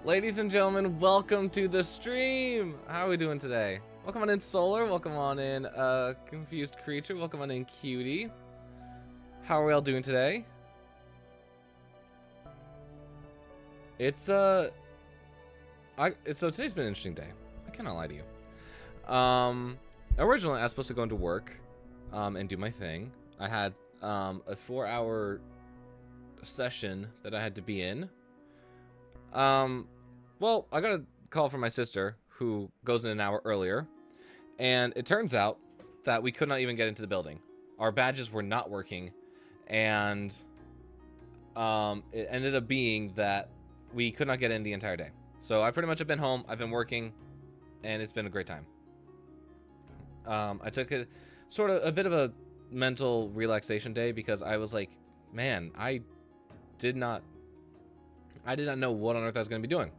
Ladies and gentlemen, welcome to the stream. How are we doing today? Welcome on in, Solar. Welcome on in, Confused Creature. Welcome on in, Cutie. How are we all doing today? So today's been an interesting day. I cannot lie to you. Originally I was supposed to go into work, and do my thing. I had a 4-hour session that I had to be in. Well, I got a call from my sister who goes in an hour earlier, and it turns out that we could not even get into the building. Our badges were not working, and it ended up being that we could not get in the entire day. So I pretty much have been home. I've been working, and it's been a great time. I took a bit of a mental relaxation day because I was like, man, I did not know what on earth I was going to be doing.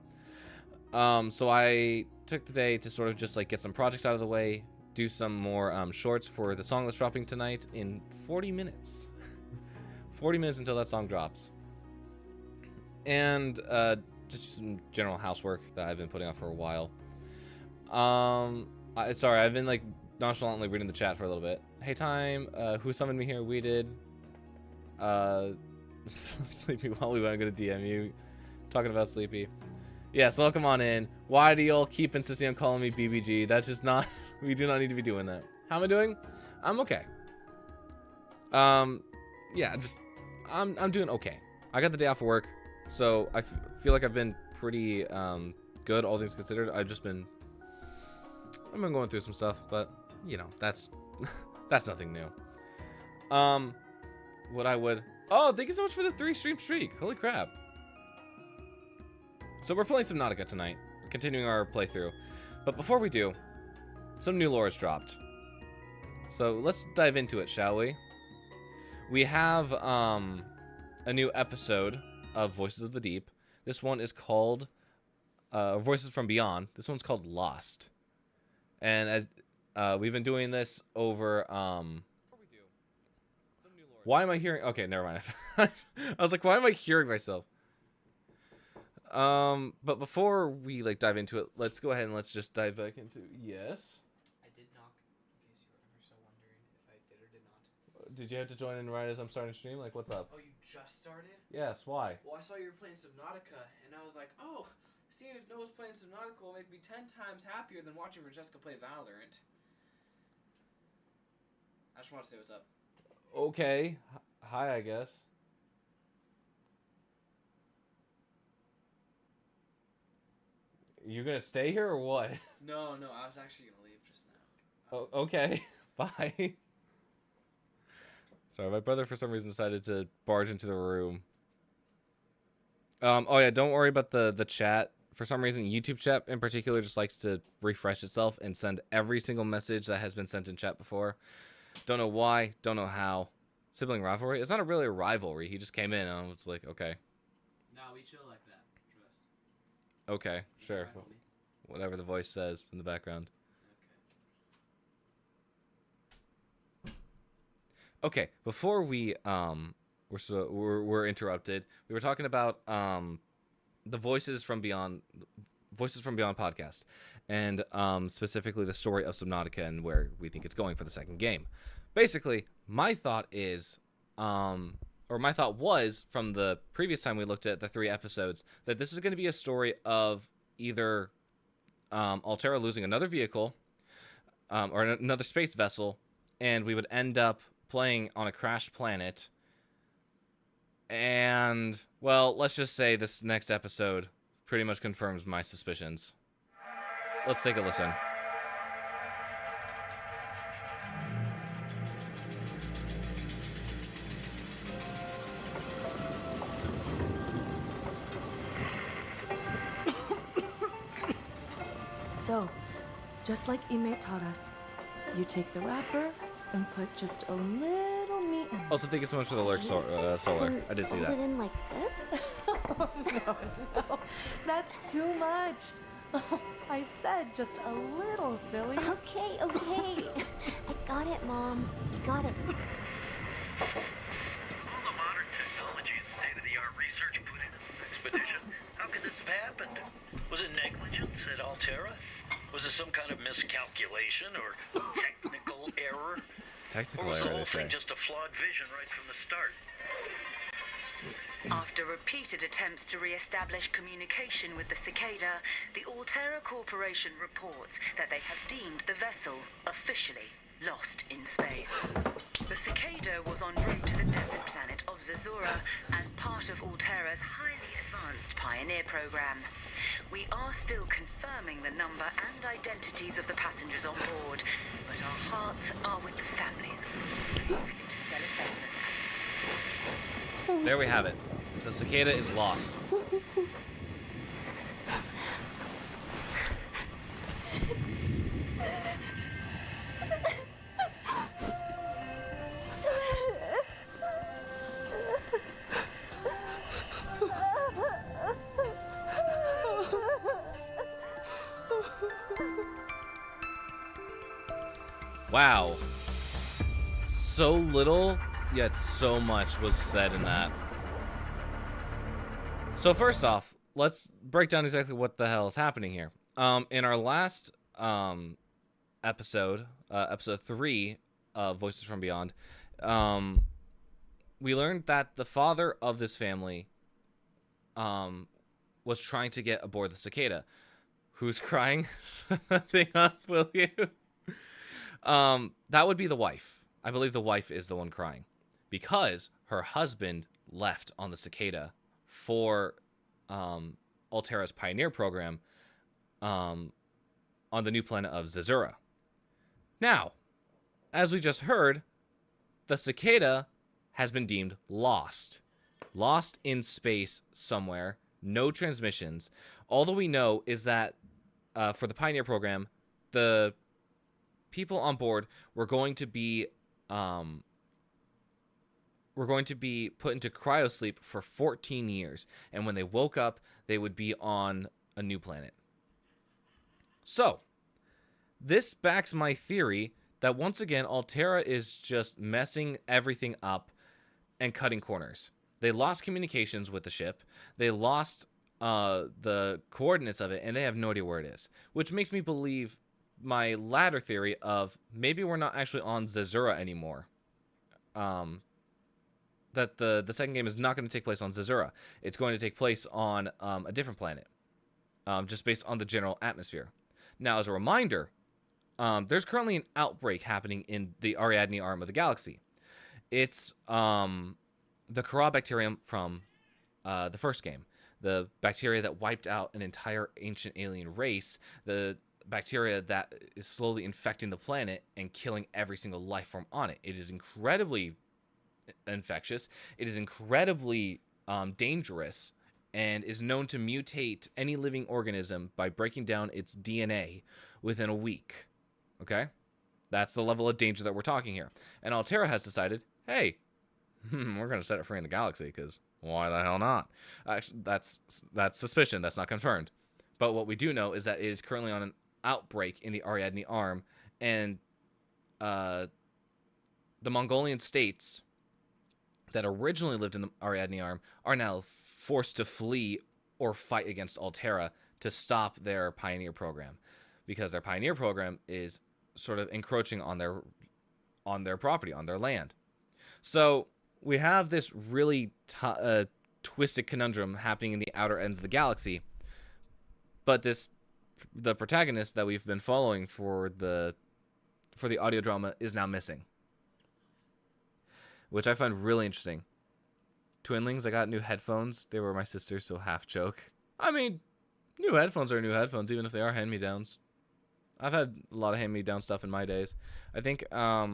So I took the day to sort of just like get some projects out of the way, do some more shorts for the song that's dropping tonight in 40 minutes. 40 minutes until that song drops. And just some general housework that I've been putting off for a while. Sorry, I've been like nonchalantly reading the chat for a little bit. Hey, Time, who summoned me here? We did. Sleepy while we went to DM you. Talking about Sleepy. Yes, welcome on in. Why do y'all keep insisting on calling me BBG? That's just not... We do not need to be doing that. How am I doing? I'm okay. Yeah, I'm doing okay. I got the day off of work, so I feel like I've been pretty good, all things considered. I've been going through some stuff, but you know, that's nothing new. What I would... Oh, thank you so much for the 3-stream streak. Holy crap. So we're playing Subnautica tonight. We're continuing our playthrough. But before we do, some new lore has dropped. So let's dive into it, shall we? We have a new episode of Voices of the Deep. This one is called Voices from Beyond. This one's called Lost. And as we've been doing this over... Why am I hearing... Okay, never mind. I was like, why am I hearing myself? But before we like dive into it, let's go ahead and let's just dive back into... Yes? I did knock, in case you were ever so wondering if I did or did not. Did you have to join in right as I'm starting to stream? Like, what's up? Oh, you just started? Yes, why? Well, I saw you were playing Subnautica, and I was like, oh, seeing if Noah's playing Subnautica will make me 10 times happier than watching Francesca play Valorant. I just want to say what's up. Okay. Hi, I guess. You gonna stay here or what? No, I was actually gonna leave just now. Oh, okay. Bye. Sorry, my brother for some reason decided to barge into the room. Oh yeah, don't worry about the chat. For some reason, YouTube chat in particular just likes to refresh itself and send every single message that has been sent in chat before. Don't know why, don't know how. Sibling rivalry? It's not really a rivalry. He just came in and I was like, okay. No, we chill like that. Trust. Okay, sure. Whatever the voice says in the background. Okay, before we we're interrupted. We were talking about the Voices from Beyond podcast, and specifically the story of Subnautica and where we think it's going for the second game. Basically, my thought is, or my thought was from the previous time we looked at the 3 episodes, that this is going to be a story of either Altera losing another vehicle or another space vessel, and we would end up playing on a crashed planet. And, well, let's just say this next episode pretty much confirms my suspicions. Let's take a listen. So, just like Ime taught us, you take the wrapper and put just a little meat in it. Also, thank you so much for the lurk, Solar. I did see that. Fold it in like this? Oh, no, that's too much. I said just a little, silly. Okay. I got it, Mom. Got it. All the modern technology and state-of-the-art research put into this expedition. How could this have happened? Was it some kind of miscalculation or technical error? Or Technical was the error, whole they say. thing just a flawed vision right from the start? After repeated attempts to re-establish communication with the Cicada, the Altera Corporation reports that they have deemed the vessel officially lost in space. The Cicada was en route to the desert planet of Zazura as part of Altera's highly advanced pioneer program. We are still confirming the number and identities of the passengers on board, but our hearts are with the families of interstellar settlement. There we have it. The Cicada is lost. Wow. So little, yet so much was said in that. So first off, let's break down exactly what the hell is happening here. In our last episode, episode 3 of Voices from Beyond, we learned that the father of this family was trying to get aboard the Cicada. Who's crying? Thing up, will you? That would be the wife. I believe the wife is the one crying because her husband left on the Cicada for Altera's Pioneer program on the new planet of Zazura. Now, as we just heard, the Cicada has been deemed lost. Lost in space somewhere. No transmissions. All that we know is that for the Pioneer program, the people on board were going to be put into cryosleep for 14 years, and when they woke up, they would be on a new planet. So, this backs my theory that once again, Altera is just messing everything up and cutting corners. They lost communications with the ship. They lost the coordinates of it, and they have no idea where it is, which makes me believe my latter theory of maybe we're not actually on Zazura anymore. That the second game is not going to take place on Zazura. It's going to take place on a different planet, just based on the general atmosphere. Now, as a reminder, there's currently an outbreak happening in the Ariadne arm of the galaxy. It's the Kara bacterium from the first game. The bacteria that wiped out an entire ancient alien race. The bacteria that is slowly infecting the planet and killing every single life form on it. It is incredibly infectious. It is incredibly dangerous and is known to mutate any living organism by breaking down its DNA within a week. Okay? That's the level of danger that we're talking here. And Altera has decided, hey, we're going to set it free in the galaxy because why the hell not? Actually, that's suspicion. That's not confirmed. But what we do know is that it is currently on an outbreak in the Ariadne arm, and the Mongolian states that originally lived in the Ariadne arm are now forced to flee or fight against Altera to stop their Pioneer program, because their Pioneer program is sort of encroaching on their property, on their land. So we have this really twisted conundrum happening in the outer ends of the galaxy, but the protagonist that we've been following for the audio drama is now missing, which I find really interesting. Twinlings, I got new headphones. They were my sister's, so half joke. I mean, new headphones are new headphones, even if they are hand-me-downs. I've had a lot of hand-me-down stuff in my days. I think a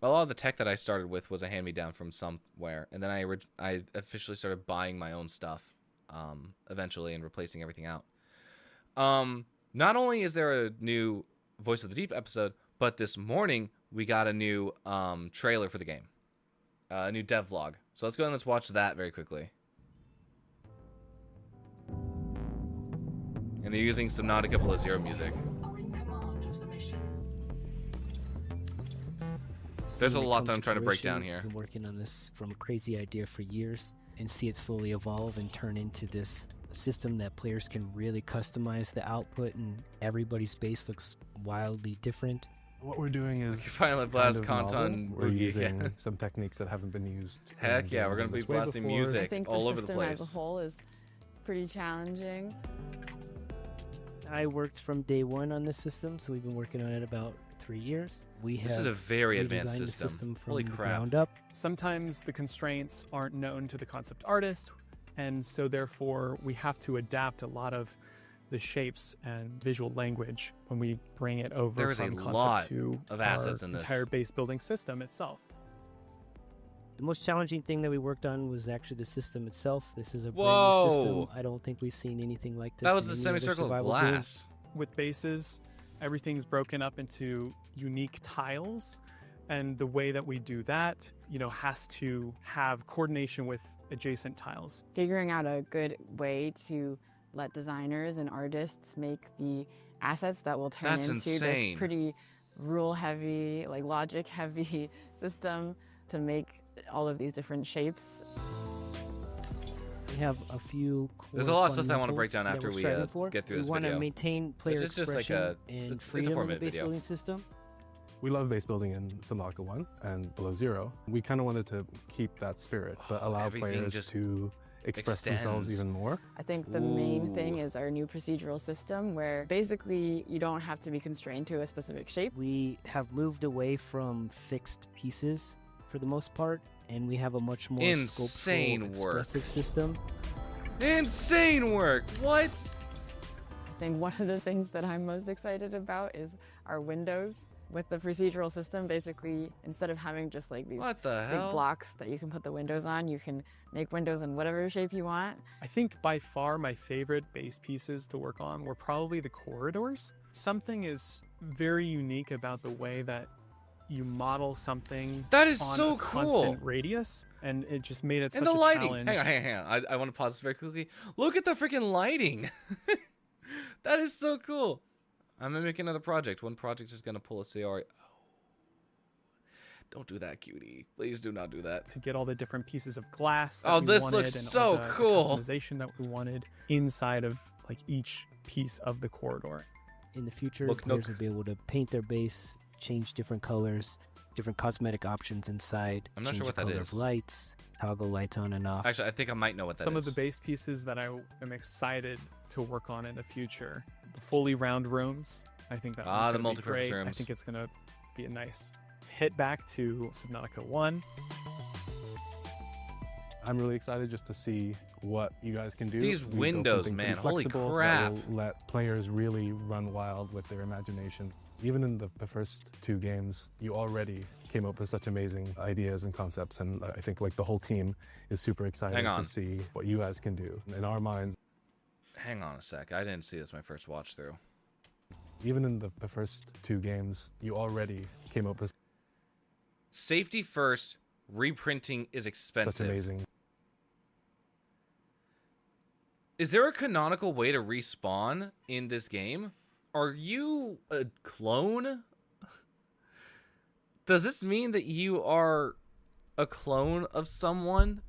lot of the tech that I started with was a hand-me-down from somewhere, and then I officially started buying my own stuff eventually and replacing everything out. Not only is there a new Voice of the Deep episode, but this morning we got a new trailer for the game, a new devlog. So let's go and let's watch that very quickly. And they're using Subnautica Below Zero music. There's a lot that I'm trying to break down here. Been working on this from a crazy idea for years and see it slowly evolve and turn into this system that players can really customize the output, and everybody's base looks wildly different. What we're doing is Final Blast kind of novel. Conton We're Boogie. using Yeah. some techniques that haven't been used. Heck in yeah, games we're gonna in be this way blasting before. music I think all the over the system place. as a whole is pretty challenging. I worked from day one on this system, so we've been working on it about 3 years. We have This is a very advanced redesigned the system. system from Holy the crap. ground up. Sometimes the constraints aren't known to the concept artist, and so therefore we have to adapt a lot of the shapes and visual language when we bring it over There is from a concept lot to of our assets in this. entire base building system itself. The most challenging thing that we worked on was actually the system itself. This is a brand Whoa. new system. I don't think we've seen anything like this. That was in the any other semicircle of survival game. glass. With bases, everything's broken up into unique tiles, and the way that we do that, has to have coordination with adjacent tiles. Figuring out a good way to let designers and artists make the assets that will turn That's into insane. this pretty rule-heavy, like logic-heavy system to make all of these different shapes. We have a few core There's a lot of stuff that I want to break fundamentals down that after we're we striving for. get through we this want video. to maintain player It's just like expression a- and it's a freedom in the 4-minute base video. building system. We love base building in Subnautica 1 and Below Zero. We kind of wanted to keep that spirit, but allow everything players just to express themselves extends. even more. I think the main thing Ooh. is our new procedural system where basically you don't have to be constrained to a specific shape. We have moved away from fixed pieces for the most part, and we have a much more Insane sculptural, work. expressive system. Insane work. What? I think one of the things that I'm most excited about is our windows. With the procedural system, basically, instead of having just like these What the big hell? blocks that you can put the windows on, you can make windows in whatever shape you want. I think by far my favorite base pieces to work on were probably the corridors. Something is very unique about the way that you model something That is on so a cool. constant radius, and it just made it And such the a lighting. challenge. Hang on. I want to pause this very quickly. Look at the freaking lighting. That is so cool. I'm gonna make another project. One project is gonna pull a CR. Oh. Don't do that, cutie. Please do not do that. To get all the different pieces of glass that Oh, we this wanted looks and so all the cool. customization that we wanted inside of like each piece of the corridor. In the future, Look, players look. will be able to paint their base, change different colors, different cosmetic options inside, I'm not change sure what the that color is. of lights, toggle lights on and off. Actually, I think I might know what that is. Some of the base pieces that I am excited to work on in the future, the fully round rooms. I think that one's the gonna be multipurpose great. I rooms. think it's gonna be a nice hit back to Subnautica 1. I'm really excited just to see what you guys can do. These We built windows, something pretty man, holy flexible that crap. will let players really run wild with their imagination. Even in the first 2 games, you already came up with such amazing ideas and concepts, and I think like the whole team is super excited Hang on. to see what you guys can do. In our minds, Hang on a sec. I didn't see this my first watch through. even in the first 2 games, you already came up with Safety first. Reprinting is expensive. such amazing. Is there a canonical way to respawn in this game? Are you a clone? Does this mean that you are a clone of someone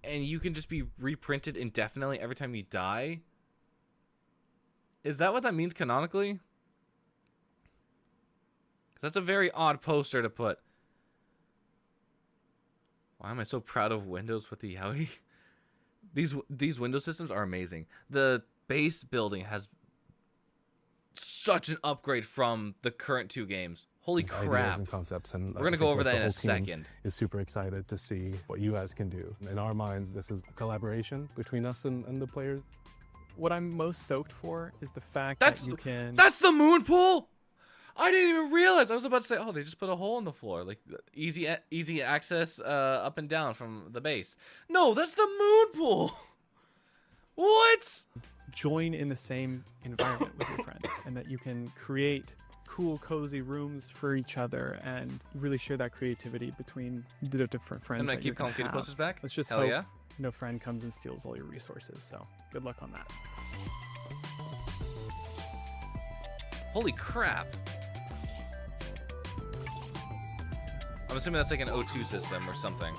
and you can just be reprinted indefinitely every time you die? Is that what that means canonically? 'Cause that's a very odd poster to put. Why am I so proud of Windows with the Yowie? These Windows systems are amazing. The base building has such an upgrade from the current 2 games. Holy Ideas crap. and concepts, and We're gonna I go think, over like, that the in a whole team second. Is super excited to see what you guys can do. In our minds, this is a collaboration between us and the players. What I'm most stoked for is the fact That's that you can. That's the moon pool. I didn't even realize. I was about to say, oh, they just put a hole in the floor, like easy access up and down from the base. No, that's the moon pool. What? join in the same environment with your friends, and that you can create cool, cozy rooms for each other and really share that creativity between the different friends. I'm gonna that keep you're calling gonna kitty have. posters back. Let's just Hell hope yeah. no friend comes and steals all your resources. So good luck on that. Holy crap. I'm assuming that's like an O2 system or something.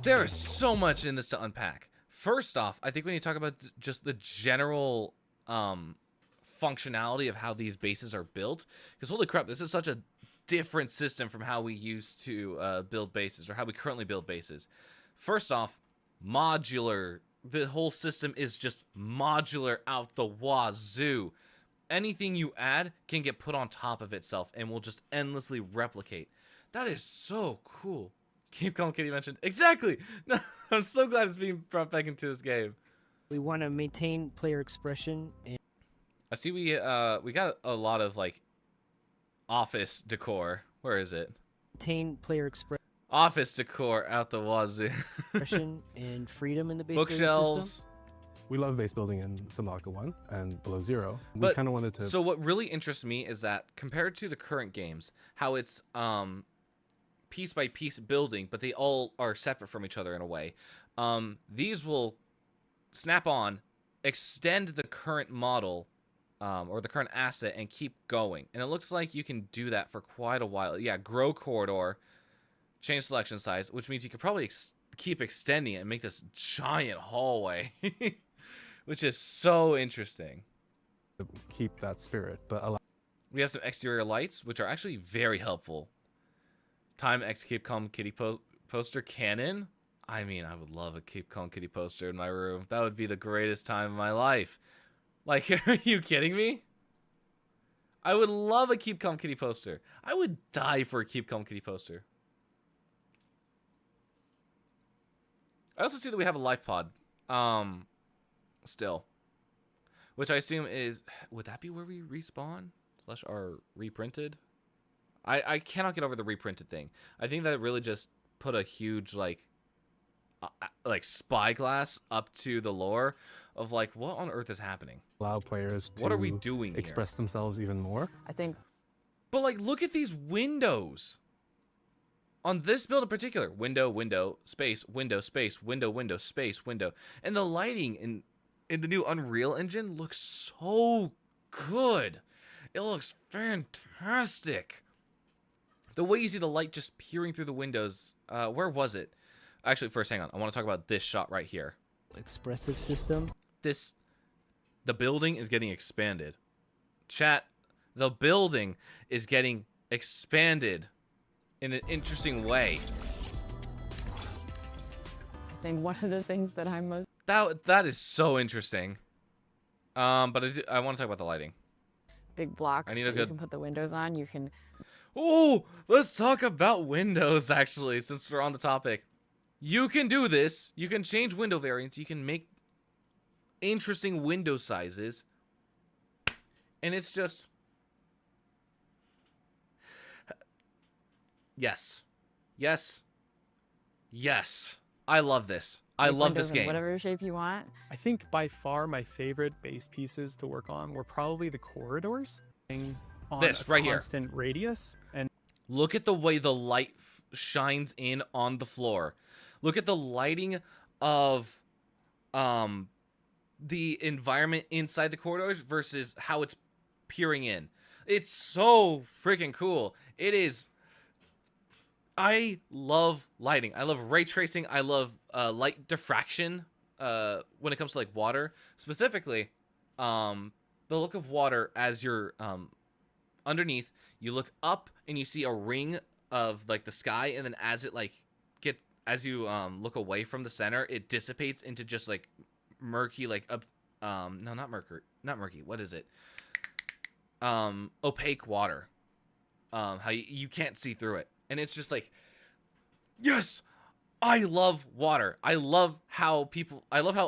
There is so much in this to unpack. First off, I think we need to talk about just the general functionality of how these bases are built. Because holy crap, this is such a different system from how we used to build bases, or how we currently build bases. First off, modular. The whole system is just modular out the wazoo. Anything you add can get put on top of itself and will just endlessly replicate. That is so cool. Keep Calm Kitty mentioned. Exactly! No, I'm so glad it's being brought back into this game. We want to maintain player expression. And I see we got a lot of, like, office decor. Where is it? maintain player Office decor out the wazoo. expression and freedom in the base building system. Bookshelves. We love base building in Subnautica 1 and Below Zero. We But- kind of wanted to... So what really interests me is that compared to the current games, how it's piece by piece building, but they all are separate from each other in a way. These will snap on, extend the current model or the current asset, and keep going. And it looks like you can do that for quite a while. Yeah, grow corridor, change selection size, which means you could probably keep extending it and make this giant hallway, which is so interesting. keep that spirit, but allow We have some exterior lights, which are actually very helpful. Time X Keep Calm Kitty poster cannon. I mean, I would love a Keep Calm Kitty poster in my room. That would be the greatest time of my life. Like, are you kidding me? I would love a Keep Calm Kitty poster. I would die for a Keep Calm Kitty poster. I also see that we have a life pod. Still. Which I assume is... Would that be where we respawn? / are reprinted? I cannot get over the reprinted thing. I think that really just put a huge, like spyglass up to the lore of, like, what on earth is happening? players to What are we doing here? express themselves even more. I think But, like, look at these windows. On this build in particular, window, window, space, window, space, window, window, space, window. And the lighting in the new Unreal Engine looks so good. It looks fantastic. The way you see the light just peering through the windows, where was it? Actually, first, hang on. I want to talk about this shot right here. Expressive system. The building is getting expanded. Chat, the building is getting expanded in an interesting way. I think one of the things that I'm most That is so interesting. But I want to talk about the lighting. big blocks I need a that you good- can put the windows on. You can Oh, let's talk about windows, actually, since we're on the topic. You can do this. You can change window variants. You can make interesting window sizes. And it's just... Yes. Yes. Yes. I love this. I make love windows this in game. whatever shape you want. I think by far my favorite base pieces to work on were probably the corridors. On This, a right here. constant radius, and Look at the way the light shines in on the floor. Look at the lighting of the environment inside the corridors versus how it's peering in. It's so freaking cool. It is. I love lighting. I love ray tracing. I love light diffraction when it comes to, like, water. Specifically, the look of water as you're underneath. You look up and you see a ring of, like, the sky, and then as it, like, as you look away from the center, it dissipates into just, like, murky, like, no, not murky. What is it? Opaque water. How you can't see through it. And it's just like, yes, I love water. I love how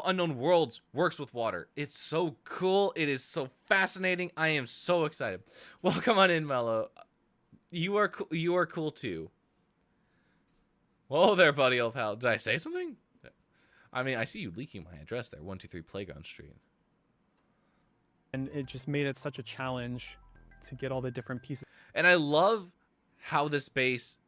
Unknown Worlds works with water. It's so cool. It is so fascinating. I am so excited. Welcome on in, Mello. You are cool too. Whoa there, buddy, old pal. Did I say something? I mean, I see you leaking my address there. 123 Playground Street. it just made it such a challenge to get all the different pieces. And I love how this base...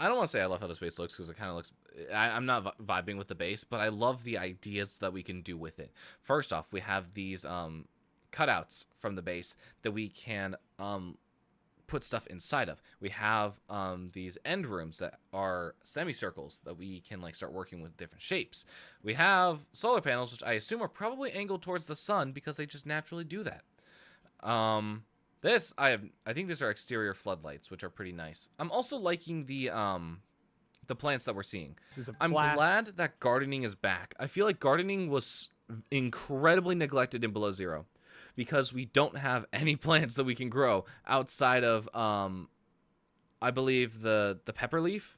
I don't want to say I love how this base looks, because it kind of looks... I'm not vibing with the base, but I love the ideas that we can do with it. First off, we have these cutouts from the base that we can put stuff inside of. We have these end rooms that are semicircles that we can like start working with different shapes. We have solar panels, which I assume are probably angled towards the sun because they just naturally do that. I think these are exterior floodlights, which are pretty nice. I'm also liking the plants that we're seeing. I'm glad that gardening is back. I feel like gardening was incredibly neglected in Below Zero because we don't have any plants that we can grow outside of I believe the pepper leaf.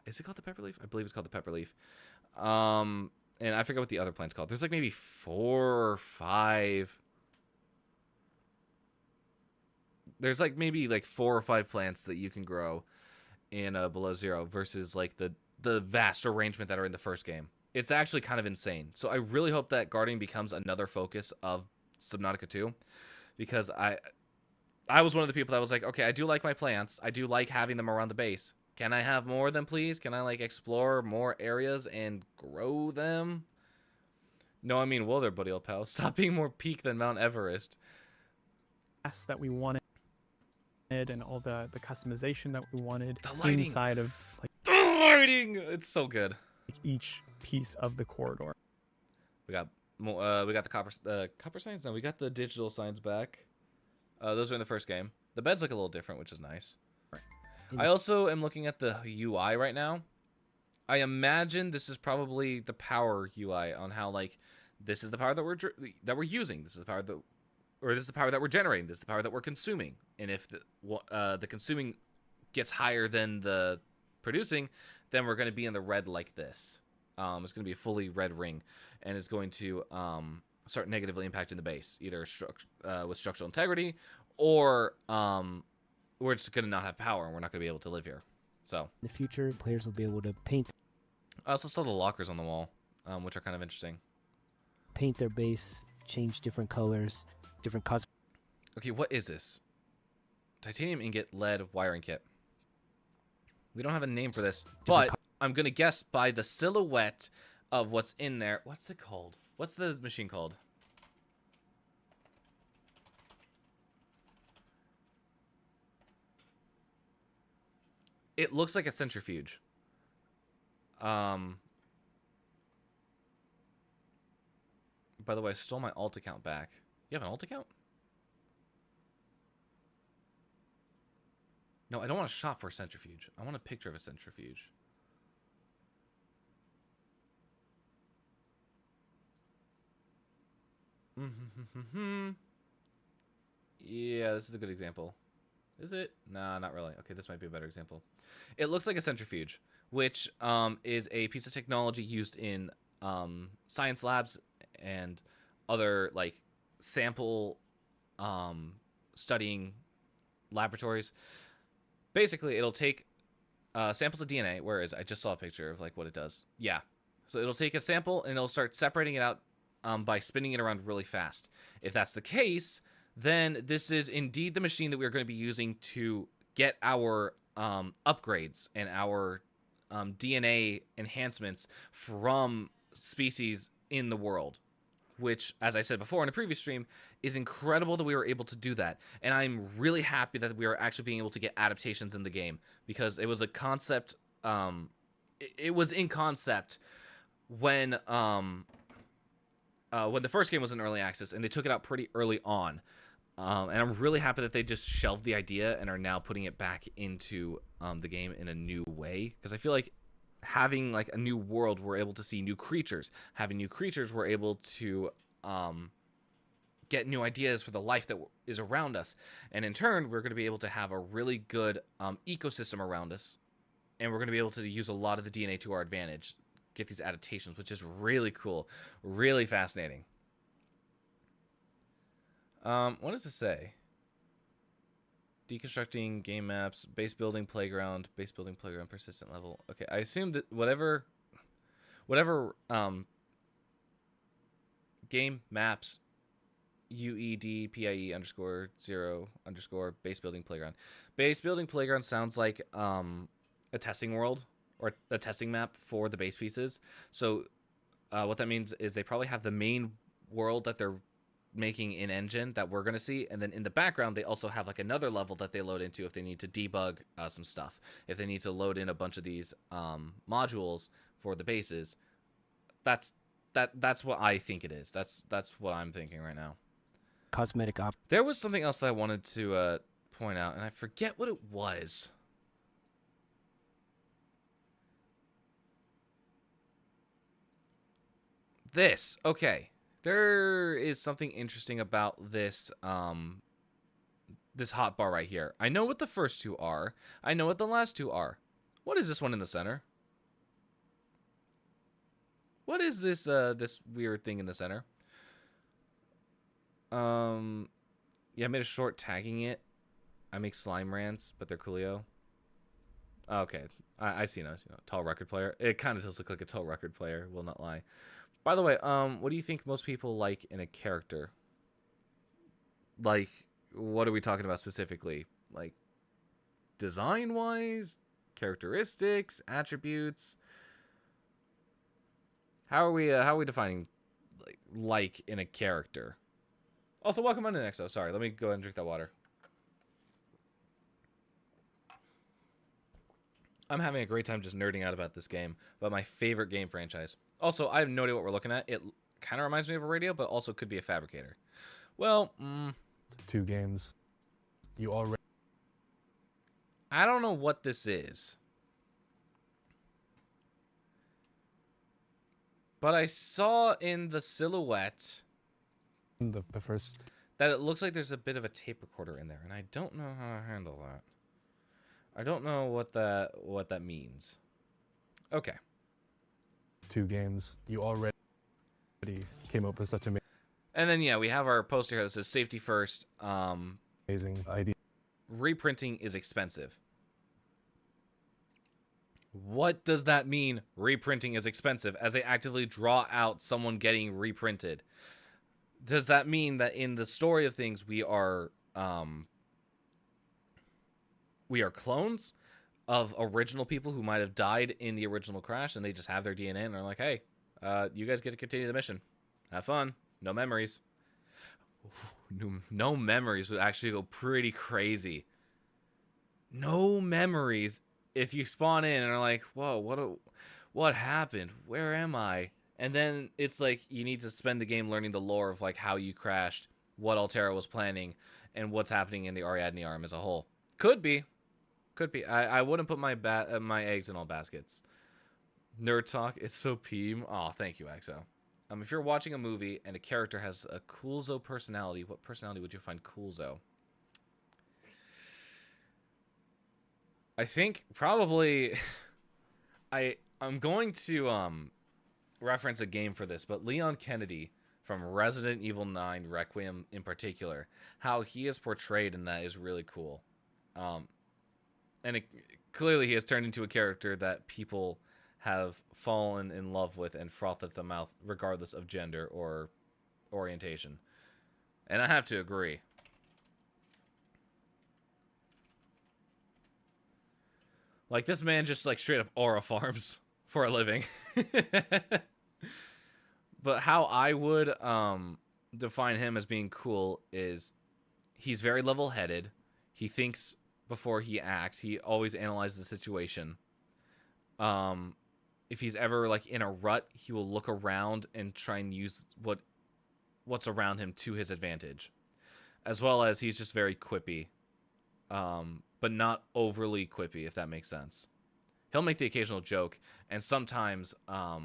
Is it called the pepper leaf? I believe it's called the pepper leaf. And I forget what the other plant's called. There's like maybe 4 or 5. There's like maybe like 4 or 5 plants that you can grow in Below Zero versus like the vast arrangement that are in the first game. It's actually kind of insane. So I really hope that gardening becomes another focus of Subnautica 2, because I was one of the people that was like, okay, I do like my plants. I do like having them around the base. Can I have more of them, please? Can I like explore more areas and grow them? No, I mean, whoa there, buddy old pal. Stop being more peak than Mount Everest. That we wanted and all the customization that we wanted inside of like the lighting. It's so good. Each piece of the corridor. We got the copper signs. No, we got the digital signs back. Those are in the first game. The beds look a little different, which is nice. I also am looking at the UI right now. I imagine this is probably the power UI on how like this is the power that we're using. This is the power that. Or this is the power that we're generating. This is the power that we're consuming. And if the consuming gets higher than the producing, then we're going to be in the red like this. It's going to be a fully red ring, and it's going to start negatively impacting the base, either with structural integrity, or we're just going to not have power, and we're not going to be able to live here. So in the future, players will be able to paint. I also saw the lockers on the wall, which are kind of interesting. Paint their base, change different colors. Different cosmetics. Okay, what is this? Titanium ingot lead wiring kit. We don't have a name for this, but I'm going to guess by the silhouette of what's in there. What's it called? What's the machine called? It looks like a centrifuge. By the way, I stole my alt account back. You have an alt account? No, I don't want to shop for a centrifuge. I want a picture of a centrifuge. Yeah, this is a good example. Is it? Nah, not really. Okay, this might be a better example. It looks like a centrifuge, which is a piece of technology used in science labs and other like sample studying laboratories. Basically, it'll take samples of DNA. Where is it? I just saw a picture of like what it does. Yeah, so it'll take a sample and it'll start separating it out by spinning it around really fast. If that's the case, then this is indeed the machine that we're going to be using to get our upgrades and our DNA enhancements from species in the world. Which, as I said before in a previous stream, is incredible that we were able to do that. And I'm really happy that we are actually being able to get adaptations in the game, because it was a concept, it was in concept when the first game was in early access, and they took it out pretty early on. And I'm really happy that they just shelved the idea and are now putting it back into the game in a new way, because I feel like having like a new world, we're able to see new creatures. Having new creatures, we're able to get new ideas for the life that is around us, and in turn, we're going to be able to have a really good ecosystem around us, and we're going to be able to use a lot of the DNA to our advantage, get these adaptations, which is really cool, really fascinating. What does it say? Deconstructing game maps, base building playground, persistent level. Okay, I assume that whatever game maps UEDPIE _0_ base building playground. Base building playground sounds like a testing world or a testing map for the base pieces. So what that means is they probably have the main world that they're making in engine that we're going to see, and then in the background they also have like another level that they load into if they need to debug some stuff, if they need to load in a bunch of these modules for the bases. That's what I think it is. That's what I'm thinking right now. Cosmetic op. There was something else that I wanted to point out, and I forget what it was. This. Okay. There is something interesting about this this hotbar right here. I know what the first two are. I know what the last two are. What is this one in the center? What is this this weird thing in the center? Yeah, I made a short tagging it. I make slime rants, but they're coolio. Okay. I see now. Tall record player. It kind of does look like a tall record player, will not lie. By the way, what do you think most people like in a character? Like, what are we talking about specifically? Like, design-wise? Characteristics? Attributes? How are we defining, like in a character? Also, welcome on to Nexo. Sorry, let me go ahead and drink that water. I'm having a great time just nerding out about this game, about my favorite game franchise. Also, I have no idea what we're looking at. It kind of reminds me of a radio, but also could be a fabricator. Well, 2 games. You already... I don't know what this is. But I saw in the silhouette... The first... that it looks like there's a bit of a tape recorder in there, and I don't know how to handle that. I don't know what that means. Okay. 2 games. You already came up with such amazing... And then, yeah, we have our poster here that says safety first. Amazing idea. Reprinting is expensive. What does that mean, reprinting is expensive, as they actively draw out someone getting reprinted? Does that mean that in the story of things we are clones of original people who might have died in the original crash, and they just have their DNA and are like, hey, you guys get to continue the mission. Have fun. No memories. No memories would actually go pretty crazy. No memories if you spawn in and are like, whoa, what happened? Where am I? And then it's like you need to spend the game learning the lore of like how you crashed, what Altera was planning, and what's happening in the Ariadne arm as a whole. Could be. I wouldn't put my eggs in all baskets. Nerd talk, it's so peem. Oh, thank you, XO. If you're watching a movie and a character has a Coolzo personality, what personality would you find Coolzo? I think probably I'm going to reference a game for this, but Leon Kennedy from Resident Evil 9 Requiem in particular, how he is portrayed in that is really cool. And clearly he has turned into a character that people have fallen in love with and frothed at the mouth regardless of gender or orientation. And I have to agree. Like, this man just, like, straight up aura farms for a living. But how I would define him as being cool is he's very level-headed. He thinks before he acts. He always analyzes the situation. If he's ever, like, in a rut, he will look around and try and use what's around him to his advantage. As well as he's just very quippy. But not overly quippy, if that makes sense. He'll make the occasional joke, and sometimes, yeah,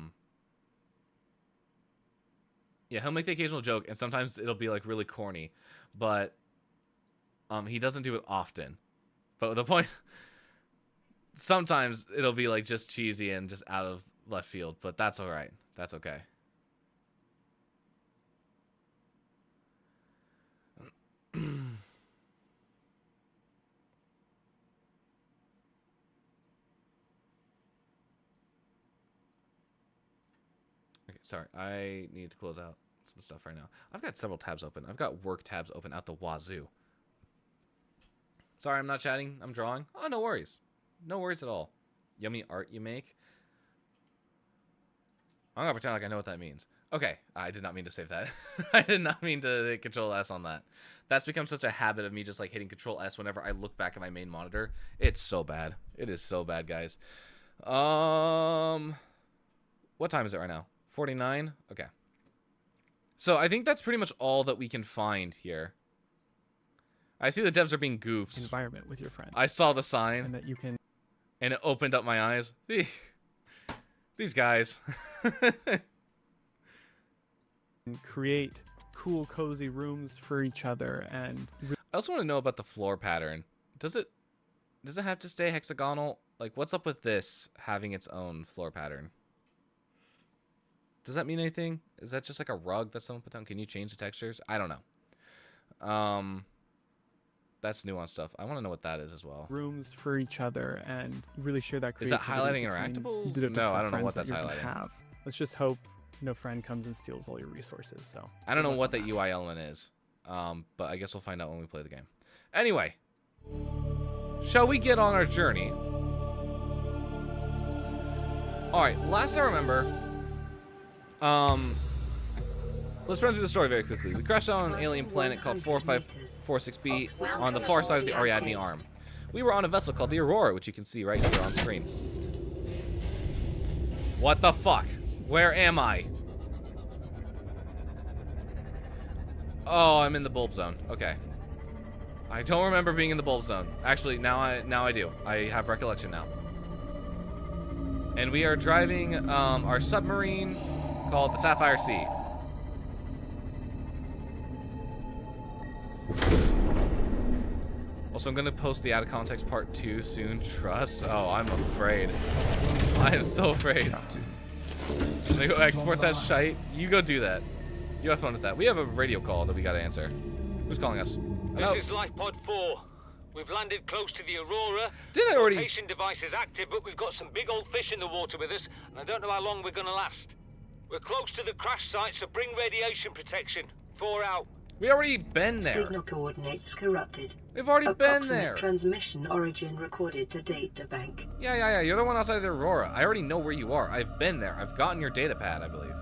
he'll make the occasional joke, and sometimes it'll be, like, really corny, but, he doesn't do it often. But the point, sometimes it'll be, like, just cheesy and just out of left field, but that's alright. That's okay. Sorry, I need to close out some stuff right now. I've got several tabs open. I've got work tabs open out the wazoo. Sorry, I'm not chatting. I'm drawing. Oh, no worries. No worries at all. Yummy art you make. I'm going to pretend like I know what that means. Okay, I did not mean to save that. I did not mean to hit Control S on that. That's become such a habit of me just like hitting Control S whenever I look back at my main monitor. It's so bad. It is so bad, guys. What time is it right now? 49? Okay. So I think that's pretty much all that we can find here. I see the devs are being goofs. Environment with your friends. I saw the sign. And that you can and it opened up my eyes. These guys. create cool, cozy rooms for each other. And I also want to know about the floor pattern. Does it have to stay hexagonal? Like, what's up with this having its own floor pattern? Does that mean anything? Is that just like a rug that someone put down? Can you change the textures? I don't know. That's nuanced stuff. I want to know what that is as well. Rooms for each other and really share that Is that creativity. highlighting interactables? The No, I don't know friends what that's that you're gonna highlighting. have. Let's just hope no friend comes and steals all your resources. So I don't know what that UI element is. But I guess we'll find out when we play the game. Anyway, shall we get on our journey? Alright, last I remember, let's run through the story very quickly. We crashed down on an alien planet called 4546b on the far side of the Ariadne Arm. We were on a vessel called the Aurora, which you can see right here on screen. What the fuck? Where am I? Oh, I'm in the bulb zone. Okay. I don't remember being in the bulb zone. Actually, now I do. I have recollection now. And we are driving our submarine called the Sapphire Sea. Also, I'm going to post the out of context part 2 soon. Trust. Oh, I'm afraid. I am so afraid. Should I go export that shite? You go do that. You have fun with that. We have a radio call that we got to answer. Who's calling us? Hello? This is LifePod 4. We've landed close to the Aurora. Did I already? Flotation device is active, but we've got some big old fish in the water with us, and I don't know how long we're going to last. We're close to the crash site, so bring radiation protection. 4 out. We already been there. Signal coordinates corrupted. We've already been Approximate there. Transmission origin recorded to data bank. Yeah. You're the one outside of the Aurora. I already know where you are. I've been there. I've gotten your data pad, I believe.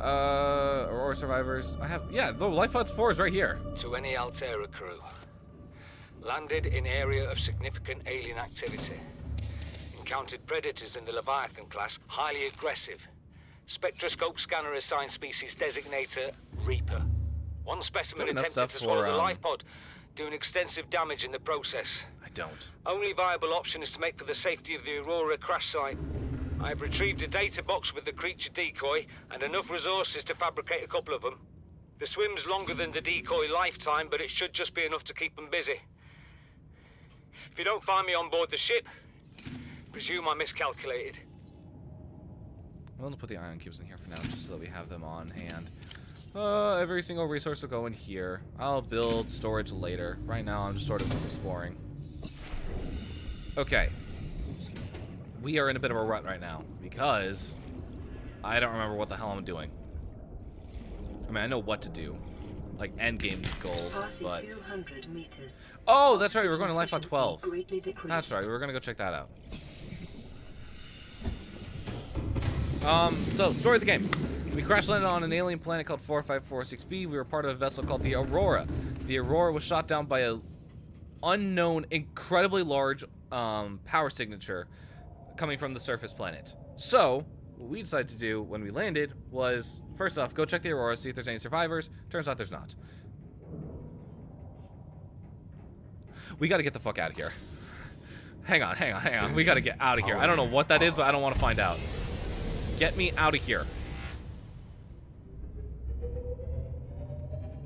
Aurora survivors. Yeah, the LifePod 4 is right here. To any Altera crew. Landed in area of significant alien activity. Encountered predators in the Leviathan class, highly aggressive. Spectroscope scanner assigned species designator Reaper. One specimen attempted to swallow the LifePod, doing extensive damage in the process. I don't. Only viable option is to make for the safety of the Aurora crash site. I have retrieved a data box with the creature decoy and enough resources to fabricate a couple of them. The swim's longer than the decoy lifetime, but it should just be enough to keep them busy. If you don't find me on board the ship, presume I miscalculated. I'm going to put the ion cubes in here for now, just so that we have them on hand. Every single resource will go in here. I'll build storage later. Right now, I'm just sort of exploring. Okay. We are in a bit of a rut right now, because I don't remember what the hell I'm doing. I mean, I know what to do. Like, endgame goals, but... 200 meters. Oh, that's right, we're going to LifePod 12. That's right, we're going to go check that out. So, story of the game. We crash landed on an alien planet called 4546b. We were part of a vessel called the Aurora. The Aurora was shot down by a unknown, incredibly large power signature coming from the surface planet. So, what we decided to do when we landed was, first off, go check the Aurora, see if there's any survivors. Turns out there's not. We gotta get the fuck out of here. Hang on. We gotta get out of here. I don't know what that is, but I don't want to find out. Get me out of here.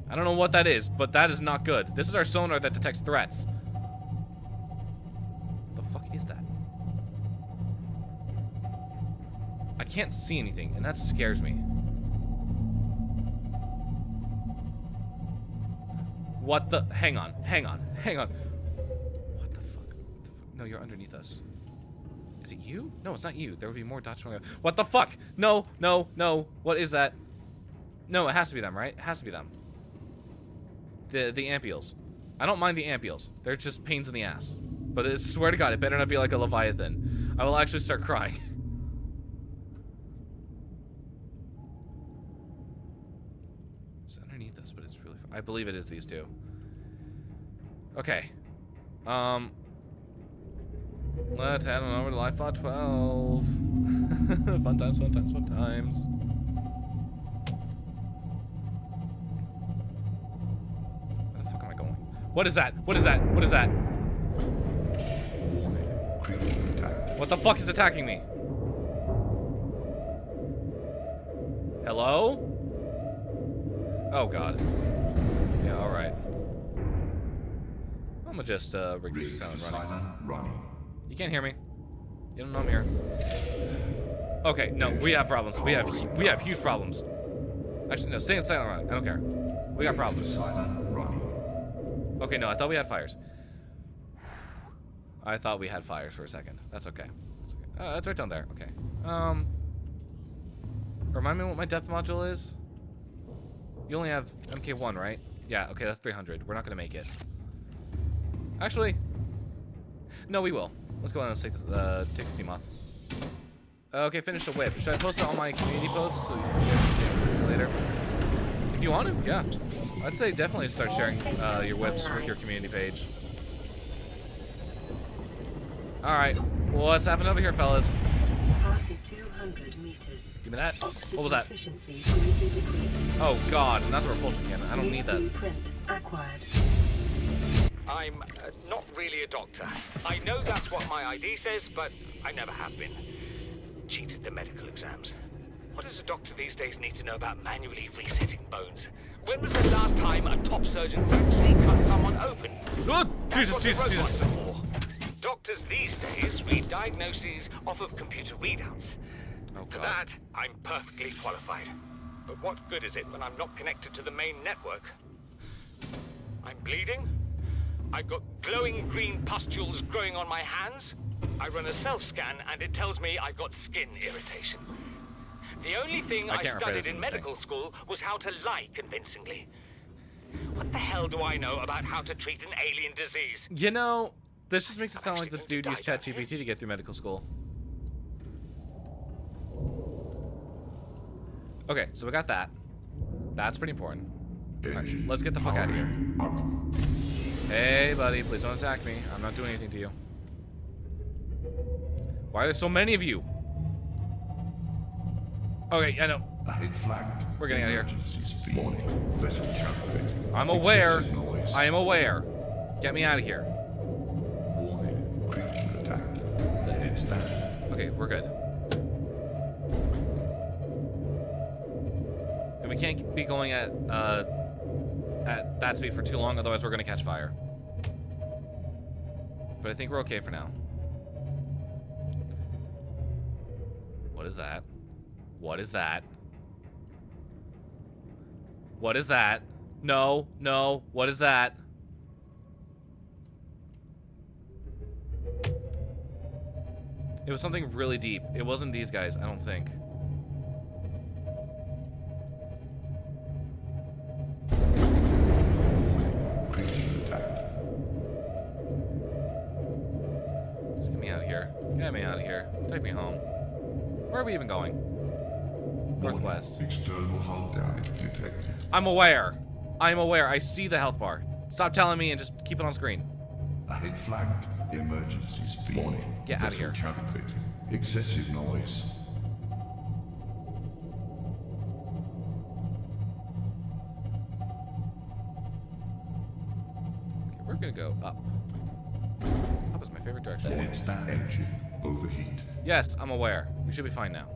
I don't know what that is, but that is not good. This is our sonar that detects threats. What the fuck is that? I can't see anything, and that scares me. What the? Hang on. What the fuck? No, you're underneath us. Is it you? No, it's not you. There would be more dots showing up. What the fuck? No. What is that? No, it has to be them, right? It has to be them. The ampules. I don't mind the ampules. They're just pains in the ass. But I swear to God, it better not be like a Leviathan. I will actually start crying. It's underneath us, but it's really... I believe it is these two. Okay. Let's head on over to Life Pod 12. Fun times, fun times, fun times. Where the fuck am I going? What is that? What is that? What is that? What the fuck is attacking me? Hello? Oh god. Yeah, alright. I'm gonna just reduce the sound running. You can't hear me. You don't know I'm here. Okay, no, we have problems. We have huge problems. Actually, no, stay in silent run. I don't care. We got problems. Okay, no, I thought we had fires. I thought we had fires for a second. That's okay. That's right down there. Okay. Remind me what my depth module is? You only have MK1, right? Yeah, okay, that's 300. We're not gonna make it. Actually, no, we will. Let's go on and take the sea moth. Okay, finish the whip. Should I post it on my community posts so you guys can share it later? If you want to, yeah. I'd say definitely start sharing your whips with your community page. Alright, what's happening over here, fellas? Passing 200 meters. Give me that. Oxygen What was that? efficiency greatly decreased. Oh god, not the repulsion cannon. I don't need that. Blueprint acquired. I'm not really a doctor. I know that's what my ID says, but I never have been. Cheated the medical exams. What does a doctor these days need to know about manually resetting bones? When was the last time a top surgeon actually cut someone open? Oh, Jesus. Doctors these days read diagnoses off of computer readouts. Oh, For that, I'm perfectly qualified. But what good is it when I'm not connected to the main network? I'm bleeding. I've got glowing green pustules growing on my hands. I run a self-scan and it tells me I've got skin irritation. The only thing I studied in medical school was how to lie convincingly. What the hell do I know about how to treat an alien disease? You know, this just makes it sound like the dude used ChatGPT to get through medical school. Okay, so we got that. That's pretty important. Alright, let's get the fuck out of here. Hey, buddy, please don't attack me. I'm not doing anything to you. Why are there so many of you? Okay, I know. We're getting out of here. I'm aware. I am aware. Get me out of here. Okay, we're good. And we can't be going at that speed for too long, otherwise we're gonna catch fire. But I think we're okay for now. What is that? What is that? What is that? No, no, what is that? It was something really deep. It wasn't these guys, I don't think. Just get me out of here. Get me out of here. Take me home. Where are we even going? Northwest. External hull damage detected. I'm aware. I'm aware. I see the health bar. Stop telling me and just keep it on screen. Ahead flagged. Emergency speed. Warning. Get out of here. Calculating. Excessive noise. Okay, we're gonna go up. Up is my favorite direction. Engine overheat. Yes, I'm aware. We should be fine now.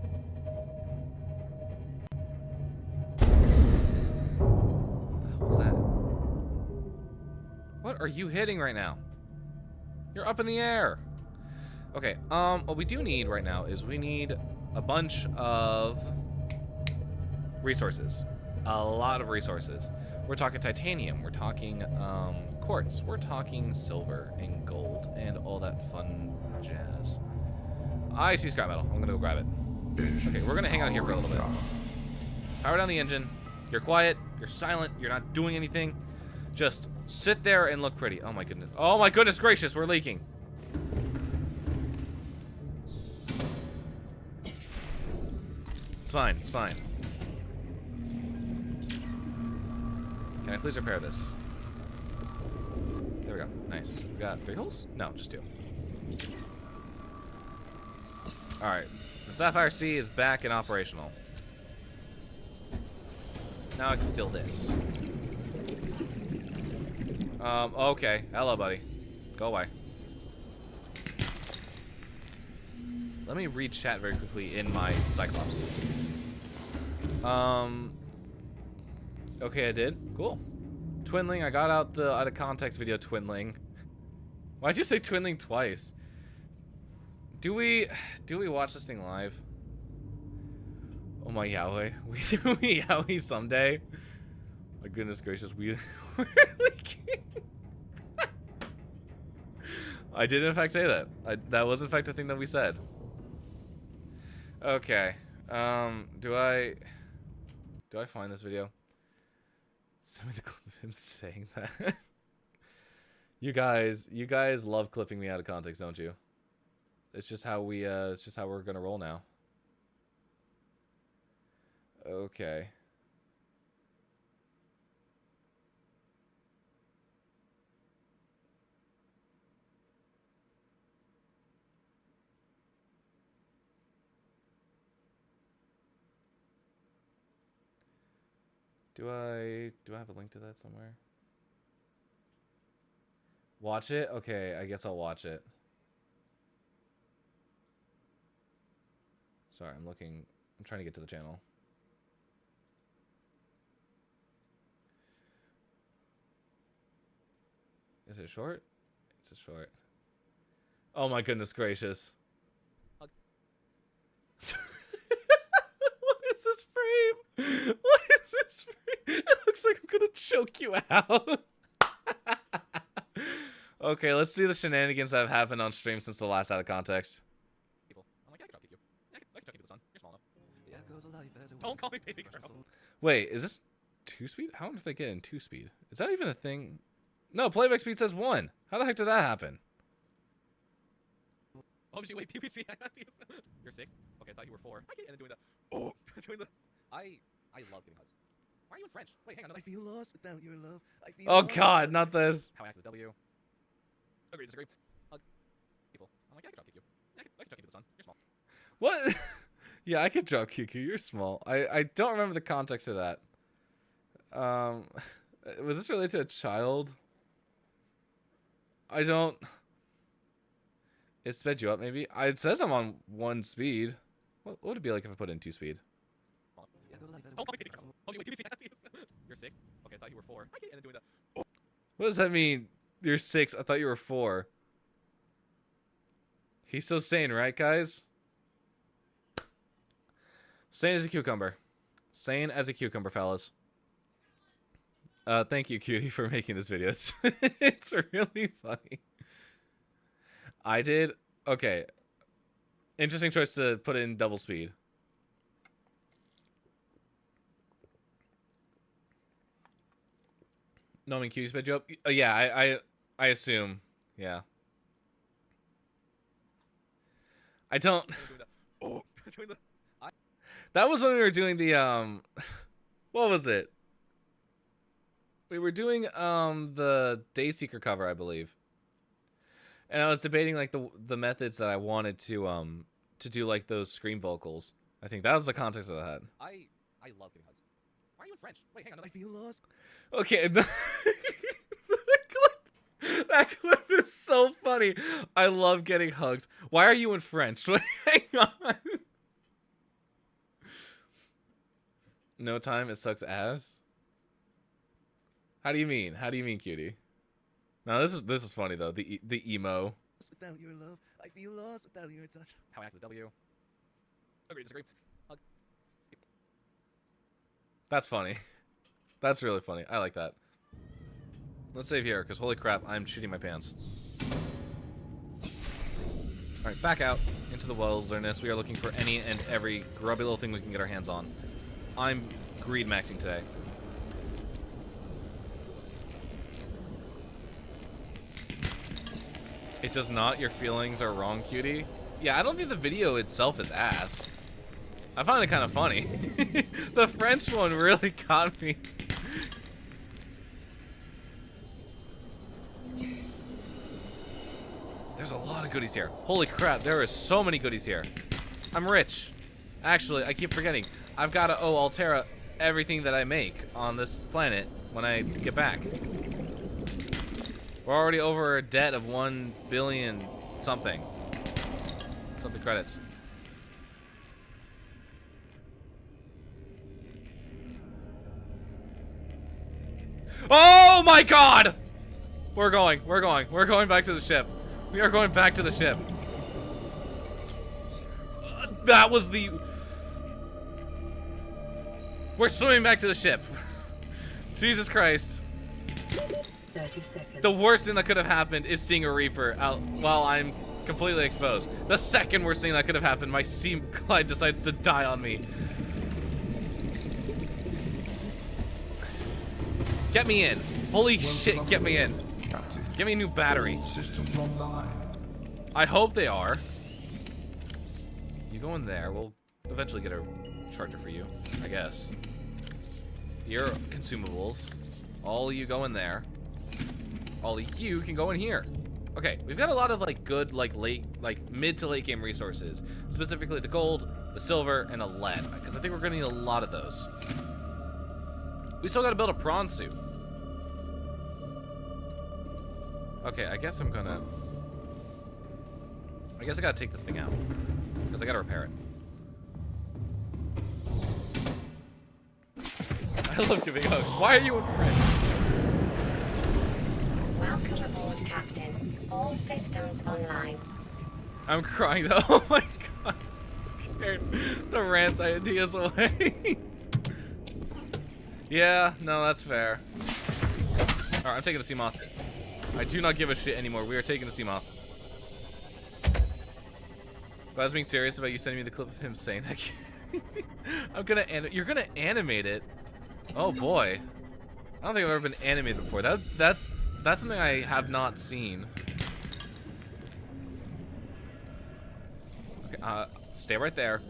What the hell was that? What are you hitting right now? You're up in the air. Okay, what we do need right now is we need a bunch of resources. A lot of resources. We're talking titanium, we're talking quartz, we're talking silver and gold and all that fun jazz. I see scrap metal. I'm gonna go grab it. Okay, we're gonna hang out here for a little bit. Power down the engine. You're quiet, you're silent, you're not doing anything. Just sit there and look pretty. Oh my goodness. Oh my goodness gracious, we're leaking. It's fine, it's fine. Can I please repair this? There we go. Nice. We got 3 holes? No, just 2. Alright. The Sapphire Sea is back and operational. Now I can steal this. Okay. Hello, buddy. Go away. Let me read chat very quickly in my Cyclops. Okay, I did. Cool. Twinling, I got out the out of context video twinling. Why'd you say twinling twice? Do we watch this thing live? Oh my Yahweh. We Yahweh someday. My goodness gracious, we really can't. I did in fact say that. That was in fact a thing that we said. Okay. Do I find this video? Send me the clip of him saying that. You guys love clipping me out of context, don't you? It's just how it's just how we're gonna roll now. Okay. Do I have a link to that somewhere? Watch it? Okay, I guess I'll watch it. Sorry, I'm trying to get to the channel. Is it short? It's a short. Oh my goodness gracious. What is this frame? What is this frame? It looks like I'm gonna choke you out. Okay, let's see the shenanigans that have happened on stream since the last out of context. People. I'm like, I can drop kick you. I can drop kick you to the sun. You're small enough. Don't call me baby girl. Wait, is this 2-speed? How did they get in 2-speed? Is that even a thing? No, playback speed says 1. How the heck did that happen? Oh, did you wait, PPC? You're 6? Okay, I thought you were 4. I get in doing the... Oh, doing the... I love getting hugs. Why are you in French? Wait, hang on. I feel lost without your love. I feel lost. God, not this. How I access W. Agree, disagree. Hug. People. I'm like, yeah, I can drop kick you. I can drop kick you to the sun. You're small. What? Yeah, I could drop kick you. You're small. I don't remember the context of that. Was this related to a child? I don't... It sped you up, maybe? It says I'm on 1 speed. What would it be like if I put in 2 speed? You're 6? Okay, I thought you were 4. I get in doing that. What does that mean? You're 6. I thought you were 4. He's so sane, right, guys? Sane as a cucumber. Sane as a cucumber, fellas. Thank you, Cutie, for making this video. It's really funny. I did... Okay. Interesting choice to put in double speed. No, I mean Cutie sped you up? Yeah, I assume. Yeah. I don't... That was when we were doing the, what was it? We were doing, the Dayseeker cover, I believe. And I was debating, like, the methods that I wanted to do, like, those scream vocals. I think that was the context of that. I love getting hugs. Why are you in French? Wait, hang on. I feel lost. Okay. That clip is so funny. I love getting hugs. Why are you in French? Wait, hang on. No time, it sucks ass. How do you mean? How do you mean, Cutie? Now this is funny though. The emo. Without your love, I feel lost without your touch. How I access W. Agree, disagree. Hug. That's funny. That's really funny. I like that. Let's save here, because holy crap, I'm shooting my pants. Alright, back out into the wilderness. We are looking for any and every grubby little thing we can get our hands on. I'm greed maxing today. It does not. Your feelings are wrong, Cutie. Yeah, I don't think the video itself is ass. I find it kind of funny. The French one really got me. There's a lot of goodies here. Holy crap, there is so many goodies here. I'm rich. Actually, I keep forgetting. I've got to owe Altera everything that I make on this planet when I get back. We're already over a debt of 1 billion something. Something credits. Oh my god! We're going back to the ship. We are going back to the ship. That was the... We're swimming back to the ship. Jesus Christ. 30 seconds. The worst thing that could have happened is seeing a Reaper out while I'm completely exposed. The second worst thing that could have happened, my Sea Glide decides to die on me. Get me in. Holy shit, get me in. Give me a new battery. Systems online. I hope they are. You go in there, we'll eventually get a charger for you, I guess. Your consumables. All of you go in there. All of you can go in here. Okay, we've got a lot of like good mid to late game resources. Specifically the gold, the silver, and the lead. Because I think we're gonna need a lot of those. We still gotta build a prawn suit. Okay, I guess I gotta take this thing out. Because I gotta repair it. I love giving hugs. Why are you infrared? Welcome aboard, Captain. All systems online. I'm crying though. Oh my god. I'm scared. The rant's ideas away. Yeah, no, that's fair. Alright, I'm taking the Seamoth. I do not give a shit anymore. We are taking the Seamoth. But I was being serious about you sending me the clip of him saying that. You're gonna animate it. Oh boy. I don't think I've ever been animated before. That's something I have not seen. Okay, stay right there.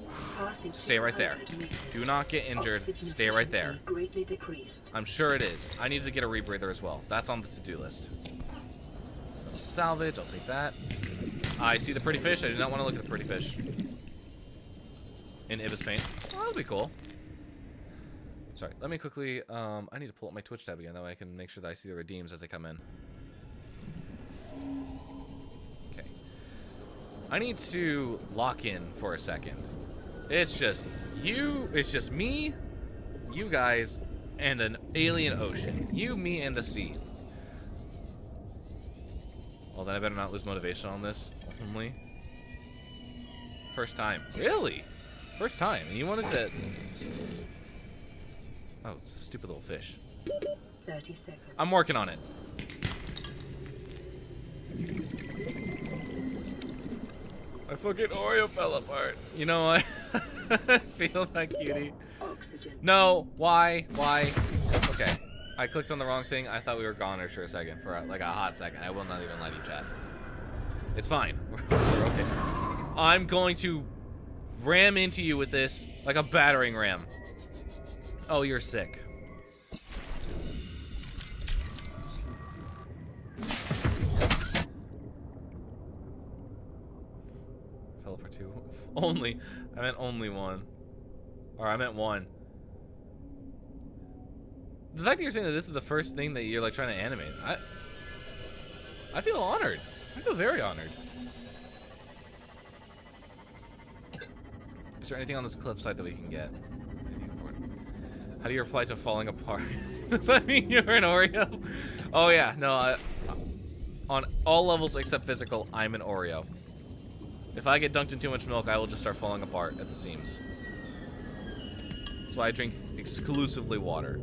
Stay right there. Do not get injured. Stay right there. Greatly decreased. I'm sure it is. I need to get a rebreather as well. That's on the to-do list. Salvage, I'll take that. I see the pretty fish. I do not want to look at the pretty fish. In Ibis paint. Oh, that'll be cool. Sorry, let me quickly, I need to pull up my Twitch tab again, that way I can make sure that I see the redeems as they come in. Okay. I need to lock in for a second. It's just me, you guys, and an alien ocean. You, me, and the sea. Well, then I better not lose motivation on this, ultimately. First time. Really? First time. And you wanted to... Oh, it's a stupid little fish. 30 seconds. I'm working on it. My fucking Oreo fell apart. You know what? I feel that, cutie. Oxygen. No, why? Okay. I clicked on the wrong thing. I thought we were goners for a second, for like a hot second. I will not even let you chat. It's fine. We're okay. I'm going to ram into you with this like a battering ram. Oh, you're sick. Fell apart two. Only. I meant only one. Or I meant one. The fact that you're saying that this is the first thing that you're like trying to animate, I feel honored. I feel very honored. Is there anything on this cliffside that we can get? How do you reply to falling apart? Does that mean you're an Oreo? Oh yeah, no, on all levels except physical, I'm an Oreo. If I get dunked in too much milk, I will just start falling apart at the seams. That's why I drink exclusively water.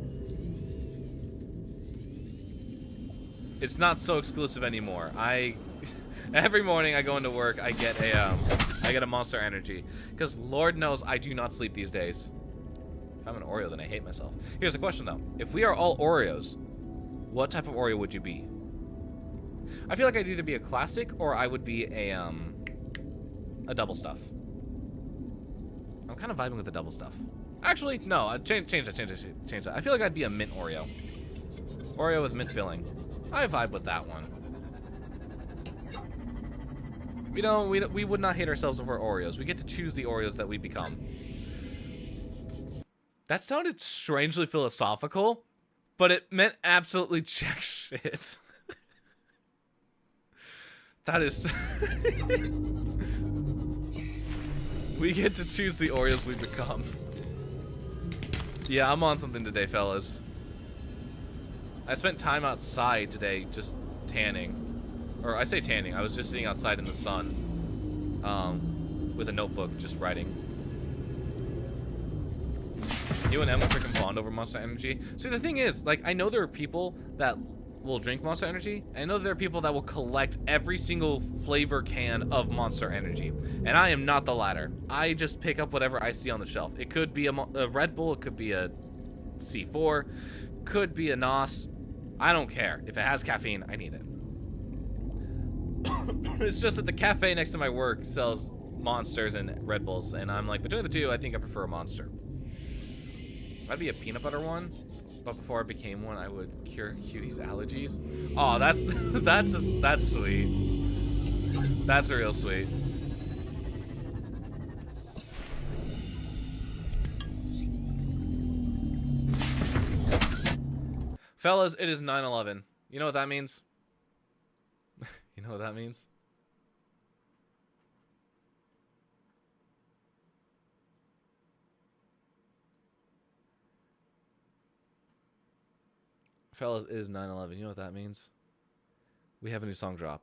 It's not so exclusive anymore. Every morning I go into work, I get a Monster Energy, because Lord knows I do not sleep these days. If I'm an Oreo, then I hate myself. Here's the question though: if we are all Oreos, what type of Oreo would you be? I feel like I'd either be a classic or I would be a double stuff. I'm kind of vibing with the double stuff. Actually, no, change that. I feel like I'd be a mint Oreo. Oreo with mint filling. I vibe with that one. We would not hate ourselves if we're Oreos. We get to choose the Oreos that we become. That sounded strangely philosophical, but it meant absolutely jack shit. That is... We get to choose the Oreos we become. Yeah, I'm on something today, fellas. I spent time outside today just tanning. Or I say tanning, I was just sitting outside in the sun. With a notebook, just writing. You and Emma freaking bond over Monster Energy. See, the thing is, like, I know there are people that will drink Monster Energy. I know there are people that will collect every single flavor can of Monster Energy. And I am not the latter. I just pick up whatever I see on the shelf. It could be a Red Bull, it could be a C4, could be a NOS. I don't care. If it has caffeine, I need it. It's just that the cafe next to my work sells Monsters and Red Bulls, and I'm like, between the two, I think I prefer a Monster. I'd be a peanut butter one, but before I became one, I would cure Cutie's allergies. Oh, that's sweet. That's real sweet. Fellas, it is 9/11. You know what that means? You know what that means? Fellas, it is 9/11. You know what that means? We have a new song drop.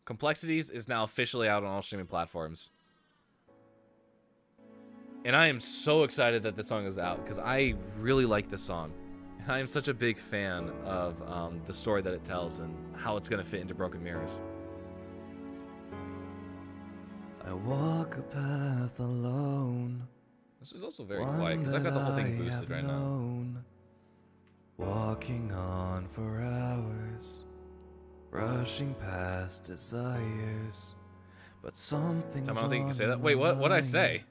Complexities is now officially out on all streaming platforms. And I am so excited that this song is out because I really like this song. And I am such a big fan of the story that it tells and how it's going to fit into Broken Mirrors. I walk a path alone. This is also very quiet because I've got the whole thing boosted right now. Walking on for hours, rushing past desires, but something's I don't think you can say that. Wait, what did I say?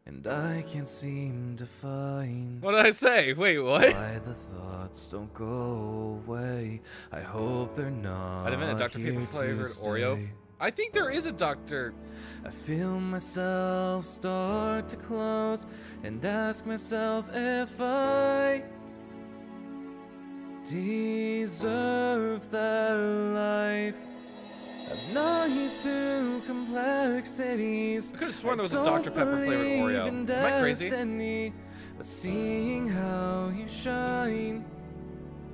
And I can't seem to find. What did I say? Wait, what? Why the thoughts don't go away. I hope they're not. I'd invent a Dr. Pepper flavored Oreo. I think there is a Dr. I feel myself start to close and ask myself if I deserve that life. I'm not used to complexities. I could have sworn there was a Dr. Pepper flavored Oreo. Am I crazy? But seeing how you shine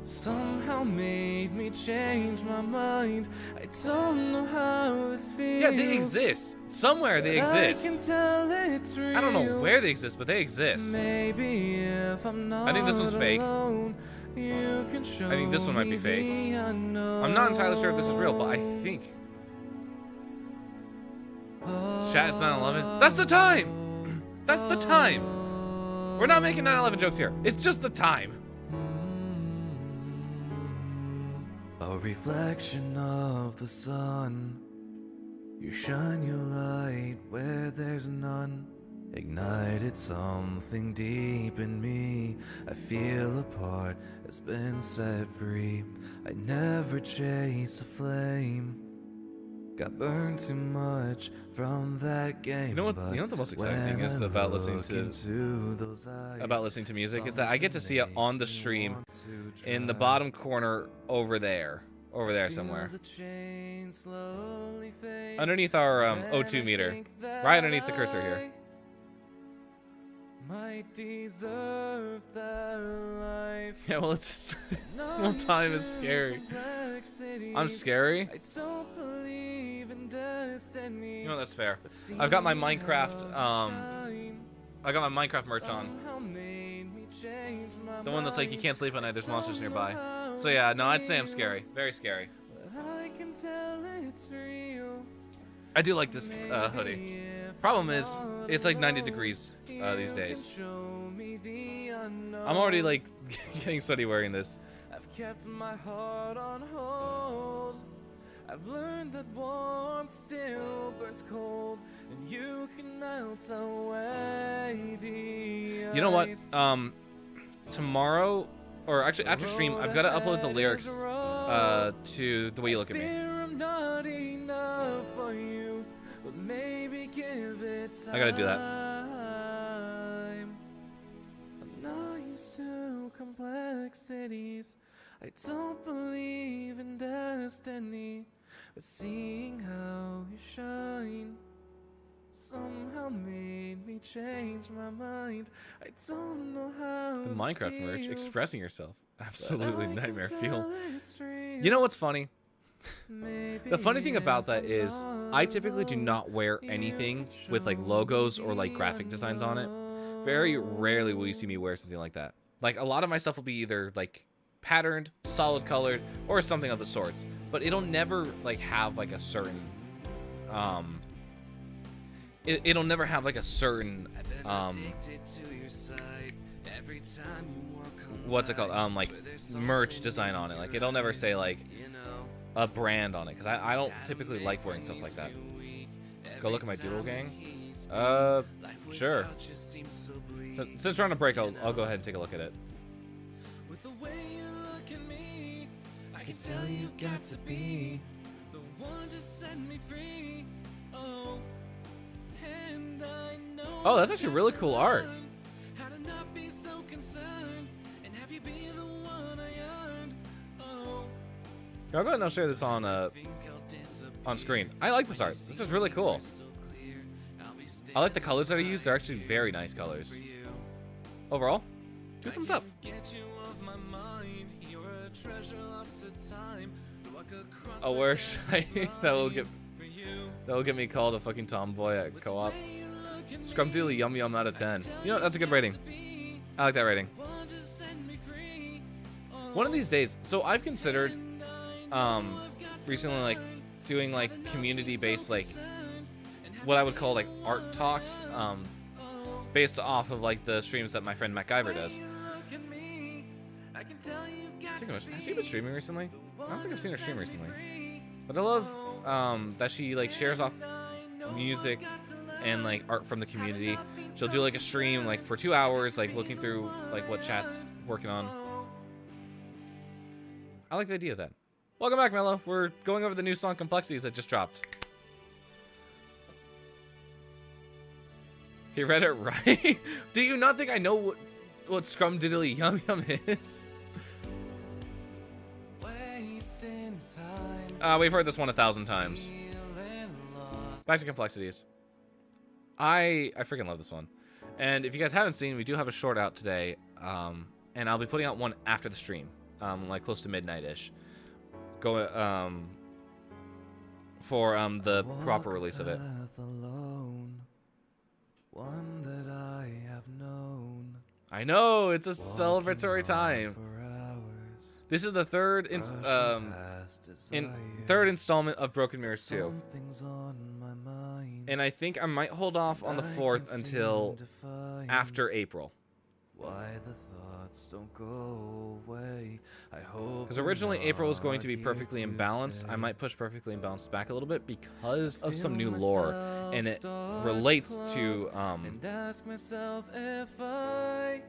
somehow made me change my mind. I don't know how this feels. Yeah, they exist. Somewhere they exist. I can tell it's real. I don't know where they exist, but they exist. Maybe if I'm not I think this one's fake. Alone, you can show I think this one might be fake. I'm not entirely sure if this is real, but I think. Chat, it's 9/11. That's the time! That's the time! We're not making 9/11 jokes here. It's just the time. A reflection of the sun. You shine your light where there's none. Ignited something deep in me. I feel a part has been set free. I never chase a flame. Got burned too much from that game. You know what? You know what the most exciting thing is about listening to music is that I get to see it on the stream in the bottom corner over there somewhere, underneath our O2 meter, right underneath the cursor here. Might deserve that life. Yeah, well, it's well, time is scary. I'm scary. You know, that's fair. I've got my Minecraft I got my Minecraft merch on. The one that's like you can't sleep at night, there's monsters nearby. So yeah, no, I'd say I'm scary. Very scary. I do like this hoodie. Problem is, it's like 90 degrees these days. I'm already like getting sweaty wearing this. I've kept my heart on hold. I've learned that warmth still burns cold, and you can melt away the ice. You know what? Tomorrow, or actually after stream, I've got to upload the lyrics to The Way You Look at Me. I gotta do that. I'm not used to complexities. I don't believe in destiny, but seeing how you shine somehow made me change my mind. I don't know how The it Minecraft merch, feels, expressing yourself. but Absolutely I can nightmare tell fuel. it's real. You know what's funny? Maybe The funny thing about if that I'm is not I typically do not wear alone, anything you can with like show logos me or like the graphic designs on it. Very rarely will you see me wear something like that. Like a lot of my stuff will be either like patterned, solid colored, or something of the sorts. But it'll never like have like a certain it'll never have like a certain what's it called? Like merch design on it. Like it'll never say like a brand on it, because I don't typically like wearing stuff like that. Go look at my doodle gang. Sure. Since we're on a break, I'll go ahead and take a look at it. With the way you look at me, I can tell you got to be the one to set me free. Oh, and I know. Oh, that's actually really cool art. How to not be so concerned and have you be the one I earned. Oh, I'll go ahead and I'll share this on screen. I like this art. This is really cool. I like the colors that I use. They're actually very nice colors. Overall, 2 thumbs up. Oh, where should I? that will get me called a fucking tomboy at co-op. Scrumdiddly yum yum out of 10. You know what? That's a good rating. I like that rating. One of these days, so I've considered recently like doing like community-based like what I would call like art talks based off of like the streams that my friend MacGyver does. Has she been streaming recently? I don't think I've seen her stream recently. But I love that she like shares off music and like art from the community. She'll do like a stream like for 2 hours, like looking through like what chat's working on. I like the idea of that. Welcome back, Mello. We're going over the new song Complexities that just dropped. He read it right. Do you not think I know what Scrumdiddly Yum Yum is? We've heard this one 1,000 times. Back to Complexities. I freaking love this one. And if you guys haven't seen, we do have a short out today. And I'll be putting out one after the stream. Like close to midnight-ish. For the proper release of it. One that I have known. I know, it's a celebratory time. This is the third third installment of Broken Mirrors 2. And I think I might hold off on the 4th until after April. Why the thoughts don't go away. I hope because originally April was going to be Perfectly Imbalanced. I might push Perfectly Imbalanced back a little bit because of some new lore, and it relates to and ask myself if I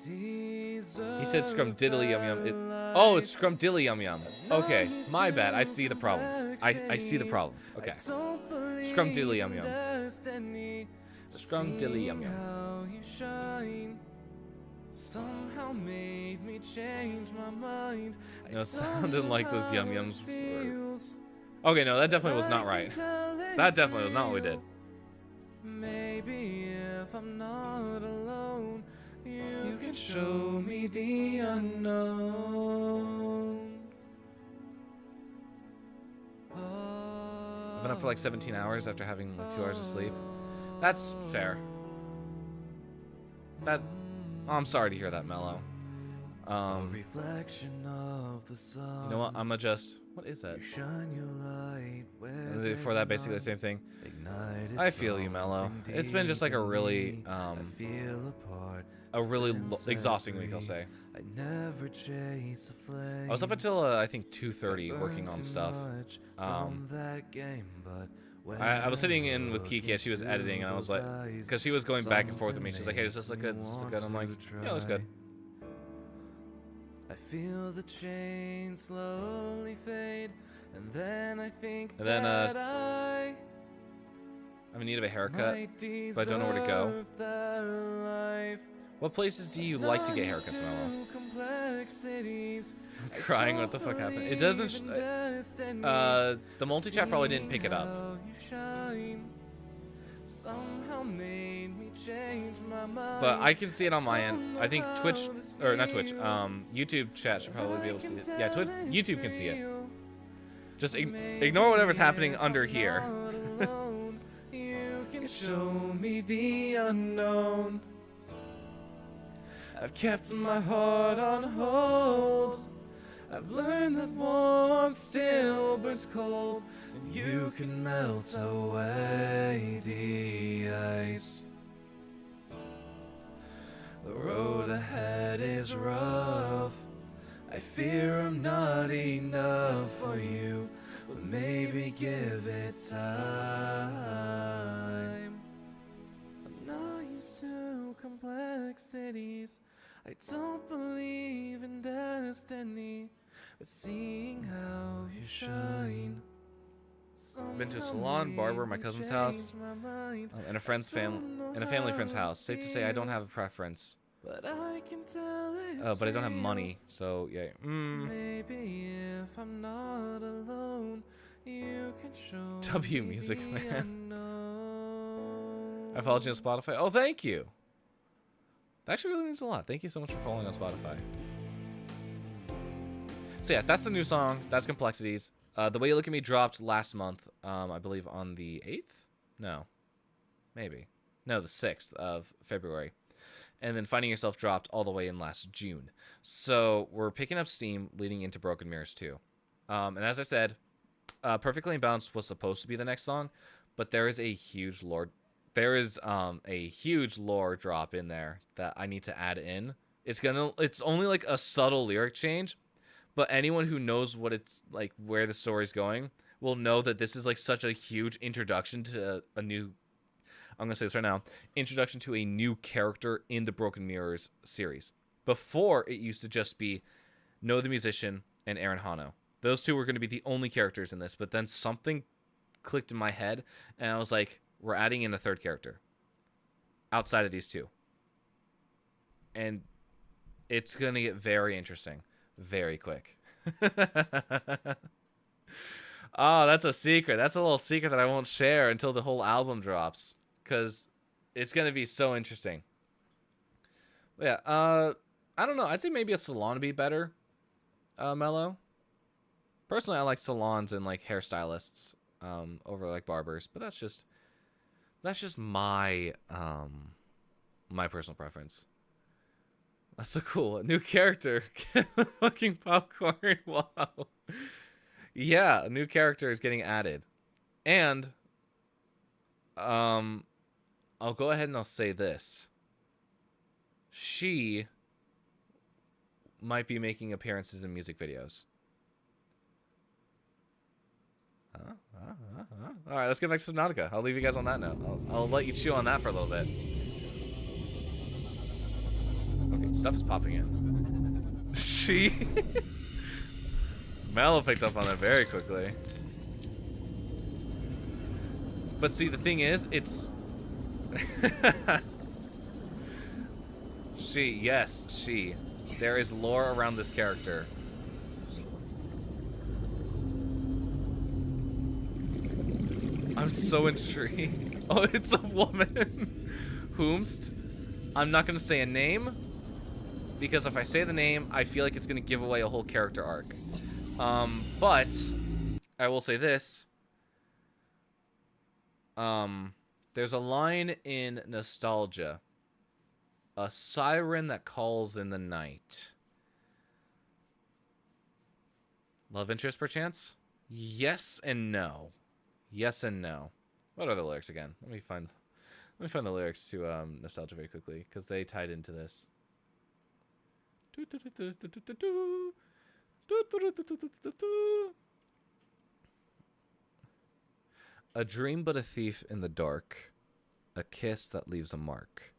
he said Scrumdiddly Yum Yum. Oh, it's Scrumdiddly Yum Yum. Okay, my bad. I see the problem. I see the problem. Okay. Scrumdiddly Yum Yum. Scrumdiddly Yum Yum. Somehow made me change my mind. No, it sounded like those Yum Yums were... Okay, no, that definitely was not right. That definitely was not what we did. Maybe if I'm not alone, you can show me the unknown. I've been up for like 17 hours after having like 2 hours of sleep. That's fair. Oh, I'm sorry to hear that, Mello. Reflection of the sun. You know what? I'm gonna just... What is that? Shine your light for that, basically the same thing. I feel you, Mello. It's been just like a really, exhausting week, I'll say. I never chase a flame. I was up until I think 2:30 working on stuff. I was sitting in with Kiki as she was editing, and I was like, because she was going back and forth with me. She's like, "Hey, does this look good? Does this look good?" I'm like, "Yeah, it looks good." I feel the chain slowly fade, and then I think I'm in need of a haircut, but I don't know where to go. What places do you like to get haircuts, Mello? I'm crying. What the fuck happened? It doesn't. The multi-chat probably didn't pick it up. But I can see it on my end. I think Twitch, or not Twitch, YouTube chat should probably be able to see it. Yeah, YouTube can see it. Just ignore whatever's happening under here. You can show me the unknown. I've kept my heart on hold. I've learned that warmth still burns cold, and you can melt away the ice. The road ahead is rough. I fear I'm not enough for you, but maybe give it time. I'm not used to complexities. I don't believe in destiny, but seeing how you shine. Been to a salon, barber, my cousin's house, and a family friend's house. Safe to say, I don't have a preference. But I don't have money, so yeah. Maybe if I'm not alone, you can show W Music Man. I followed you on Spotify. Oh, thank you. That actually really means a lot. Thank you so much for following on Spotify. So yeah, that's the new song. That's Complexities. The Way You Look at Me dropped last month. I believe on the 8th? No. Maybe. No, the 6th of February. And then Finding Yourself dropped all the way in last June. So we're picking up steam leading into Broken Mirrors 2. And as I said, Perfectly Imbalanced was supposed to be the next song, but there is a huge lore drop in there that I need to add in. It's only like a subtle lyric change, but anyone who knows what it's like, where the story's going, will know that this is like such a huge introduction to a new, I'm going to say this right now, introduction to a new character in the Broken Mirrors series. Before, it used to just be Noah the Musician and Aaron Hano. Those two were going to be the only characters in this, but then something clicked in my head, and I was like, we're adding in a third character outside of these two. And it's going to get very interesting very quick. Oh, that's a secret. That's a little secret that I won't share until the whole album drops, because it's going to be so interesting. But yeah, I don't know. I'd say maybe a salon would be better, Mello. Personally, I like salons and like hairstylists over like barbers, but that's just my my personal preference. That's so cool. A new character. Fucking popcorn. Wow. Yeah, a new character is getting added. And I'll go ahead and I'll say this. She might be making appearances in music videos. All right, let's get back to Subnautica. I'll leave you guys on that note. I'll let you chew on that for a little bit. Okay, stuff is popping in. She... Mello picked up on that very quickly. But see, the thing is, it's... She. There is lore around this character. I'm so intrigued. Oh, it's a woman. Whomst. I'm not going to say a name, because if I say the name, I feel like it's going to give away a whole character arc. But I will say this. There's a line in Nostalgia. A siren that calls in the night. Love interest, perchance? Yes and no. Yes and no. What are the lyrics again? Let me find the lyrics to Nostalgia very quickly, because they tied into this. A dream but a thief in the dark. A kiss that leaves a mark.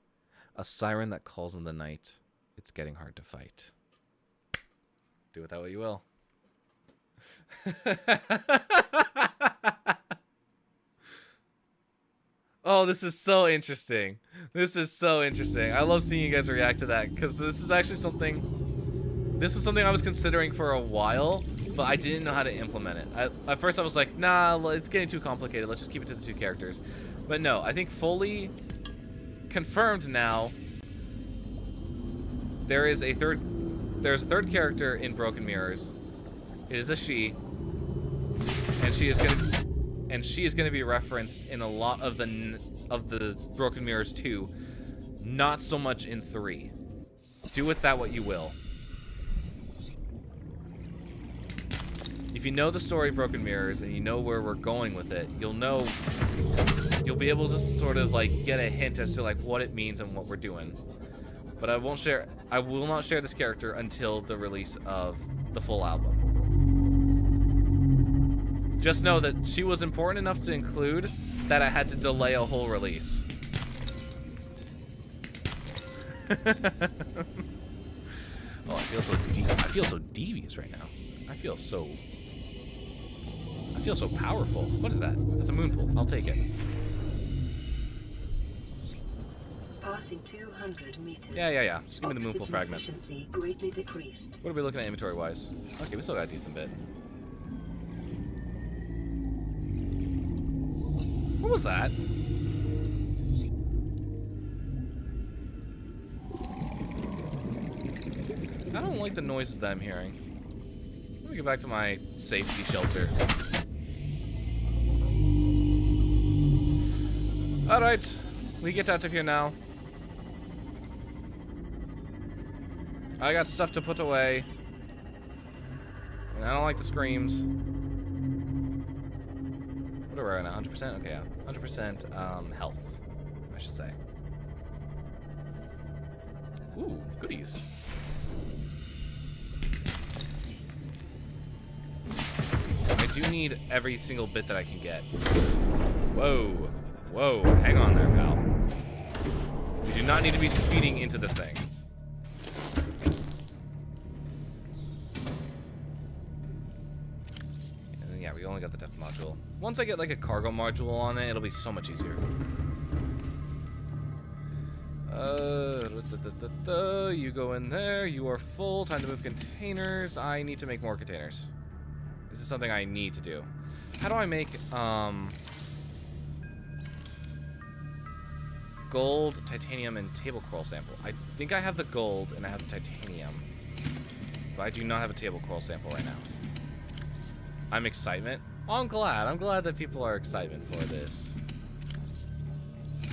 A siren that calls in the night. It's getting hard to fight. Do with that what you will. Oh, this is so interesting. This is so interesting. I love seeing you guys react to that because this is actually something. This is something I was considering for a while, but I didn't know how to implement it. At first, I was like, nah, it's getting too complicated. Let's just keep it to the 2 characters. But no, I think fully confirmed now. There's a third character in Broken Mirrors. It is a she, and she is gonna be referenced in a lot of the Broken Mirrors 2, not so much in 3. Do with that what you will. If you know the story Broken Mirrors and you know where we're going with it, you'll be able to sort of like get a hint as to like what it means and what we're doing. But I will not share this character until the release of the full album. Just know that she was important enough to include that I had to delay a whole release. Oh, I feel so devious right now. I feel so powerful. What is that? It's a moonpool. I'll take it. Passing 200 meters. Yeah. Just give me the moonpool Oxygen fragment. efficiency greatly decreased. What are we looking at inventory-wise? Okay, we still got a decent bit. What was that? I don't like the noises that I'm hearing. Let me get back to my safety shelter. Alright, we get out of here now. I got stuff to put away. And I don't like the screams. What are we at? 100%? Okay, yeah. 100% health, I should say. Ooh, goodies. I do need every single bit that I can get. Whoa, hang on there, pal. We do not need to be speeding into this thing. And then, yeah, we only got the depth module. Once I get like a cargo module on it, it'll be so much easier. You go in there. You are full. Time to move containers. I need to make more containers. This is something I need to do. How do I make gold, titanium, and table coral sample? I think I have the gold and I have the titanium, but I do not have a table coral sample right now. I'm excitement. Oh, I'm glad that people are excited for this.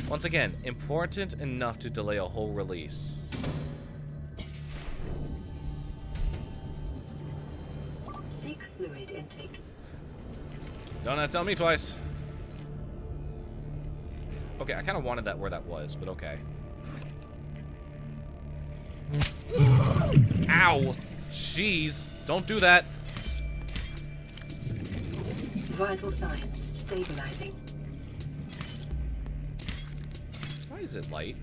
Once again, important enough to delay a whole release. Seek fluid intake. Don't have to tell me twice. Okay, I kind of wanted that where that was, but okay. Ow! Jeez, don't do that. Vital signs stabilizing. Why is it light?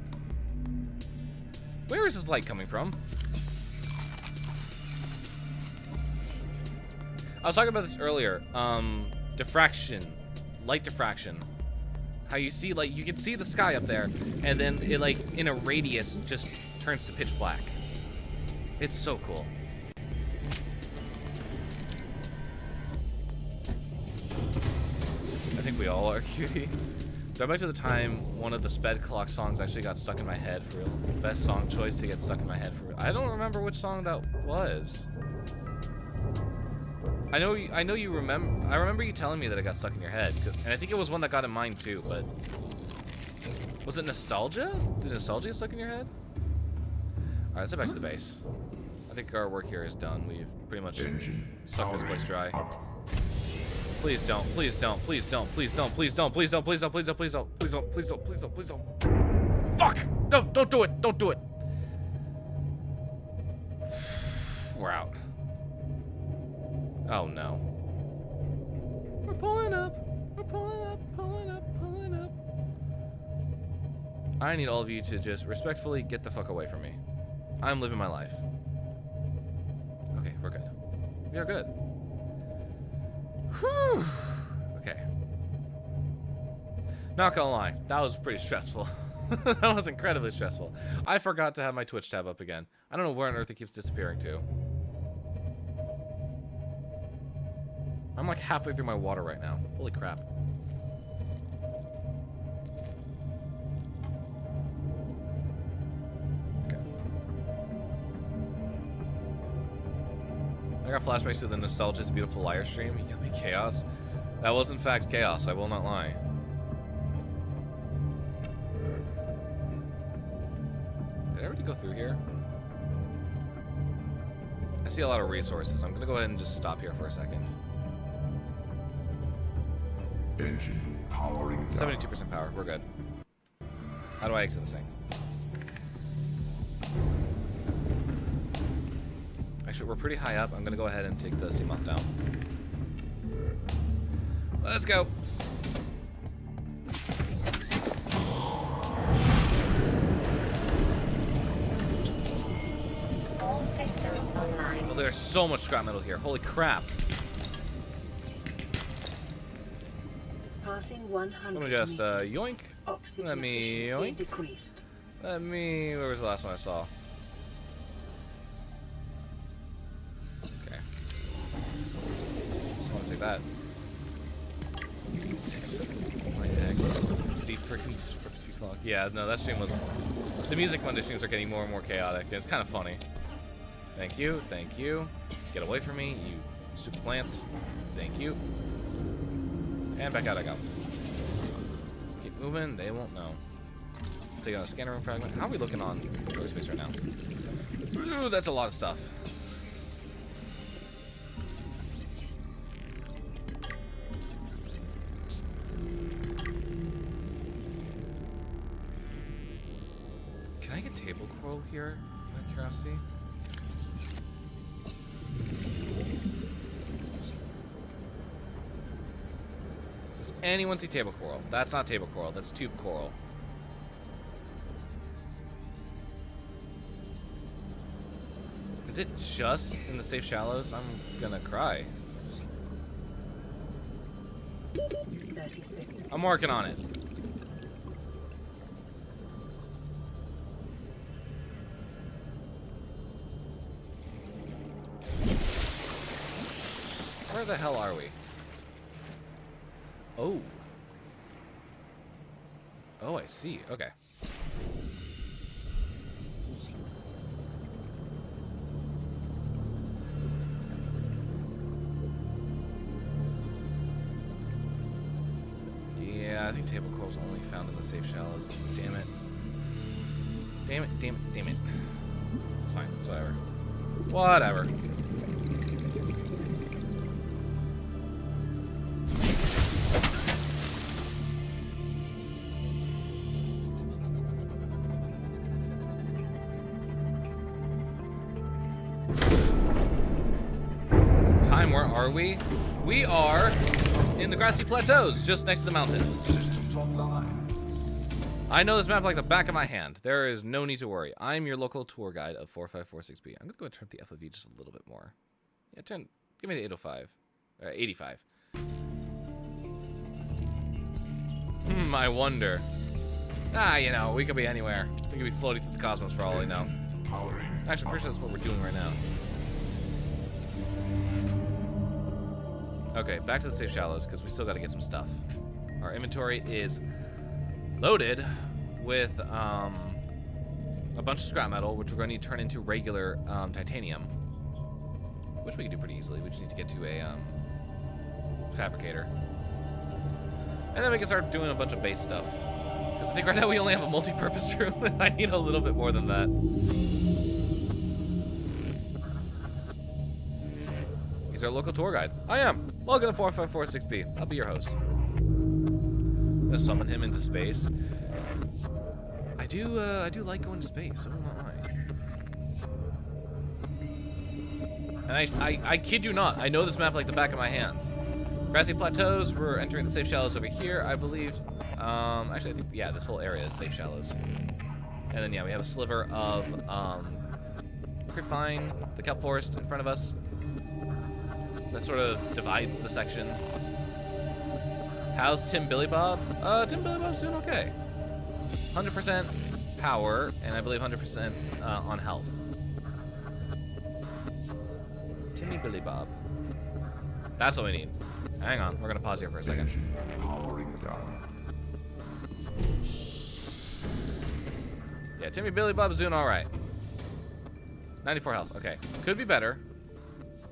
Where is this light coming from? I was talking about this earlier. Diffraction. Light diffraction. How you see, like, you can see the sky up there, and then it, like, in a radius, just turns to pitch black. It's so cool. I think we all are, cutie. Go back to the time one of the Sped Clock songs actually got stuck in my head for real. Best song choice to get stuck in my head for real. I don't remember which song that was. I know you remember. I remember you telling me that it got stuck in your head, and I think it was one that got in mine too. But was it Nostalgia? Did Nostalgia get stuck in your head? All right, let's head back to the base. I think our work here is done. We've pretty much sucked this place dry. Please don't. Please don't. Please don't. Please don't. Please don't. Please don't. Please don't. Please don't. Please don't. Please don't. Please don't. Please don't. Please don't. Fuck! No! Don't do it! Don't do it! We're out. Oh no. We're pulling up. We're pulling up, pulling up, pulling up. I need all of you to just respectfully get the fuck away from me. I'm living my life. Okay, we're good. We are good. Whew. Okay. Not gonna lie, that was pretty stressful. That was incredibly stressful. I forgot to have my Twitch tab up again. I don't know where on earth it keeps disappearing to. I'm like halfway through my water right now. Holy crap. Okay. I got flashbacks to the Nostalgia's Beautiful Liar stream. You got me chaos. That was in fact chaos, I will not lie. Did I already go through here? I see a lot of resources. I'm gonna go ahead and just stop here for a second. Engine powering down. 72% power. We're good. How do I exit this thing? Actually, we're pretty high up. I'm gonna go ahead and take the Seamoth down. Let's go. All systems online. Oh, there's so much scrap metal here. Holy crap. Passing 100 Let me just meters. yoink. Oxygen Let me efficiency yoink. decreased. Let me. Where was the last one I saw? Okay. I want to take that. Text. My text. See freaking seat clock. Yeah, no, that stream was. The Music Monday streams are getting more and more chaotic. It's kind of funny. Thank you. Thank you. Get away from me, you stupid plants. Thank you. And back out I go. Keep moving, they won't know. Take out a scanner room fragment. How are we looking on early space right now? Ooh, that's a lot of stuff. Can I get table coral here? Out of curiosity? Does anyone see table coral? That's not table coral, that's tube coral. Is it just in the safe shallows? I'm gonna cry. 30 seconds. I'm working on it. Where the hell are we? Oh. Oh, I see. Okay. Yeah, I think table coral's only found in the safe shallows. Damn it. Damn it, damn it, damn it. It's fine. It's whatever. Whatever. Where are we? We are in the grassy plateaus, just next to the mountains. Systems online. I know this map like the back of my hand. There is no need to worry. I'm your local tour guide of 4546B. I'm gonna go and turn up the FOV just a little bit more. Yeah, give me the 805. 85. I wonder. You know, we could be anywhere. We could be floating through the cosmos for all I know. Actually, I'm pretty sure that's what we're doing right now. Okay, back to the safe shallows, because we still got to get some stuff. Our inventory is loaded with a bunch of scrap metal, which we're going to need to turn into regular titanium, which we can do pretty easily. We just need to get to a fabricator. And then we can start doing a bunch of base stuff. Because I think right now we only have a multi-purpose room, and I need a little bit more than that. He's our local tour guide. I am. Welcome to 4546B. I'll be your host. I'm gonna summon him into space. I do like going to space. I will not lie. And I kid you not. I know this map like the back of my hands. Grassy plateaus. We're entering the safe shallows over here, I believe. Actually, I think yeah, this whole area is safe shallows. And then yeah, we have a sliver of creepvine, the kelp forest in front of us. That sort of divides the section. How's Tim Billy Bob? Tim Billy Bob's doing okay. 100% power, and I believe 100% on health. Timmy Billy Bob. That's what we need. Hang on, we're gonna pause here for a second. Powering down. Yeah, Timmy Billy Bob's doing all right. 94 health. Okay, could be better.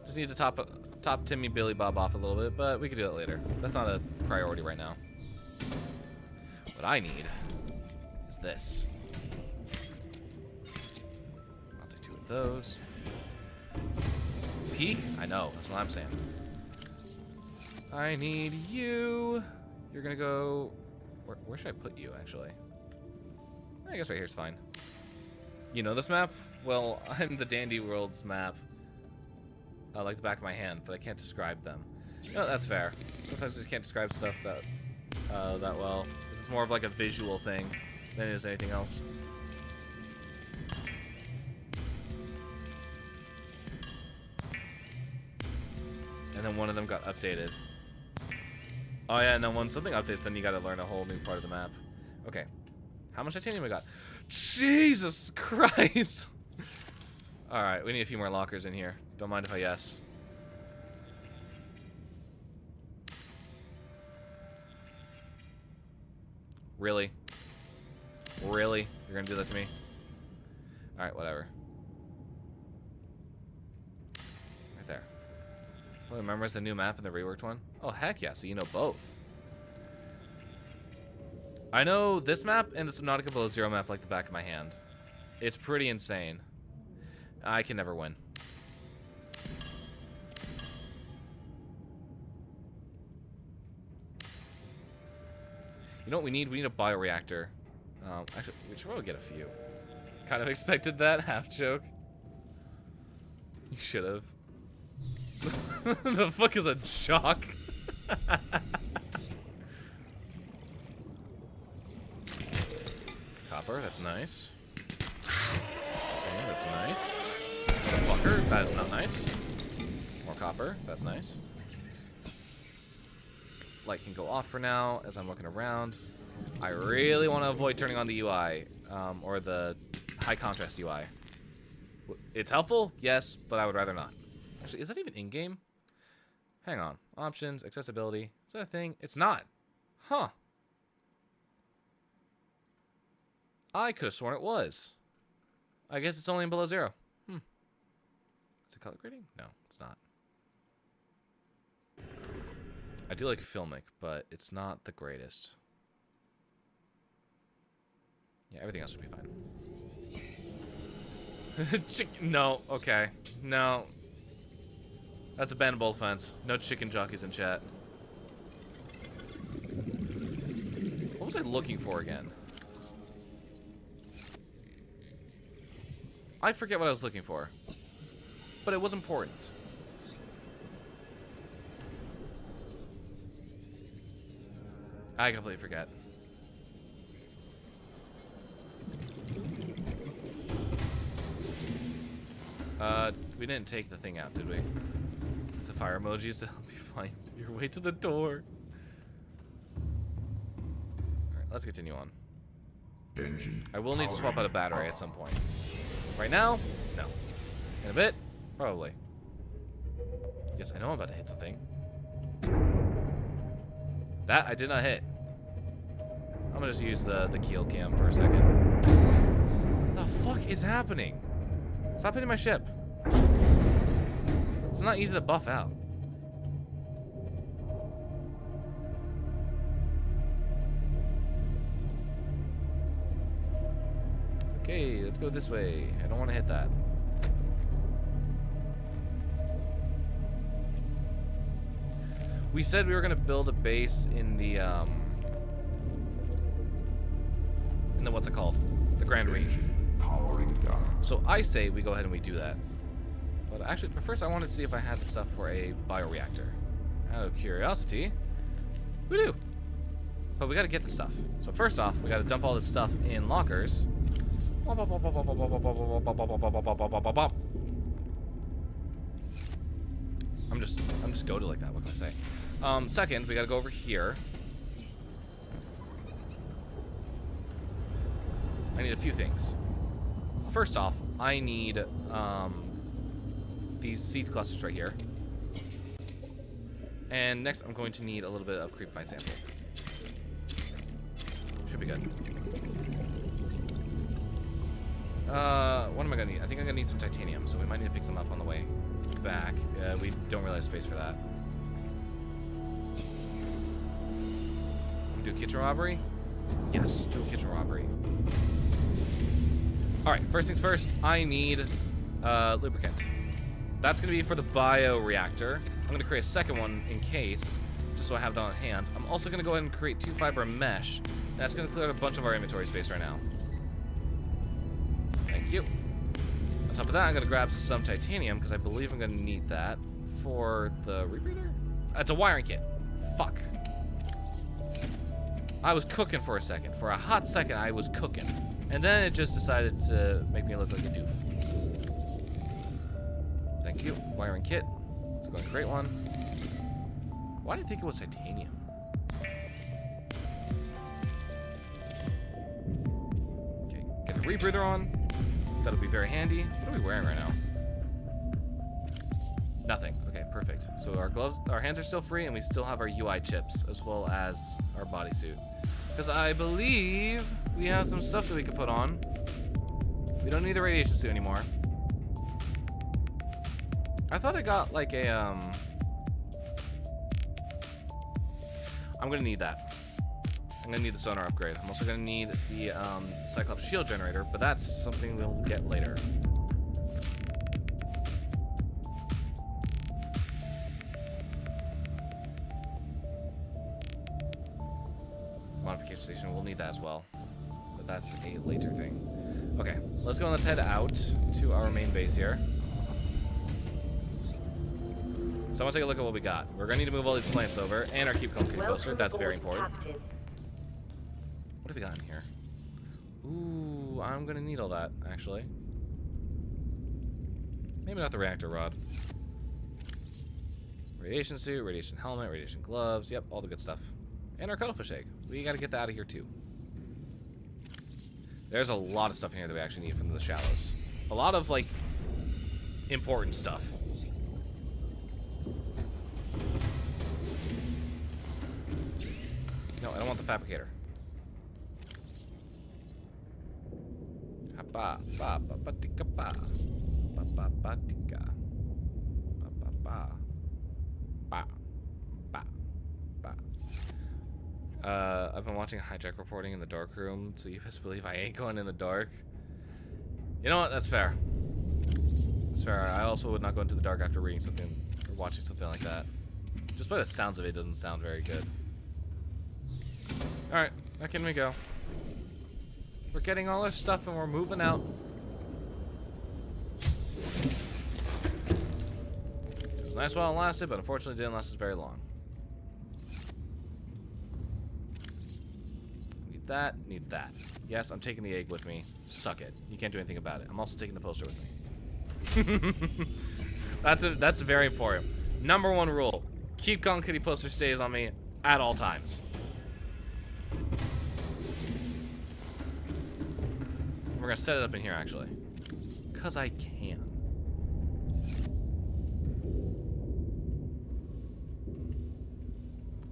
Just need to top Timmy Billy Bob off a little bit, but we could do that later. That's not a priority right now. What I need is this. I'll take 2 of those. Peek? I know. That's what I'm saying. I need you. You're gonna go. Where should I put you, actually? I guess right here's fine. You know this map? Well, I'm the Dandy World's map. Like the back of my hand, but I can't describe them. No, that's fair. Sometimes I just can't describe stuff that well. This is more of like a visual thing than it is anything else. And then one of them got updated. Oh yeah, and then when something updates, then you gotta learn a whole new part of the map. Okay. How much titanium we got? Jesus Christ! Alright, we need a few more lockers in here. Don't mind if I yes. Really? Really? You're gonna do that to me? Alright, whatever. Right there. Oh, remembers the new map and the reworked one? Oh, heck yeah, so you know both. I know this map and the Subnautica Below Zero map like the back of my hand. It's pretty insane. I can never win. You know what we need? We need a bioreactor. Actually, we should probably get a few. Kind of expected that, half joke. You should have. The fuck is a jock? Copper, that's nice. Okay, that's nice. Fucker, that is not nice. More copper, that's nice. Light can go off for now as I'm looking around. I really want to avoid turning on the UI, or the high contrast UI. It's helpful, yes, but I would rather not. Actually, is that even in-game? Hang on. Options, accessibility. Is that a thing? It's not. Huh. I could have sworn it was. I guess it's only in below zero. Is it color grading? No, it's not. I do like Filmic, but it's not the greatest. Yeah, everything else should be fine. No, okay. No. That's a bannable offense. No chicken jockeys in chat. What was I looking for again? I forget what I was looking for. But it was important. I completely forget. We didn't take the thing out, did we? It's the fire emojis to help you find your way to the door. Alright, let's continue on. I will need to swap out a battery at some point. Right now? No. In a bit? Probably. Yes, I know I'm about to hit something. That I did not hit. I'm gonna just use the kill cam for a second. What the fuck is happening? Stop hitting my ship. It's not easy to buff out. Okay, let's go this way. I don't want to hit that. We said we were gonna build a base in the what's it called? The Grand Reef. So I say we go ahead and we do that. But actually, but first I wanted to see if I had the stuff for a bioreactor. Out of curiosity, we do. But we gotta get the stuff. So first off, we gotta dump all this stuff in lockers. I'm just goated like that. What can I say? Second, we gotta go over here. I need a few things. First off, I need these seed clusters right here. And next, I'm going to need a little bit of creep vine sample. Should be good. What am I gonna need? I think I'm gonna need some titanium, so we might need to pick some up on the way back. We don't really have space for that. Do a kitchen robbery? Yes, do a kitchen robbery. Alright, first things first, I need lubricant. That's going to be for the bioreactor. I'm going to create a second one in case, just so I have that on hand. I'm also going to go ahead and create 2-fiber mesh. And that's going to clear out a bunch of our inventory space right now. Thank you. On top of that, I'm going to grab some titanium, because I believe I'm going to need that for the rebreather. It's a wiring kit. Fuck. I was cooking for a second. For a hot second, I was cooking. And then it just decided to make me look like a doof. Thank you. Wiring kit. Let's go and create one. Why did I think it was titanium? Okay, get the rebreather on. That'll be very handy. What are we wearing right now? Nothing. Okay, perfect. So our gloves, our hands are still free, and we still have our UI chips, as well as our bodysuit. Because I believe we have some stuff that we could put on. We don't need the radiation suit anymore. I thought I got like a, I'm gonna need that. I'm gonna need the sonar upgrade. I'm also gonna need the Cyclops shield generator, but that's something we'll get later. Modification station, we'll need that as well. But that's a later thing. Okay, let's go and let's head out to our main base here. So I want to take a look at what we got. We're going to need to move all these plants over, and our Keep Calm Kitty poster. That's very important. Captain. What have we got in here? Ooh, I'm going to need all that, actually. Maybe not the reactor rod. Radiation suit, radiation helmet, radiation gloves. Yep, all the good stuff. And our cuttlefish egg. We got to get that out of here, too. There's a lot of stuff in here that we actually need from the shallows. A lot of, like, important stuff. No, I don't want the fabricator. Ba ba ba ba tika ba ba ba ba tika ba ba ba ba ba ba. I've been watching hijack reporting in the dark room, so you best believe I ain't going in the dark. You know what? That's fair. That's fair. I also would not go into the dark after reading something or watching something like that. Just by the sounds of it, doesn't sound very good. Alright, back in we go. We're getting all our stuff and we're moving out. It was nice while it lasted, but unfortunately it didn't last as very long. Need that, need that. Yes, I'm taking the egg with me. Suck it. You can't do anything about it. I'm also taking the poster with me. That's very important. Number one rule. Keep Calm Kitty poster stays on me at all times. We're gonna set it up in here, actually. Because I can.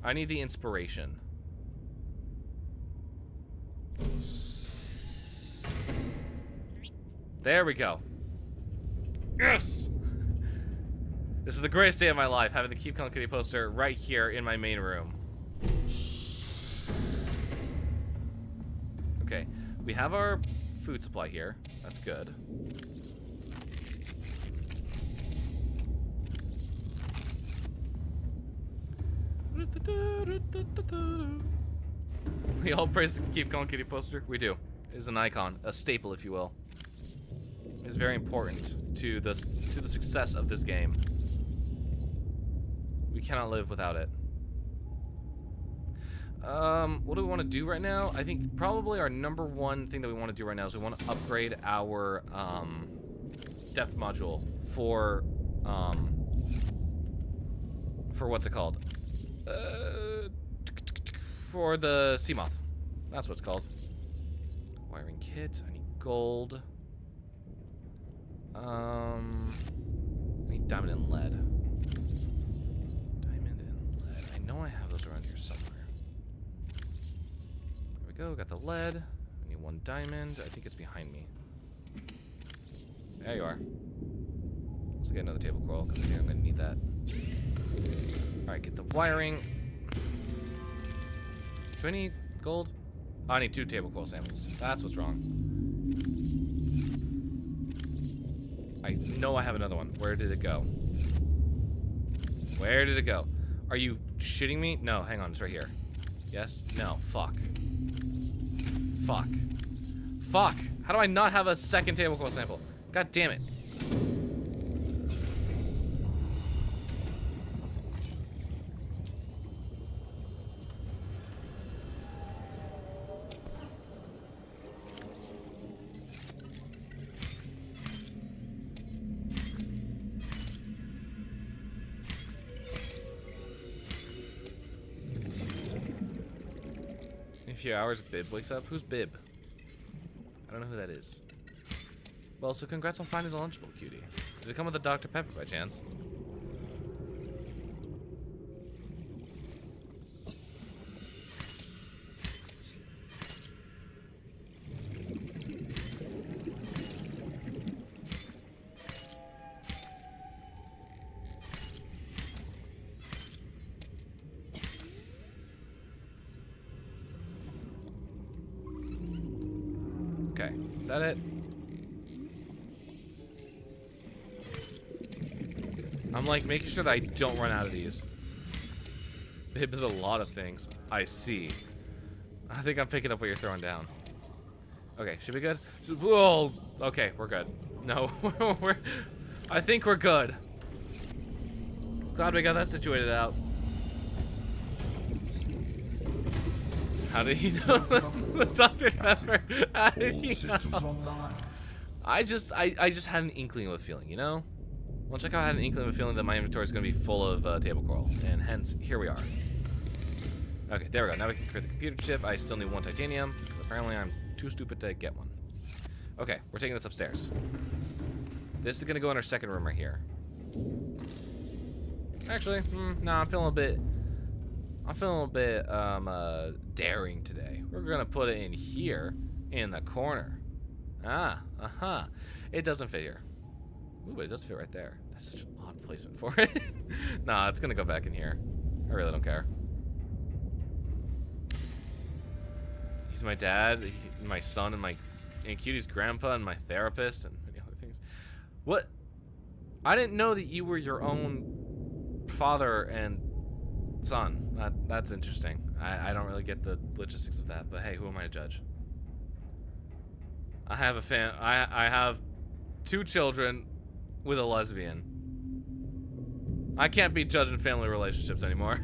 I need the inspiration. There we go. Yes! This is the greatest day of my life, having the Keep Calm Kitty poster right here in my main room. Okay, we have our food supply here. That's good. We all praise the Keep Calm Kitty poster. We do. It is an icon, a staple, if you will. It is very important to the success of this game. We cannot live without it. What do we want to do right now? I think probably our number one thing that we want to do right now is we want to upgrade our depth module for what's it called? For the sea moth. That's what it's called. Wiring kit. I need gold. I need diamond and lead. Diamond and lead. I know I have those around here somewhere. There we go. Got the lead. I need 1 diamond. I think it's behind me. There you are. Let's get another table coral because I think I'm gonna need that. Alright, get the wiring. Do I need gold? Oh, I need 2 table coral samples. That's what's wrong. I know I have another one. Where did it go? Where did it go? Are you shitting me? No, hang on. It's right here. Yes? No. Fuck. Fuck. Fuck. How do I not have a second table coral sample? God damn it. In a few hours, Bib wakes up. Who's Bib? I don't know who that is. Well, so congrats on finding the Lunchable, cutie. Does it come with a Dr. Pepper by chance? Okay, is that it? I'm like making sure that I don't run out of these. Bib is a lot of things. I see. I think I'm picking up what you're throwing down. Okay, should be good. Whoa. Okay, we're good. No, I think we're good. Glad we got that situated out. How did he know the Dr. Pepper? How did he know? I just had an inkling of a feeling, you know? Well, check out I had an inkling of a feeling that my inventory is going to be full of table coral, and hence, here we are. Okay, there we go. Now we can create the computer chip. I still need 1 titanium. Apparently, I'm too stupid to get one. Okay, we're taking this upstairs. This is going to go in our second room right here. Actually, no, I'm feeling a bit daring today. We're going to put it in here, in the corner. It doesn't fit here. Ooh, but it does fit right there. That's such an odd placement for it. Nah, it's gonna go back in here. I really don't care. He's my dad, my son, and Cutie's grandpa, and my therapist, and many other things. What? I didn't know that you were your own father and son. That's interesting. I don't really get the logistics of that, but hey, who am I to judge? I have I have 2 children with a lesbian. I can't be judging family relationships anymore.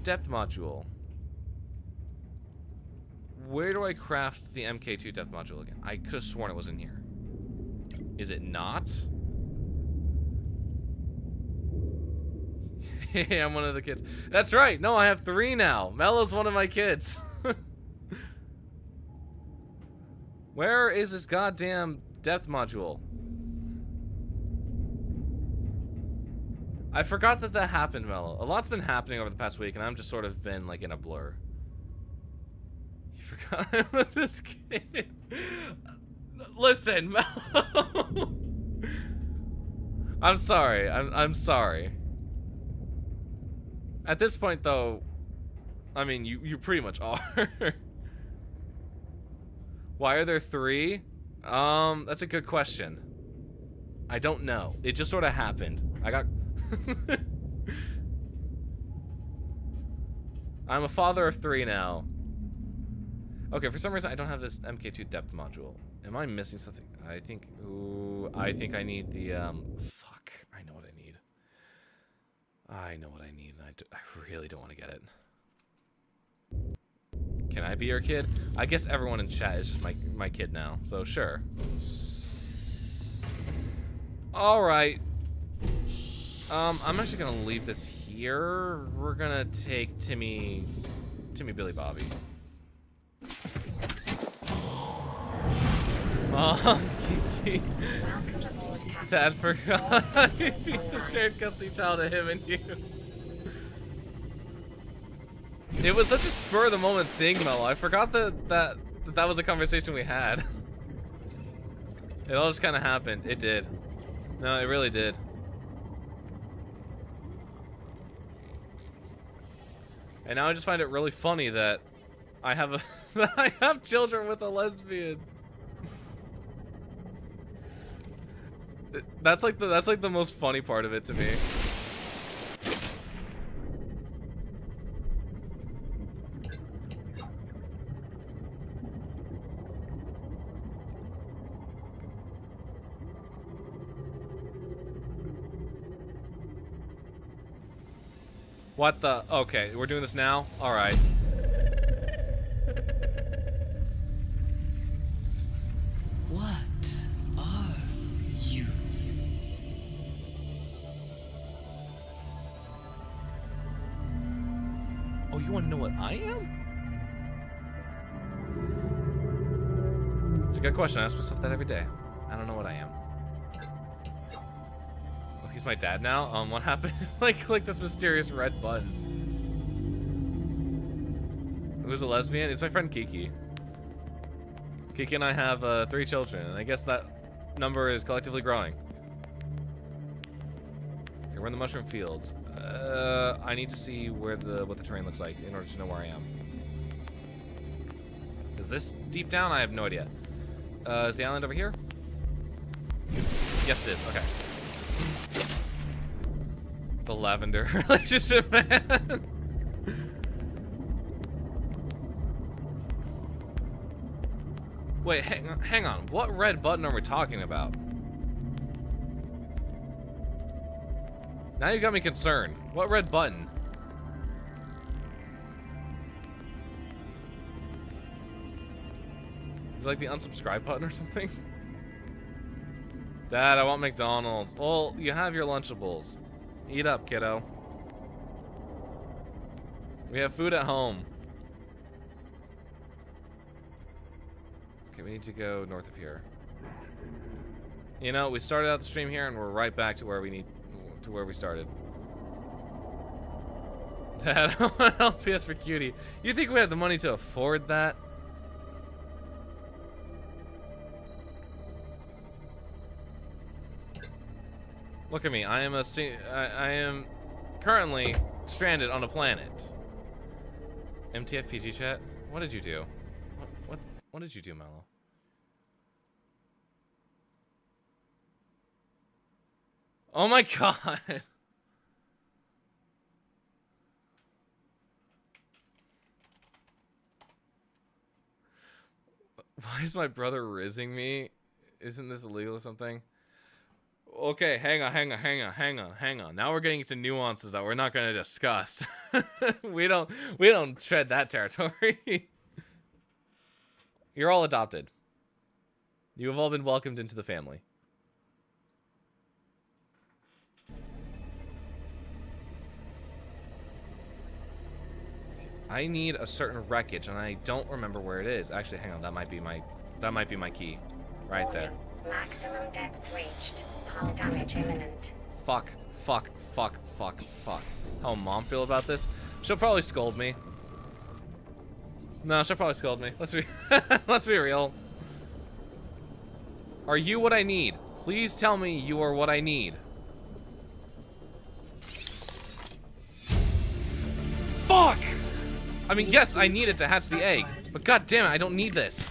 Depth module. Where do I craft the MK2 depth module again? I could have sworn it was in here. Is it not? Hey, I'm one of the kids. That's right. No, I have 3 now. Mello's one of my kids. Where is this goddamn depth module? I forgot that happened, Mello. A lot's been happening over the past week, and I'm just sort of been like in a blur. You forgot I was this kid. Listen, Mello. I'm sorry. I'm sorry. At this point, though, I mean, you pretty much are. Why are there 3? That's a good question. I don't know. It just sort of happened. I got... I'm a father of 3 now. Okay, for some reason I don't have this MK2 depth module. Am I missing something? I think... Ooh, I think I need the, fuck. I know what I need. I know what I need, and I really don't want to get it. Can I be your kid? I guess everyone in chat is just my kid now, so sure. Alright. I'm actually gonna leave this here. here, we're gonna take Timmy Billy Bobby. Oh, Kiki. Dad forgot. Shared custody child of him and you. It was such a spur of the moment thing, Mello. I forgot that was a conversation we had. It all just kind of happened. It did. No, it really did. And now I just find it really funny that I have I have children with a lesbian. That's like the most funny part of it to me. What the? Okay, we're doing this now? Alright. What are you? Oh, you want to know what I am? It's a good question. I ask myself that every day. I don't know what I am. Oh, he's my dad now? What happened? like this mysterious red button. Who's a lesbian? It's my friend Kiki. Kiki and I have 3 children, and I guess that number is collectively growing. Okay, we're in the mushroom fields. I need to see what the terrain looks like in order to know where I am. Is this deep down? I have no idea. Is the island over here? Yes, it is. Okay. The lavender relationship, man. Wait, hang on. What red button are we talking about? Now you got me concerned. What red button? Is it like the unsubscribe button or something? Dad, I want McDonald's. Well, you have your Lunchables. Eat up, kiddo. We have food at home. Okay, we need to go north of here. You know, we started out the stream here and we're right back to where we started. Dad, I want LPS for cutie. You think we have the money to afford that? Look at me. I am currently stranded on a planet. MTFPG chat. What did you do? What did you do, Mello? Oh my god. Why is my brother rizzing me? Isn't this illegal or something? Okay, hang on. Now we're getting into nuances that we're not going to discuss. we don't tread that territory. You're all adopted. You have all been welcomed into the family. I need a certain wreckage, and I don't remember where it is. Actually, hang on. That might be my key, right there. Maximum depth reached. Hull damage imminent. Fuck. How Mom feel about this? She'll probably scold me. No, she'll probably scold me. Let's be real. Are you what I need? Please tell me you are what I need. Fuck! I mean, yes, I need it to hatch the egg, but god damn it, I don't need this.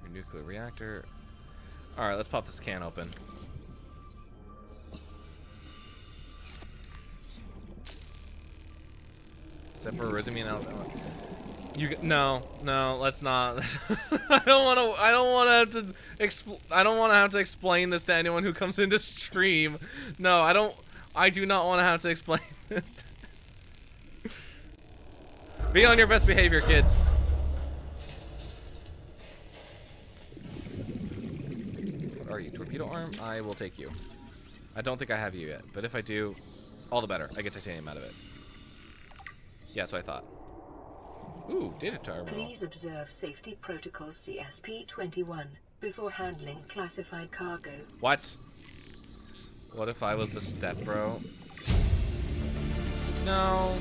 Your nuclear reactor. Alright, let's pop this can open. Except for Rizzy out. No, let's not. I don't want to have to explain this to anyone who comes into stream. No, I do not want to have to explain this. Be on your best behavior, kids. are you? Torpedo arm? I will take you. I don't think I have you yet, but if I do, all the better. I get titanium out of it. Yeah, so I thought. Ooh, data terminal. Please observe safety protocols CSP-21 before handling classified cargo. What? What if I was the step bro? No.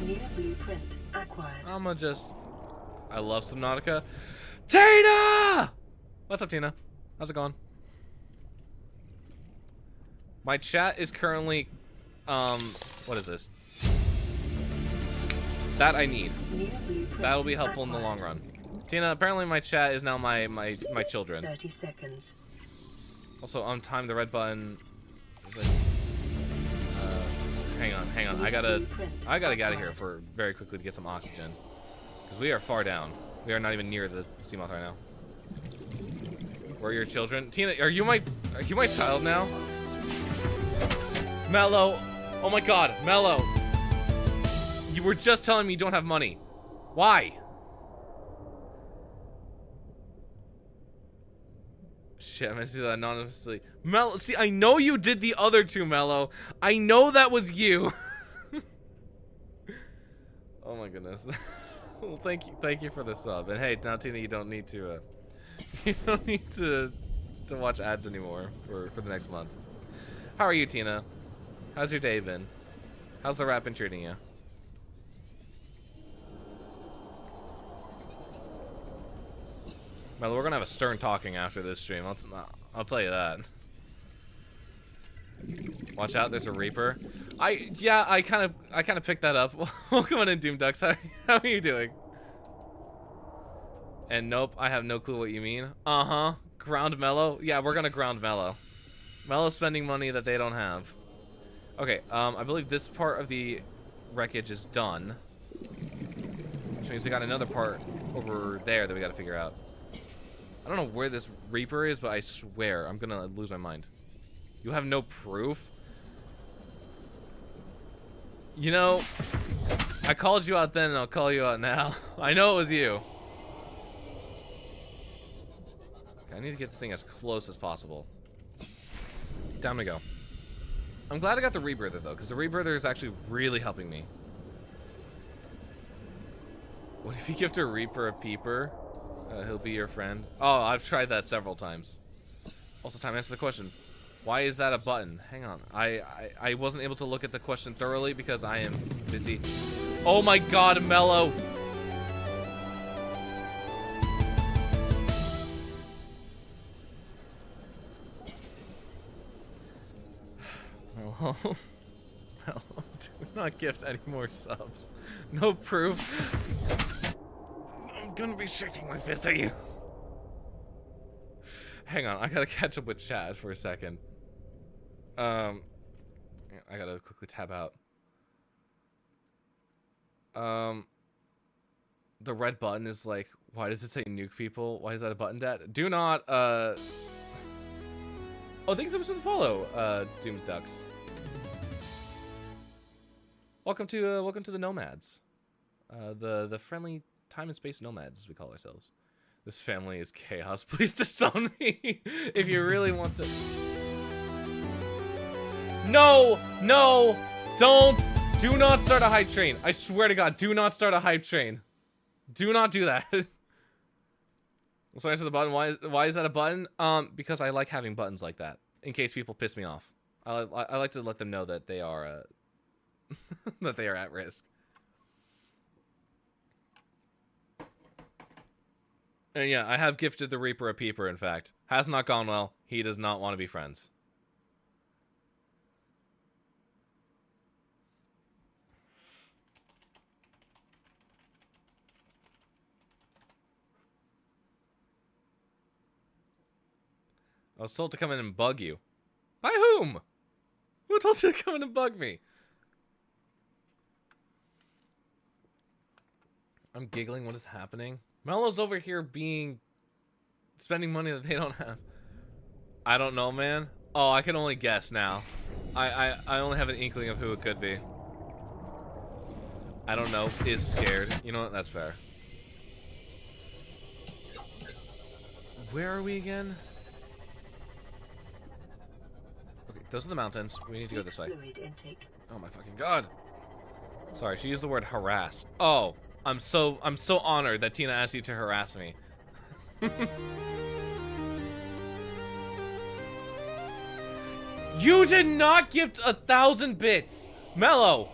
New blueprint acquired. I'ma just... I love Subnautica. Tina! What's up, Tina? How's it going? My chat is currently... what is this? That I need. That'll be helpful in the long run. Tina, apparently my chat is now my children. 30 seconds. Also, untime the red button. Is it, hang on. I gotta get out of here for very quickly to get some oxygen. Because we are far down. We are not even near the Seamoth right now. Where are your children? Tina, are you my child now? Mello. Oh my god, Mello. You were just telling me you don't have money. Why? Shit, I meant to do that anonymously. Mello, see, I know you did the other two, Mello. I know that was you. Oh my goodness. Well, thank you for the sub. And hey, now Tina, you don't need to watch ads anymore for the next month. How are you, Tina? How's your day been? How's the rap been treating you? Well, we're gonna have a stern talking after this stream. I'll tell you that. Watch out, there's a Reaper. I kind of picked that up. Welcome on in, Doom Ducks. How are you doing? And nope, I have no clue what you mean. Ground Mello. Yeah, we're gonna ground Mello. Mello's spending money that they don't have. Okay, I believe this part of the wreckage is done, which means we got another part over there that we got to figure out. I don't know where this Reaper is, but I swear I'm gonna lose my mind. You have no proof? You know, I called you out then and I'll call you out now. I know it was you. Okay, I need to get this thing as close as possible. Down we go. I'm glad I got the rebirther though, because the rebirther is actually really helping me. What if you give to Reaper a peeper? He'll be your friend. Oh, I've tried that several times. Also, time to answer the question. Why is that a button? Hang on. I wasn't able to look at the question thoroughly because I am busy. Oh my god, Mello! Mello. Mello, do not gift any more subs. No proof. I'm gonna be shaking my fist at you. Hang on, I gotta catch up with chat for a second. I gotta quickly tab out. The red button is like, why does it say nuke people? Why is that a button, Dad? Do not, Oh, thanks so much for the follow, Doom Ducks. Welcome to the Nomads. The friendly time and space nomads, as we call ourselves. This family is chaos. Please disown me if you really want to. No! No! Don't! Do not start a hype train. I swear to God, do not start a hype train. Do not do that. So answer the button. Why is that a button? Because I like having buttons like that in case people piss me off. I like to let them know that they are that they are at risk. And yeah, I have gifted the Reaper a peeper, in fact. Has not gone well. He does not want to be friends. I was told to come in and bug you. By whom? Who told you to come in and bug me? I'm giggling. What is happening? Mello's over here spending money that they don't have. I don't know, man. Oh, I can only guess now. I only have an inkling of who it could be. I don't know. Is scared. You know what? That's fair. Where are we again? Those are the mountains. We need to go this way. Fluid intake. Oh my fucking god. Sorry, she used the word harass. Oh, I'm so honored that Tina asked you to harass me. You did not gift 1,000 bits, Mello.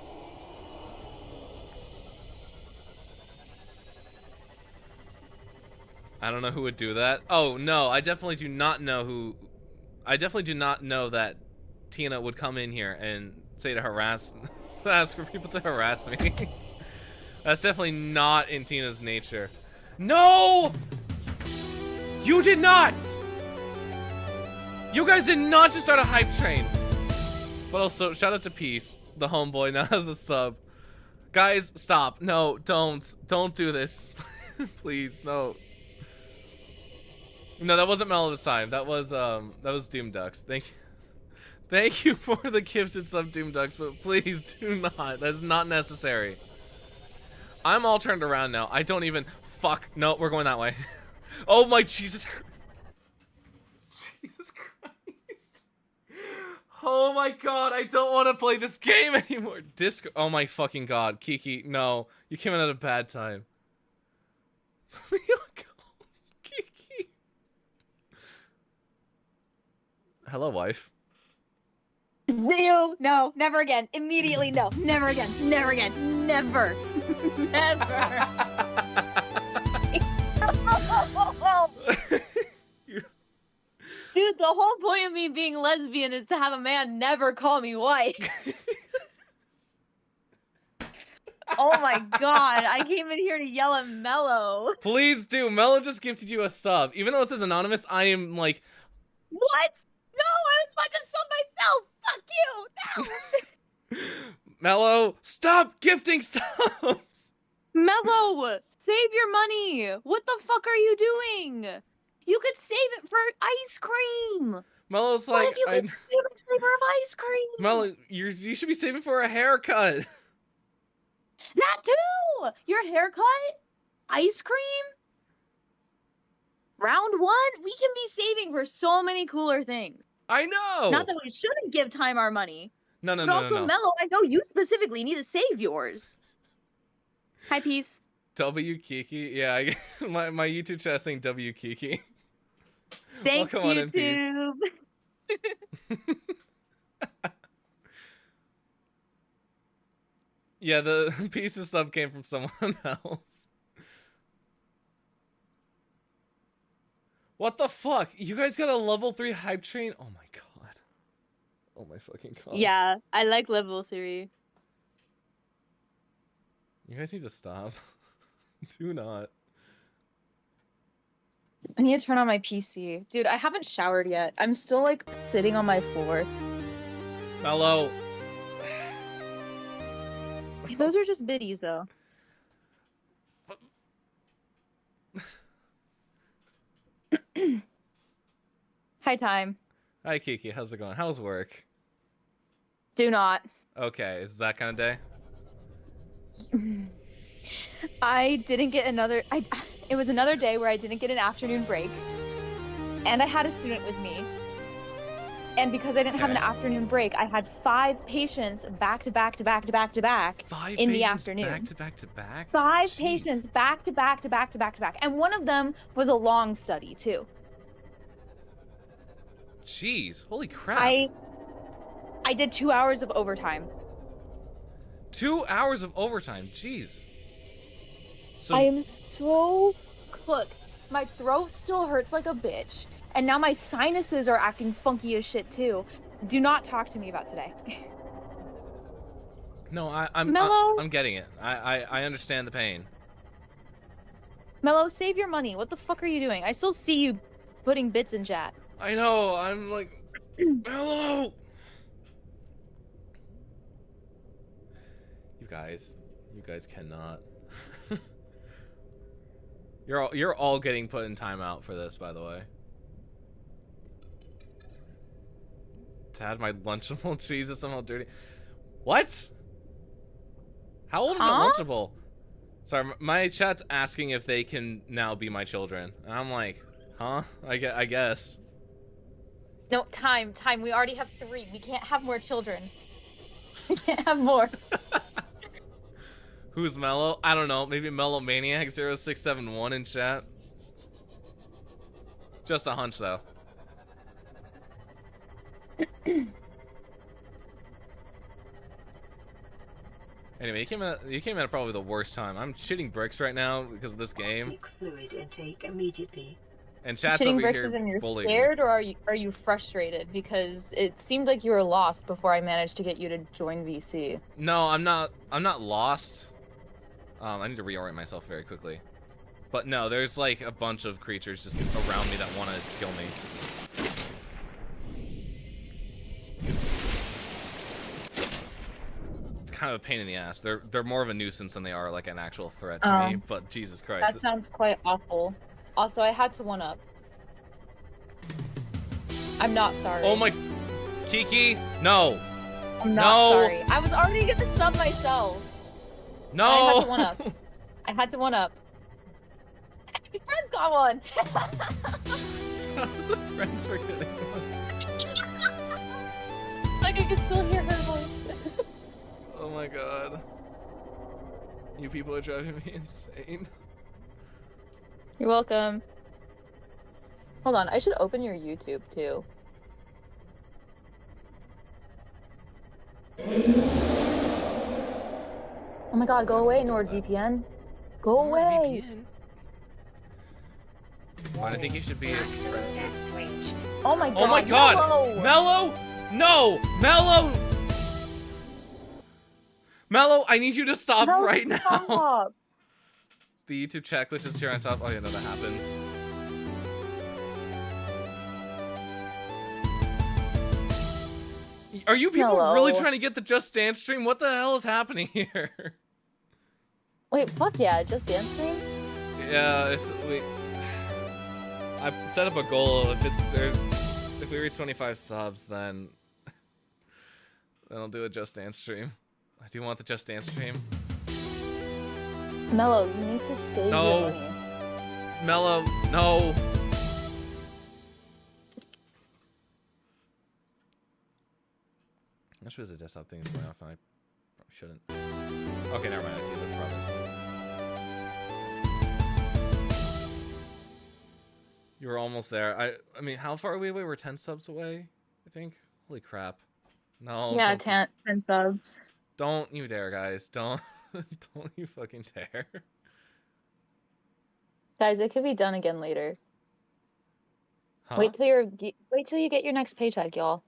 I don't know who would do that. Oh no, I definitely do not know who. I definitely do not know that Tina would come in here and say to harass, ask for people to harass me. That's definitely not in Tina's nature. No! You did not! You guys did not just start a hype train. But also, shout out to Peace, the homeboy now has a sub. Guys, stop. No, don't. Don't do this. Please, no. No, that wasn't Mellow this time. That was Doom Ducks. Thank you for the gifted sub, Doom Ducks, but please do not. That's not necessary. I'm all turned around now. I don't even... Fuck. No, we're going that way. Oh my Jesus. Jesus Christ. Oh my god, I don't want to play this game anymore. Disc... Oh my fucking god. Kiki, no. You came in at a bad time. Kiki. Hello, wife. No, never again. Immediately, no. Never again. Never again. Never. Never. Dude, the whole point of me being lesbian is to have a man never call me wife. Oh my god, I came in here to yell at Mello. Please do. Mello just gifted you a sub. Even though it says anonymous, I am like... What? No, I was about to sub myself. Fuck you. No. Mello, stop gifting subs. Mello, save your money. What the fuck are you doing? You could save it for ice cream. Mello's What like, if you could save it for ice cream? Mello, you should be saving for a haircut. That too. Your haircut, ice cream. Round one, we can be saving for so many cooler things. I know. Not that we shouldn't give time our money. No. But also, Mello, I know you specifically need to save yours. Hi, Peace. W Kiki, yeah, my YouTube chat saying W Kiki. Thanks, Welcome on in, YouTube. Yeah, the piece of sub came from someone else. What the fuck? You guys got a level 3 hype train? Oh my god. Oh my fucking god. Yeah, I like level 3. You guys need to stop. Do not. I need to turn on my PC. Dude, I haven't showered yet. I'm still, like, sitting on my floor. Mello. Those are just biddies, though. Hi, Time. Hi, Kiki. How's it going? How's work? Do not. Okay, is that kind of day? I didn't get another... It was another day where I didn't get an afternoon break. And I had a student with me. And because I didn't have an afternoon break, I had 5 patients back to back to back to back to back in the afternoon. Back to back to back? 5 patients back to back to back to back to back. And one of them was a long study, too. Jeez, holy crap. I did 2 hours of overtime. 2 hours of overtime, jeez. So I am so cooked. My throat still hurts like a bitch. And now my sinuses are acting funky as shit, too. Do not talk to me about today. No, Mello? I'm getting it. I understand the pain. Mello, save your money. What the fuck are you doing? I still see you putting bits in chat. I know, I'm like... Mello! You guys cannot. You're all getting put in timeout for this, by the way. Tad, my Lunchable cheese is somehow dirty. What? How old is that Lunchable? Sorry, my chat's asking if they can now be my children. And I'm like, huh? I guess. No, time. We already have 3. We can't have more children. We can't have more. Who's Mellow? I don't know. Maybe Mellow Maniac 0671 in chat. Just a hunch, though. Anyway, you came in at probably the worst time. I'm shitting bricks right now because of this game. Seek fluid intake immediately. And chat's Shitting over bricks here is in you're bullying scared, or are you frustrated? Because it seemed like you were lost before I managed to get you to join VC. No, I'm not lost. I need to reorient myself very quickly. But no, there's like a bunch of creatures just around me that want to kill me. It's kind of a pain in the ass. They're more of a nuisance than they are like an actual threat to me. But Jesus Christ. That sounds quite awful. Also, I had to 1-up. I'm not sorry. Oh my... Kiki? No. I'm not sorry. I was already gonna sub myself. No! I had to 1-up. I had to 1-up. My friend's got one! The friends were getting one. Like I can still hear her voice. Oh my god. You people are driving me insane. You're welcome. Hold on, I should open your YouTube too. Oh my god, go away, NordVPN. Go away! I think you should be Oh my god! Oh my god! Mellow! Mellow! No! Mellow! Mellow, I need you to stop right now. Stop. The YouTube checklist is here on top. Oh, yeah, no, that happens. Are you people really trying to get the Just Dance stream? What the hell is happening here? Wait, fuck yeah, Just Dance stream? Yeah, I set up a goal. If we reach 25 subs, then I'll do a Just Dance stream. I do want the Just Dance stream. Mellow, you need to save your money. Mellow, no. I should have a desktop thing going off, and I probably shouldn't. Okay, never mind. I see what the problem is. You were almost there. I mean, how far are we away? We're 10 subs away, I think. Holy crap. No. Yeah, 10 subs. Don't you dare, guys. Don't you fucking dare. Guys, it could be done again later. Huh? Wait till you get your next paycheck, y'all.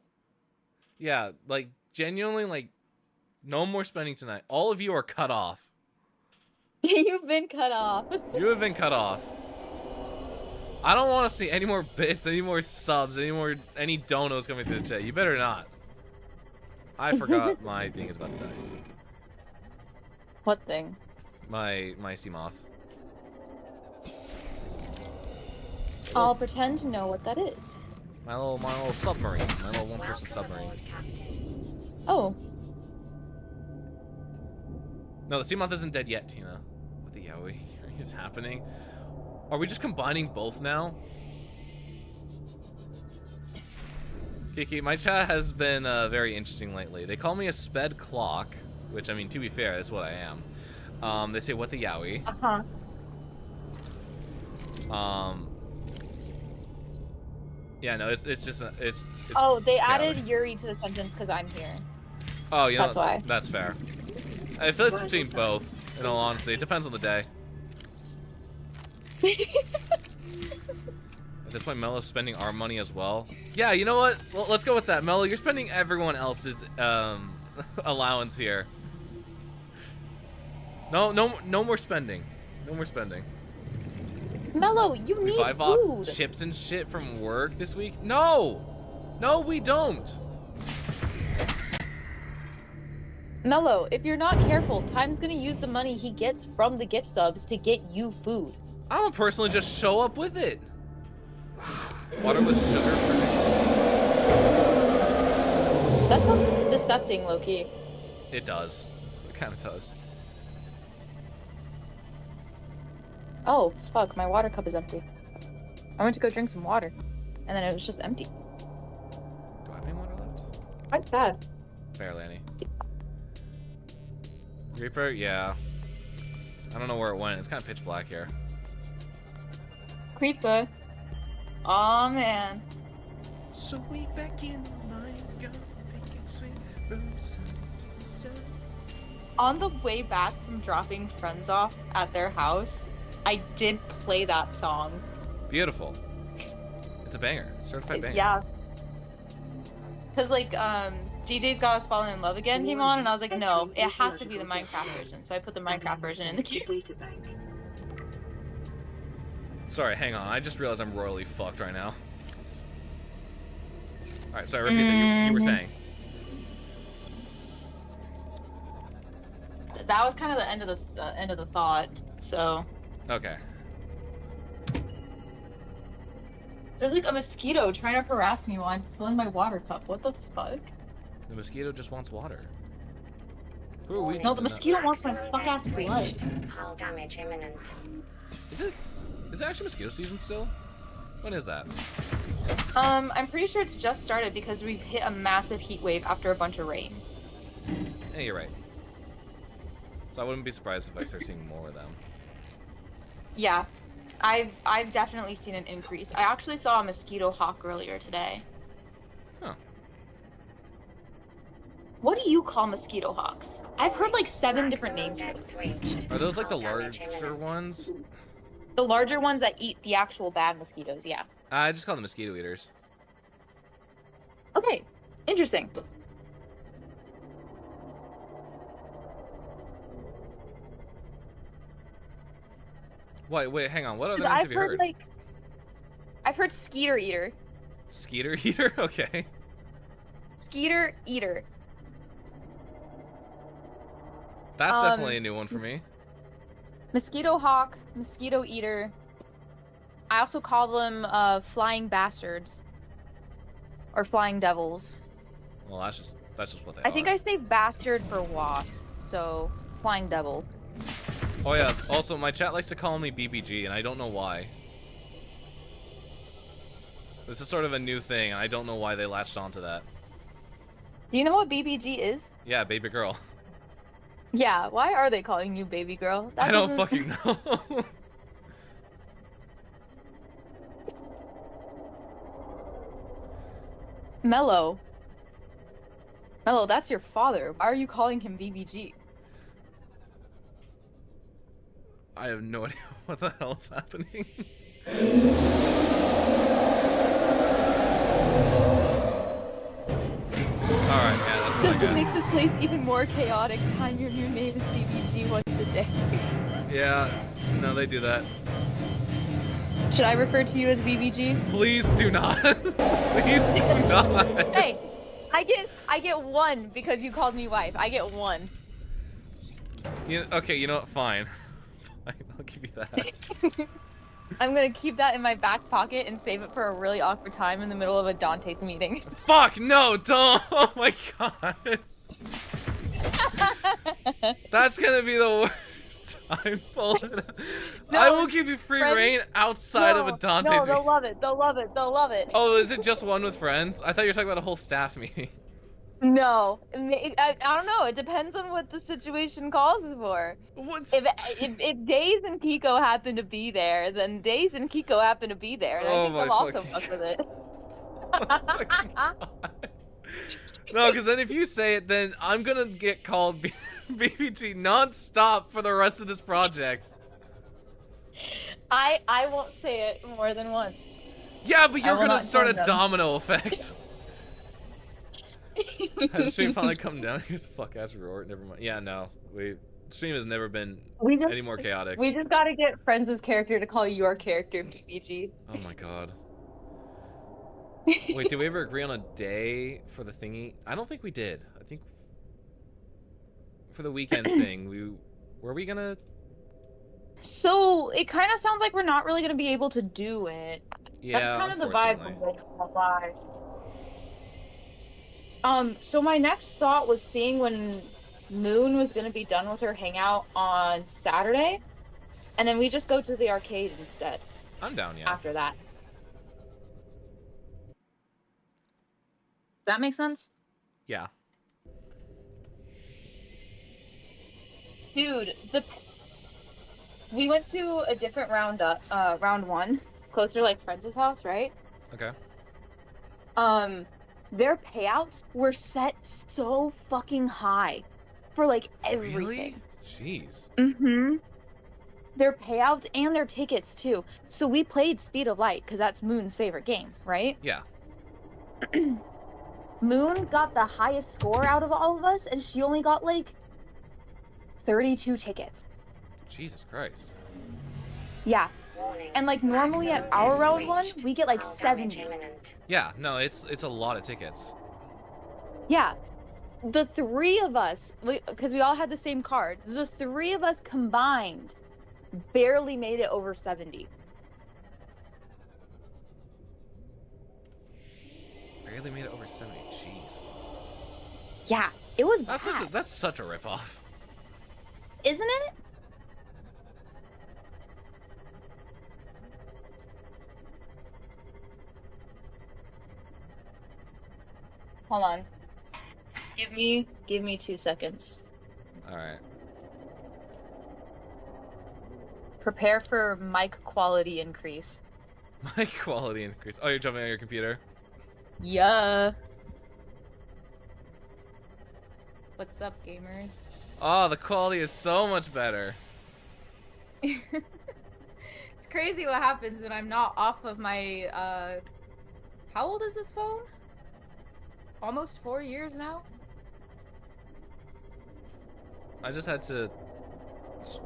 Yeah, like genuinely, like no more spending tonight. All of you are cut off. You've been cut off. You have been cut off. I don't want to see any more bits, any more subs, any donos coming through the chat. You better not. I forgot my thing is about to die. What thing? My Seamoth. I'll pretend to know what that is. My little submarine. My little one-person submarine. Oh. No, the Seamoth isn't dead yet, Tina. What the yaoi is happening? Are we just combining both now? Kiki, my chat has been very interesting lately. They call me a sped clock, which, I mean, to be fair, that's what I am. They say, what the yaoi? Uh-huh. Yeah, no, it's just it's Oh, they it's added chaotic. Yuri to the sentence because I'm here. Oh, you know, That's why. That's fair. I feel it's between both, in all honesty. It depends on the day. At this point, Melo's spending our money as well. Yeah, you know what? Well, let's go with that. Melo, you're spending everyone else's allowance here. No more spending. No more spending. Mello, you need Buy bought food. chips and shit from work this week? No! No, we don't. Mello, if you're not careful, Time's gonna use the money he gets from the gift subs to get you food. I don't personally just show up with it. Water with sugar for next That sounds disgusting, Loki. It does. It kind of does. Oh, fuck, my water cup is empty. I went to go drink some water, and then it was just empty. That's sad. Barely any. Reaper? Yeah. I don't know where it went. It's kind of pitch black here. Creeper. Oh man. So we back in the mind, go pick and swing from side to side. On the way back from dropping friends off at their house, I did play that song. Beautiful. It's a banger. Certified banger. Yeah. Cause like DJ's Got Us Falling in Love Again came on, and I was like, no, it has to be the Minecraft version. So I put the Minecraft version in the queue. Sorry, hang on. I just realized I'm royally fucked right now. Alright, sorry, repeat that. You were saying. That was kind of the end of the thought. So Okay. there's like a mosquito trying to harass me while I'm filling my water cup. What the fuck? The mosquito just wants water. Who are we? No, the mosquito wants my fuck ass blood. Hull damage imminent. Is it actually mosquito season still? When is that? I'm pretty sure it's just started because we've hit a massive heat wave after a bunch of rain. Yeah, you're right. So I wouldn't be surprised if I start seeing more of them. Yeah, I've definitely seen an increase. I actually saw a mosquito hawk earlier today. Huh. What do you call mosquito hawks? I've heard like 7 different names for them. Are those like the larger ones? The larger ones that eat the actual bad mosquitoes, yeah. I just call them mosquito eaters. Okay, interesting. Wait, hang on. What other names I've have you heard? I've heard skeeter eater. Skeeter eater? Okay. Skeeter eater. That's definitely a new one for me. Mosquito hawk, mosquito eater. I also call them flying bastards. Or flying devils. Well, that's just what they are. I think I say bastard for wasp, so flying devil. Oh yeah. Also, my chat likes to call me BBG, and I don't know why. This is sort of a new thing, and I don't know why they latched onto that. Do you know what BBG is? Yeah, baby girl. Yeah, why are they calling you baby girl? I don't fucking know. Mello. Mello, that's your father. Why are you calling him BBG? I have no idea what the hell is happening. Alright, yeah, that's what Just I to got. make this place even more chaotic, time your new name is BBG once a day. Yeah, no, they do that. Should I refer to you as BBG? Please do not. Please do not. Hey, I get 1 because you called me wife. I get 1. Okay, you know what? Fine. Fine, I'll give you that. I'm gonna keep that in my back pocket and save it for a really awkward time in the middle of a Dante's meeting. Fuck, no, don't! Oh my god. That's gonna be the worst time for it. No, I will give you free friends- reign outside of a Dante's No, meeting. they'll love it. They'll love it. They'll love it. Oh, is it just one with friends? I thought you were talking about a whole staff meeting. No, I don't know. It depends on what the situation calls for. If Days and Kiko happen to be there, then Days and Kiko happen to be there, and I think they'll also fuck with it. No, because then if you say it, then I'm gonna get called BBG non-stop for the rest of this project. I won't say it more than once. Yeah, but you're will gonna not start a join them. domino effect. Has the stream finally come down? Here's fuck ass roar. Never mind. Yeah, no. Stream has never been any more chaotic. We just gotta get Friends' character to call your character BBG. Oh my god. Wait, did we ever agree on a day for the thingy? I don't think we did. I think for the weekend thing, were we gonna? So it kind of sounds like we're not really gonna be able to do it. Yeah, That's kind of the vibe of this live. So my next thought was seeing when Moon was gonna be done with her hangout on Saturday, and then we just go to the arcade instead. I'm down, yeah. After that. Does that make sense? Yeah. Dude, we went to a different round one, closer to like Friends' house, right? Okay. Their payouts were set so fucking high for like everything. Really? Jeez. Mm-hmm. Their payouts and their tickets too. So we played Speed of Light because that's Moon's favorite game, right? Yeah. Moon got the highest score out of all of us, and she only got like 32 tickets. Jesus Christ. Yeah. And like normally at our round one, we get like 70. Yeah, no, it's a lot of tickets. Yeah. The three of us, because we all had the same card, the three of us combined barely made it over 70. Barely made it over 70. Jeez. Yeah, it was That's bad. that's such a ripoff. Isn't it? Hold on. Give me 2 seconds. All right. Prepare for mic quality increase. My quality increase. Oh, you're jumping on your computer? Yeah. What's up, gamers? Oh, the quality is so much better. It's crazy what happens when I'm not off of my, how old is this phone? Almost 4 years now? I just had to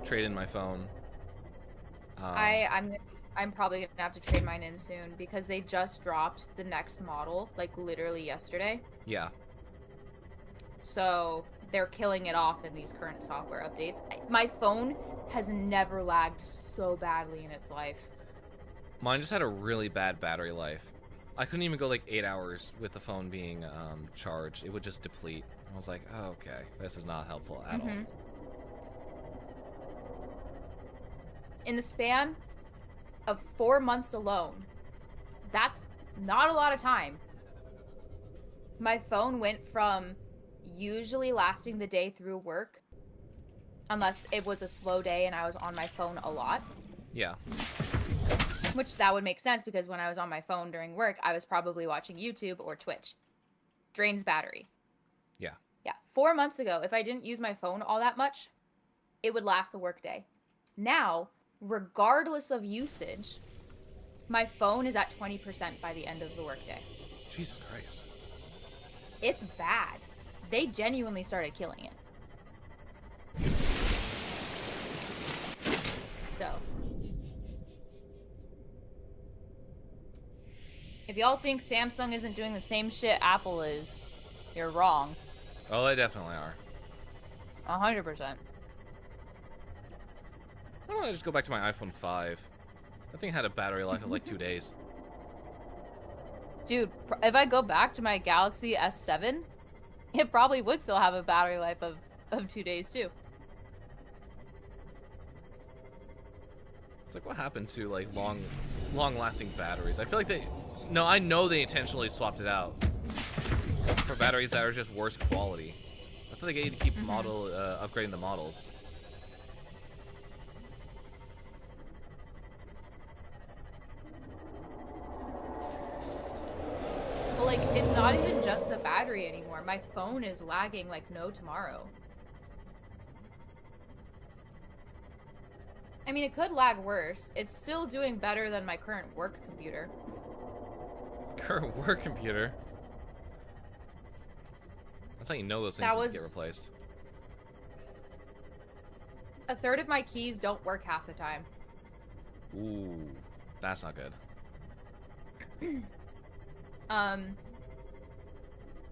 trade in my phone. I'm probably gonna have to trade mine in soon because they just dropped the next model, like literally yesterday. Yeah. So they're killing it off in these current software updates. My phone has never lagged so badly in its life. Mine just had a really bad battery life. I couldn't even go like 8 hours with the phone being charged. It would just deplete. I was like, oh, okay, this is not helpful at all. In the span of 4 months alone, that's not a lot of time. My phone went from usually lasting the day through work, unless it was a slow day and I was on my phone a lot. Yeah. Which that would make sense because when I was on my phone during work, I was probably watching YouTube or Twitch. Drains battery. Yeah. Yeah. 4 months ago, if I didn't use my phone all that much, it would last the workday. Now, regardless of usage, my phone is at 20% by the end of the workday. Jesus Christ. It's bad. They genuinely started killing it. So, if y'all think Samsung isn't doing the same shit Apple is, you're wrong. Oh, they definitely are. 100%. Why don't I just go back to my iPhone 5? That thing had a battery life of like 2 days. Dude, if I go back to my Galaxy S7, it probably would still have a battery life of 2 days too. It's like, what happened to like long-lasting batteries? I feel like I know they intentionally swapped it out for batteries that are just worse quality. That's why they get you to keep upgrading the models. Well, like, it's not even just the battery anymore. My phone is lagging like no tomorrow. I mean, it could lag worse. It's still doing better than my current work computer. Current work computer? That's how you know those things need to get replaced. A third of my keys don't work half the time. Ooh, that's not good.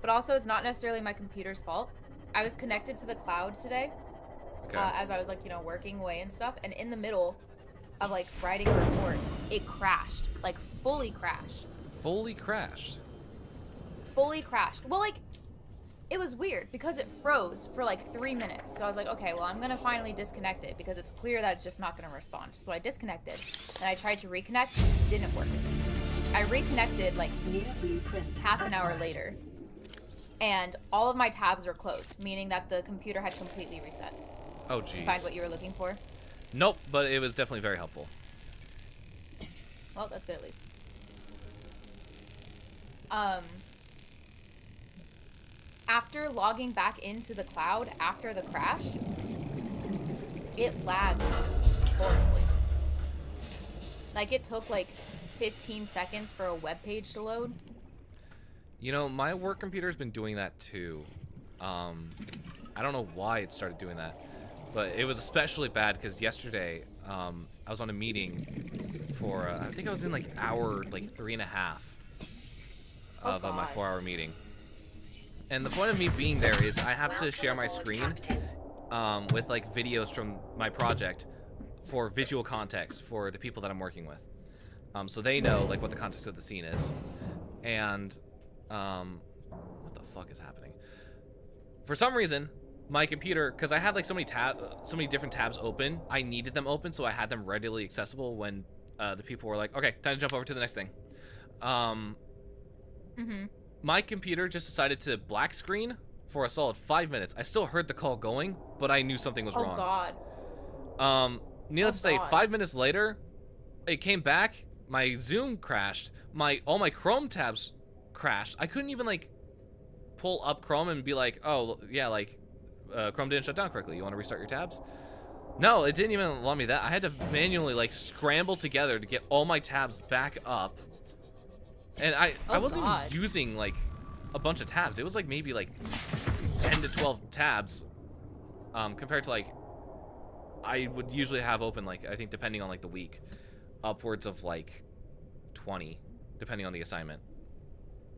But also it's not necessarily my computer's fault. I was connected to the cloud today, as I was like, working away and stuff. And in the middle of like writing a report, it crashed, like fully crashed. Fully crashed? Fully crashed. Well, like, it was weird because it froze for like 3 minutes. So I was like, okay, well, I'm gonna finally disconnect it because it's clear that it's just not gonna respond. So I disconnected and I tried to reconnect, didn't work. I reconnected like half an hour later and all of my tabs are closed, meaning that the computer had completely reset. Oh, Did you jeez. find what you were looking for? Nope, but it was definitely very helpful. Well, that's good at least. After logging back into the cloud after the crash, it lagged horribly. Like, it took like 15 seconds for a web page to load. You know, my work computer's been doing that too. I don't know why it started doing that, but it was especially bad because yesterday I was on a meeting for I think I was in like hour like 3.5 of my 4-hour meeting. And the point of me being there is I have to share my screen with like videos from my project for visual context for the people that I'm working with, so they know like what the context of the scene is. And what the fuck is happening? For some reason, my computer, because I had like so many different tabs open, I needed them open, so I had them readily accessible when the people were like, okay, time to jump over to the next thing. My computer just decided to black screen for a solid 5 minutes. I still heard the call going, but I knew something was wrong. Oh god. Needless to say, 5 minutes later, it came back. My Zoom crashed. All my Chrome tabs crashed. I couldn't even like pull up Chrome and be like, oh yeah, like Chrome didn't shut down correctly. You want to restart your tabs? No, it didn't even allow me that. I had to manually like scramble together to get all my tabs back up. And I wasn't even using like a bunch of tabs. It was like maybe like 10 to 12 tabs compared to like I would usually have open, like, I think depending on like the week, upwards of like 20 depending on the assignment.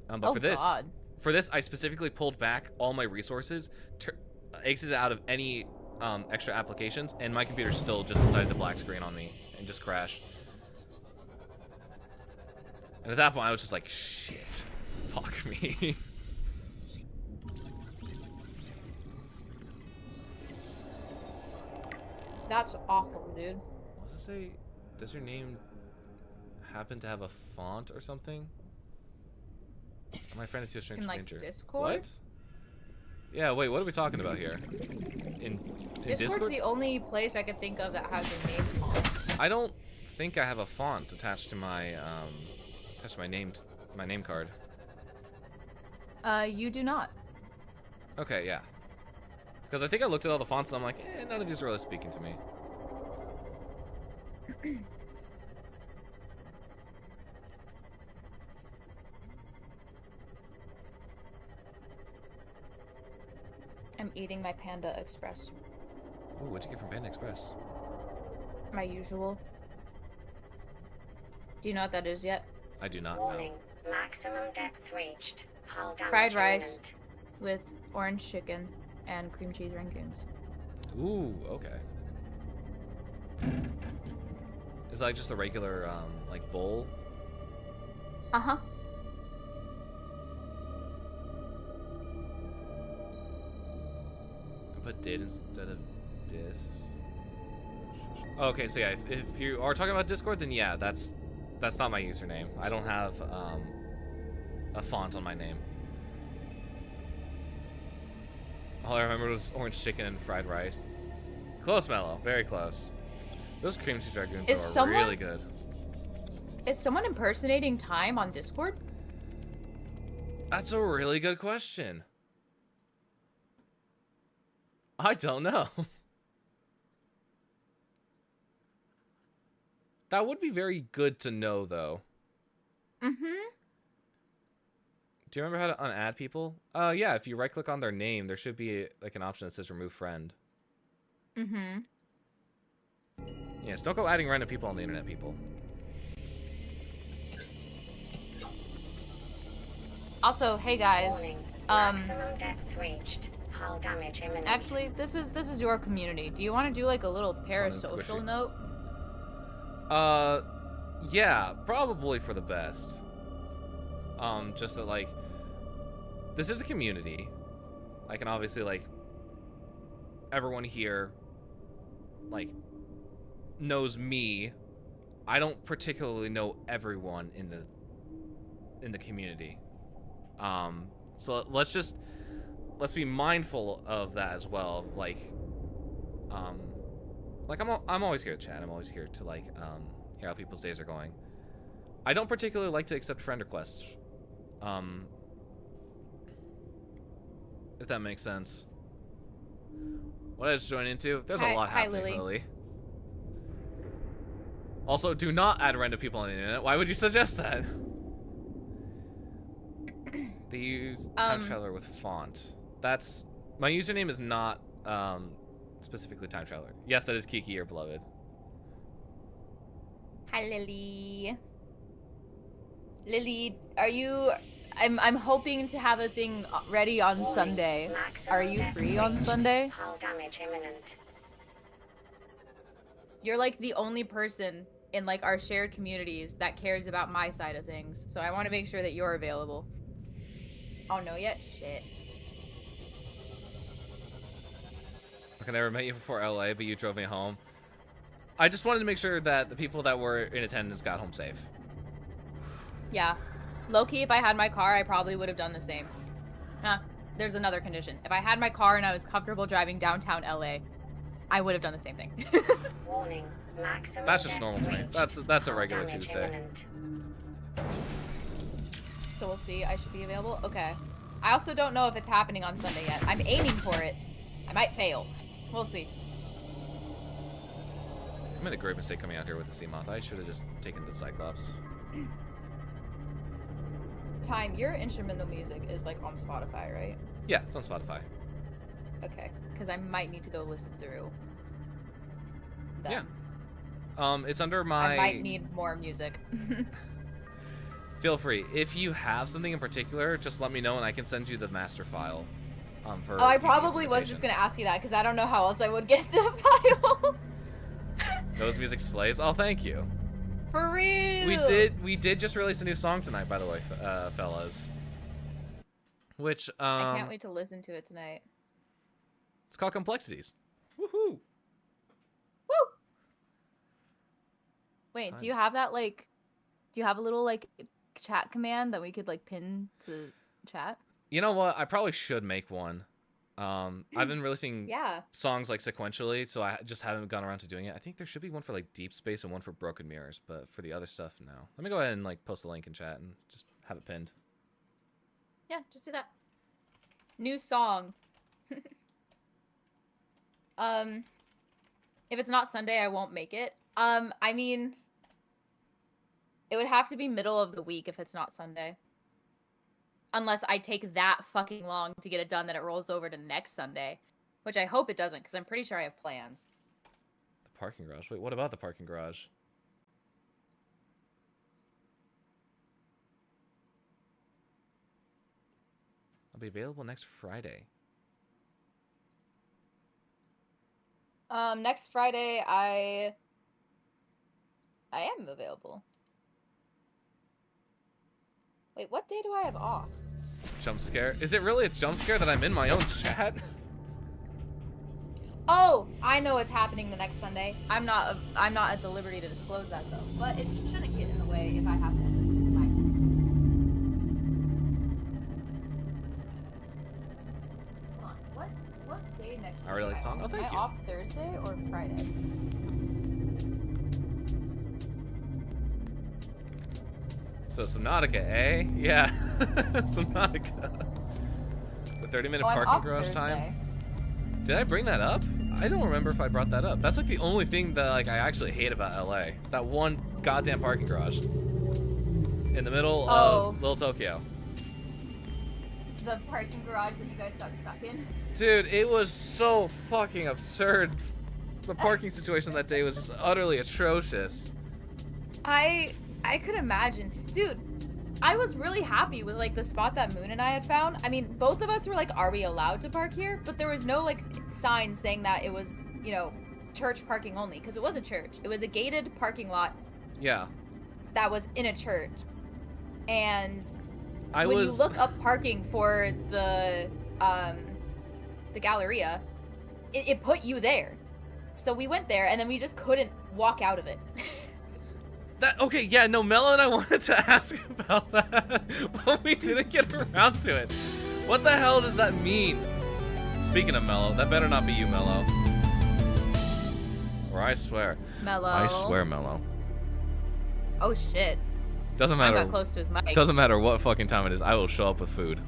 But for this I specifically pulled back all my resources, exited out of any extra applications, and my computer still just decided to black screen on me and just crash. And at that point, I was just like, shit, fuck me. That's awful, dude. What does it say? Does your name happen to have a font or something? My friend is too strange. In like Discord? What? Yeah, wait, what are we talking about here? In Discord's Discord? the only place I could think of that has a name font. I don't think I have a font attached to my name card. You do not. Okay, yeah. Because I think I looked at all the fonts and I'm like, none of these are really speaking to me. I'm eating my Panda Express. Ooh, what'd you get from Panda Express? My usual. Do you know what that is yet? I do not Warning. know. Maximum depth reached. Hull damage Fried rice imminent. with orange chicken and cream cheese rangoons. Ooh, okay. Is that like just a regular, like bowl? Uh-huh. I put did instead of dis. Okay, so yeah, if you are talking about Discord, then yeah, that's not my username. I don't have a font on my name. All I remember was orange chicken and fried rice. Close, Mellow. Very close. Those cream cheese dragoons are really good. Is someone impersonating Time on Discord? That's a really good question. I don't know. That would be very good to know, though. Mm-hmm. Do you remember how to unadd people? Yeah, if you right-click on their name, there should be like an option that says remove friend. Mm-hmm. Yes, don't go adding random people on the internet, people. Also, hey guys. Warning. Maximum depth reached. Hull damage imminent. Actually, this is your community. Do you want to do like a little parasocial note? Yeah, probably for the best. Just that, like, this is a community. I can obviously, like, everyone here, like, knows me. I don't particularly know everyone in the community. So let's just let's be mindful of that as well. Like I'm always here to chat. I'm always here to like hear how people's days are going. I don't particularly like to accept friend requests. If that makes sense. What I just joined into? There's a lot happening, Lily. Also, do not add random people on the internet. Why would you suggest that? They use time traveler with font. That's my username is not specifically time traveler. Yes, that is Kiki, your beloved. Hi, Lily. Lily, are you? I'm hoping to have a thing ready on Sunday. Are you free on Sunday? Hull damage imminent. You're like the only person in like our shared communities that cares about my side of things, so I want to make sure that you're available. Oh, no yet? Shit. I never met you before LA, but you drove me home. I just wanted to make sure that the people that were in attendance got home safe. Yeah. Low-key, if I had my car, I probably would have done the same. There's another condition. If I had my car and I was comfortable driving downtown LA, I would have done the same thing. Warning. Maximum That's just normal for me. That's a regular Tuesday. So we'll see. I should be available. Okay. I also don't know if it's happening on Sunday yet. I'm aiming for it. I might fail. We'll see. I made a great mistake coming out here with the sea moth. I should have just taken the Cyclops. Time, your instrumental music is like on Spotify, right? Yeah, it's on Spotify. Okay, because I might need to go listen through them. Yeah. It's under my... I might need more music. Feel free. If you have something in particular, just let me know and I can send you the master file. For I probably was just gonna ask you that because I don't know how else I would get the file. Those music slays. Oh, thank you. For real. We did just release a new song tonight, by the way, fellas. Which I can't wait to listen to it tonight. It's called Complexities. Woohoo! Woo! Wait, do you have that like? Do you have a little like chat command that we could like pin to chat? You know what? I probably should make one. I've been releasing songs like sequentially, so I just haven't gone around to doing it. I think there should be one for like Deep Space and one for Broken Mirrors, but for the other stuff, no. Let me go ahead and like post a link in chat and just have it pinned. Yeah, just do that. New song. If it's not Sunday, I won't make it. I mean, it would have to be middle of the week if it's not Sunday. Unless I take that fucking long to get it done that it rolls over to next Sunday. Which I hope it doesn't, because I'm pretty sure I have plans. The parking garage? Wait, what about the parking garage? I'll be available next Friday. Next Friday, I am available. Wait, what day do I have off? Jump scare? Is it really a jump scare that I'm in my own chat? Oh, I know what's happening the next Sunday. I'm not at the liberty to disclose that though. But it shouldn't get in the way if I have to end my. Hold on. What day next week? I really like song. Oh, thank you. Am I off Thursday or Friday? So Subnautica, eh? Yeah. Subnautica. The 30-minute parking garage time. Did I bring that up? I don't remember if I brought that up. That's like the only thing that like I actually hate about LA. That one goddamn parking garage. In the middle of Little Tokyo. The parking garage that you guys got stuck in? Dude, it was so fucking absurd. The parking situation that day was just utterly atrocious. I could imagine. Dude, I was really happy with like the spot that Moon and I had found. I mean, both of us were like, are we allowed to park here? But there was no like sign saying that it was, you know, church parking only, because it was a church. It was a gated parking lot. Yeah. That was in a church. And when you look up parking for the Galleria, it put you there. So we went there and then we just couldn't walk out of it. Okay, yeah, no, Melo and I wanted to ask about that, but we didn't get around to it. What the hell does that mean? Speaking of Mello, that better not be you, Mello. Or I swear. Mello. I swear, Mello. Oh shit. Doesn't I matter. got close to his mic. Doesn't matter what fucking time it is. I will show up with food.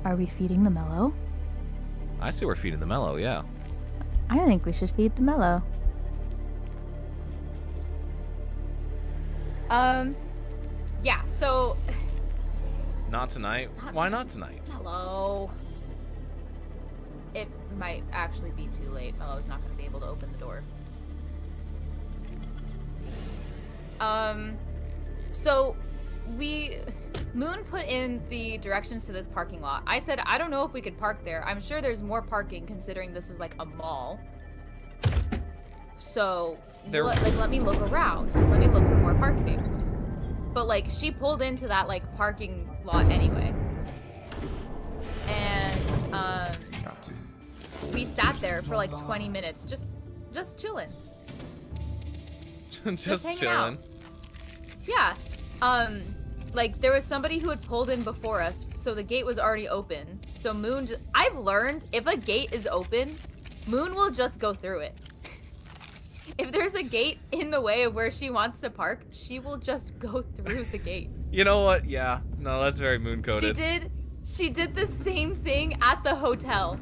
Are we feeding the Mellow? I see we're feeding the Mello, yeah. I think we should feed the Mellow. Yeah, so... Not tonight. Why not tonight? Mello. It might actually be too late. Mello's not going to be able to open the door. So Moon put in the directions to this parking lot. I said, I don't know if we could park there. I'm sure there's more parking considering this is like a mall. So, let me look around. Let me look for more parking. But like, she pulled into that like parking lot anyway. And, we sat there for like 20 minutes, just chilling. just hanging chilling. out. Yeah. Like there was somebody who had pulled in before us, so the gate was already open. So Moon, I've learned if a gate is open, Moon will just go through it. If there's a gate in the way of where she wants to park, she will just go through the gate. You know what? Yeah. No, that's very Moon coded. She did the same thing at the hotel.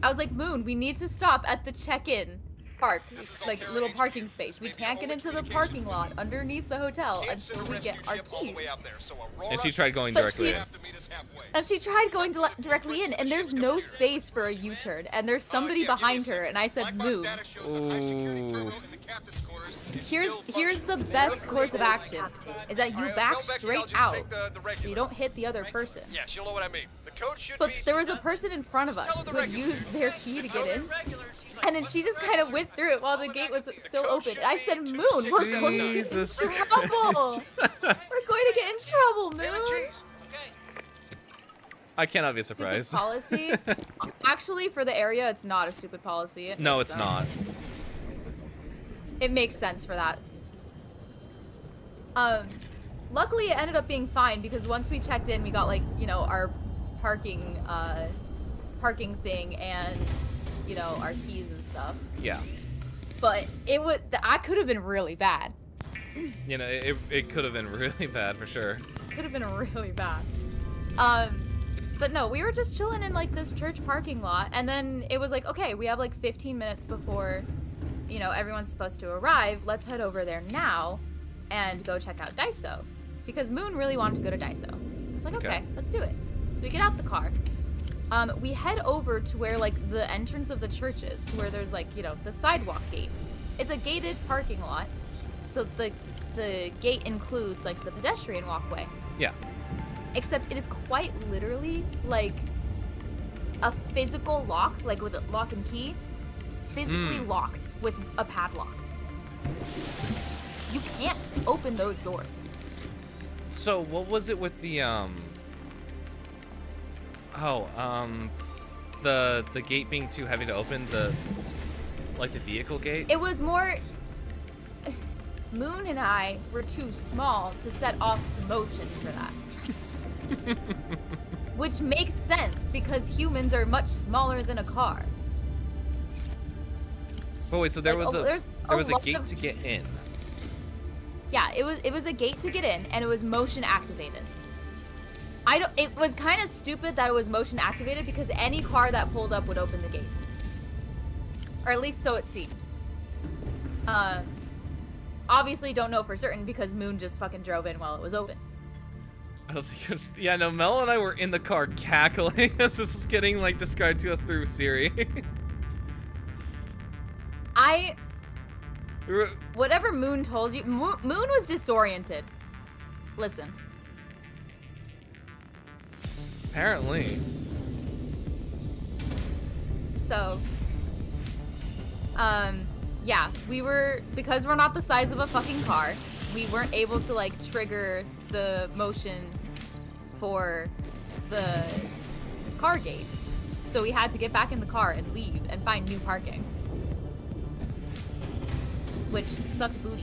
I was like, Moon, we need to stop at the check-in park, like little parking space. We can't get into the parking lot underneath the hotel until we get our keys. And she tried going directly in. And she tried going directly in, and there's no space for a U-turn, and there's somebody behind her, and I said, move. Ooh. Here's the best course of action, is that you back straight out, so you don't hit the other person. Yes, you'll know what I mean. The code should But there was a person in front of us who had used their key to get in, and then she just kind of went through it while the gate was still open. And I said, Moon, we're going to get in trouble. We're going to get in trouble, Moon. I cannot be surprised. Stupid policy. Actually, for the area, it's not a stupid policy. No, it's not. It makes sense for that. Luckily, it ended up being fine because once we checked in, we got like, you know, our parking thing and, you know, our keys and stuff. Yeah. But it would, that could have been really bad. You know, it could have been really bad for sure. Could have been really bad. But no, we were just chilling in like this church parking lot, and then it was like, okay, we have like 15 minutes before, you know, everyone's supposed to arrive. Let's head over there now and go check out Daiso. Because Moon really wanted to go to Daiso. I was like, okay, let's do it. So we get out the car. We head over to where like the entrance of the church is, to where there's like, you know, the sidewalk gate. It's a gated parking lot. So the gate includes like the pedestrian walkway. Yeah. Except it is quite literally like a physical lock, like with a lock and key, physically locked with a padlock. You can't open those doors. So what was it with the the gate being too heavy to open, the vehicle gate? It was more Moon and I were too small to set off the motion for that. Which makes sense because humans are much smaller than a car. But wait, so there Like, was a gate to get in. Yeah, it was a gate to get in, and it was motion activated. It was kind of stupid that it was motion activated because any car that pulled up would open the gate. Or at least so it seemed. Obviously don't know for certain because Moon just fucking drove in while it was open. I don't think it was, yeah, no, Mel and I were in the car cackling as this was getting like described to us through Siri. Whatever Moon told you, Moon was disoriented. Listen. Apparently. So, yeah, because we're not the size of a fucking car, we weren't able to like trigger the motion for the car gate. So we had to get back in the car and leave and find new parking. Which sucked booty.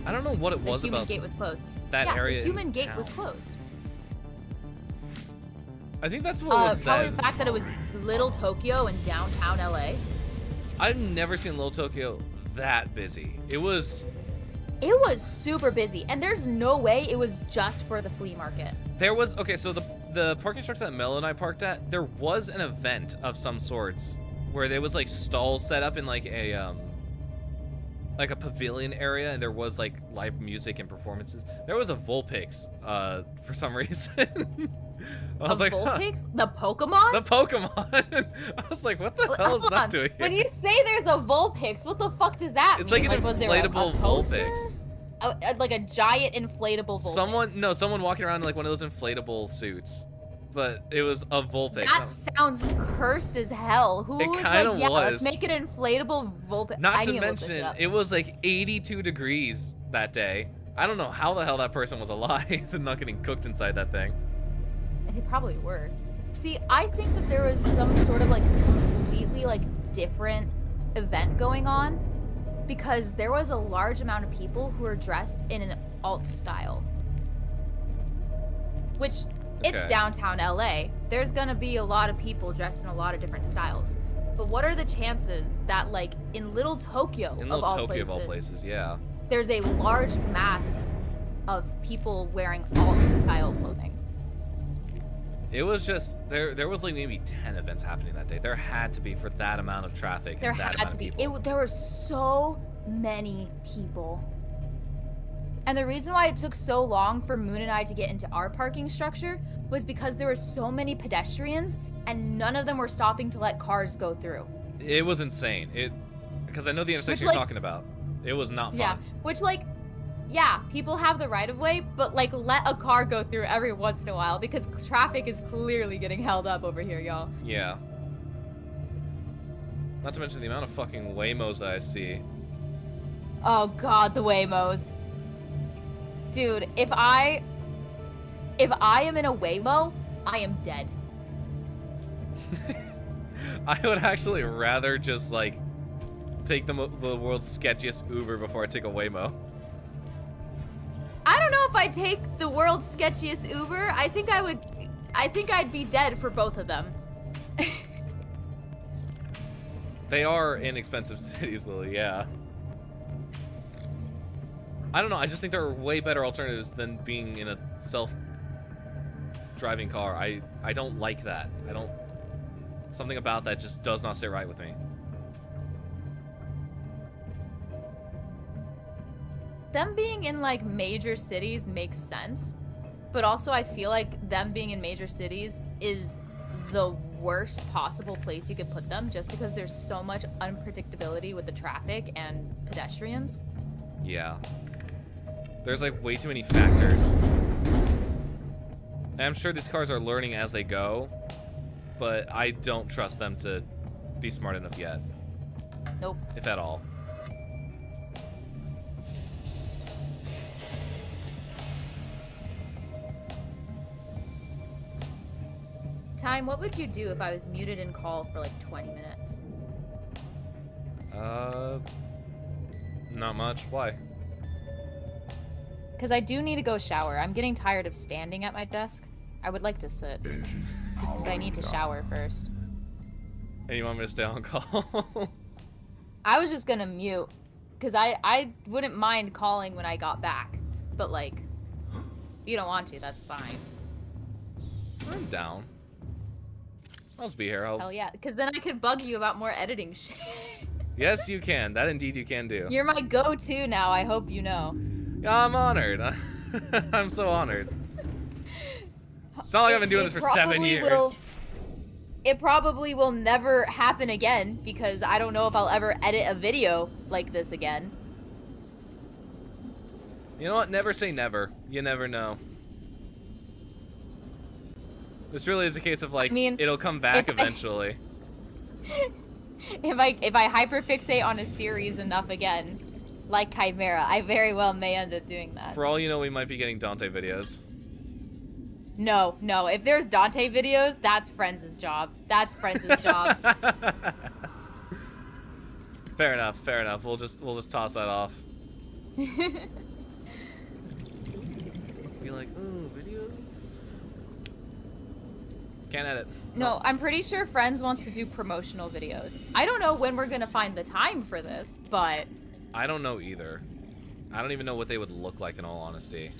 I don't know what it was the human about gate was closed. that yeah, area. The human in gate town. was closed. I think that's what was Probably said. the fact that it was Little Tokyo in downtown LA. I've never seen Little Tokyo that busy. It was super busy, and there's no way it was just for the flea market. There was, okay, so the parking structure that Mel and I parked at, there was an event of some sorts where there was like stalls set up in like a pavilion area, and there was like live music and performances. There was a Vulpix for some reason. I was like, Vulpix? The Pokemon? The Pokemon. I was like, what the hell is that doing here? When you say there's a Vulpix, what the fuck does that It's mean? like an was there a inflatable poster? Vulpix. Like a giant inflatable Vulpix. Someone walking around in like one of those inflatable suits. But it was a Vulpix. That sounds cursed as hell. Who It was kinda like, yeah, was. let's make it an inflatable Vulpix. Not to mention, it was like 82 degrees that day. I don't know how the hell that person was alive and not getting cooked inside that thing. They probably were. See, I think that there was some sort of like completely like different event going on because there was a large amount of people who were dressed in an alt style. Which, Okay. it's downtown LA. There's gonna be a lot of people dressed in a lot of different styles. But what are the chances that like in Little Tokyo, In of Little all Tokyo places, of all places, yeah. there's a large mass of people wearing alt style clothing? It was just, there was like maybe 10 events happening that day. There had to be for that amount of traffic There and that had amount to of be. people. There were so many people. And the reason why it took so long for Moon and I to get into our parking structure was because there were so many pedestrians and none of them were stopping to let cars go through. It was insane. Because I know the intersection Which, you're like- talking about. It was not fun. Yeah, which like, yeah, people have the right of way, but like let a car go through every once in a while because traffic is clearly getting held up over here, y'all. Yeah. Not to mention the amount of fucking Waymos that I see. Oh god, the Waymos. Dude, if I am in a Waymo, I am dead. I would actually rather just like take the world's sketchiest Uber before I take a Waymo. I don't know if I'd take the world's sketchiest Uber. I think I'd be dead for both of them. They are inexpensive cities, Lily, yeah. I don't know, I just think there are way better alternatives than being in a self-driving car. I don't like that. Something about that just does not sit right with me. Them being in like major cities makes sense, but also I feel like them being in major cities is the worst possible place you could put them just because there's so much unpredictability with the traffic and pedestrians. Yeah. There's like way too many factors. And I'm sure these cars are learning as they go, but I don't trust them to be smart enough yet. Nope. If at all. Time, what would you do if I was muted in call for like 20 minutes? Not much. Why? Because I do need to go shower. I'm getting tired of standing at my desk. I would like to sit, but I need to shower first. And you want me to stay on call? I was just gonna mute, because I wouldn't mind calling when I got back, but like, if you don't want to, that's fine. I'm down. I'll just be here. Hell yeah, because then I could bug you about more editing shit. Yes, you can. That indeed you can do. You're my go-to now, I hope you know. Yeah, I'm honored. I'm so honored. It's not like I've been doing this for 7 years. It probably will never happen again, because I don't know if I'll ever edit a video like this again. You know what? Never say never. You never know. This really is a case of like, it'll come back eventually. If I hyperfixate on a series enough again, like Chimera, I very well may end up doing that. For all you know, we might be getting Dante videos. No. If there's Dante videos, that's Friends' job. That's Friends' job. Fair enough. We'll just toss that off. Be like, ooh, videos. Can't edit. No, I'm pretty sure Friends wants to do promotional videos. I don't know when we're gonna find the time for this, but... I don't know either. I don't even know what they would look like in all honesty.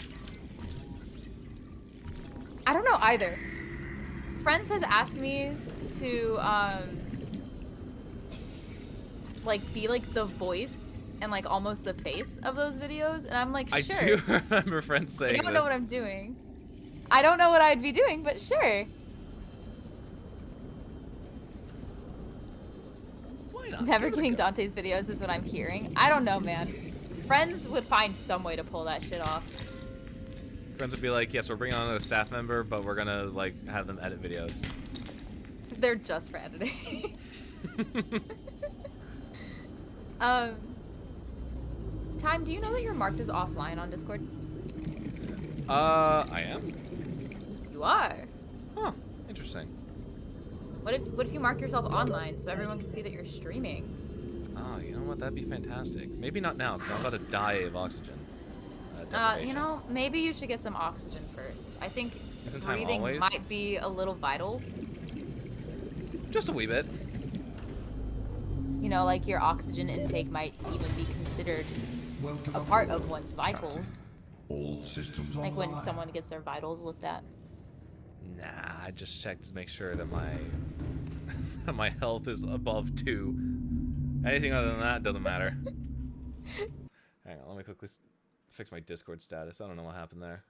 I don't know either. Friends has asked me to, like, be, like, the voice and, like, almost the face of those videos, and I'm like, sure. I do remember Friends saying I don't know what I'm doing. I don't know what I'd be doing, but sure. Why not? Never getting Dante's videos is what I'm hearing. I don't know, man. Friends would find some way to pull that shit off. Friends would be like, yes, we're bringing on another staff member, but we're gonna, like, have them edit videos. They're just for editing. Time, do you know that you're marked as offline on Discord? I am? You are. Huh, interesting. What if you mark yourself online so everyone can see that you're streaming? Oh, you know what? That'd be fantastic. Maybe not now, because I'm about to die of oxygen. You know, maybe you should get some oxygen first. I think Isn't time breathing always? might be a little vital. Just a wee bit. You know, like your oxygen intake might even be considered a part of one's vitals. All systems Like when online. someone gets their vitals looked at. Nah, I just checked to make sure that my my health is above 2. Anything other than that doesn't matter. Hang on, let me quickly fix my Discord status. I don't know what happened there.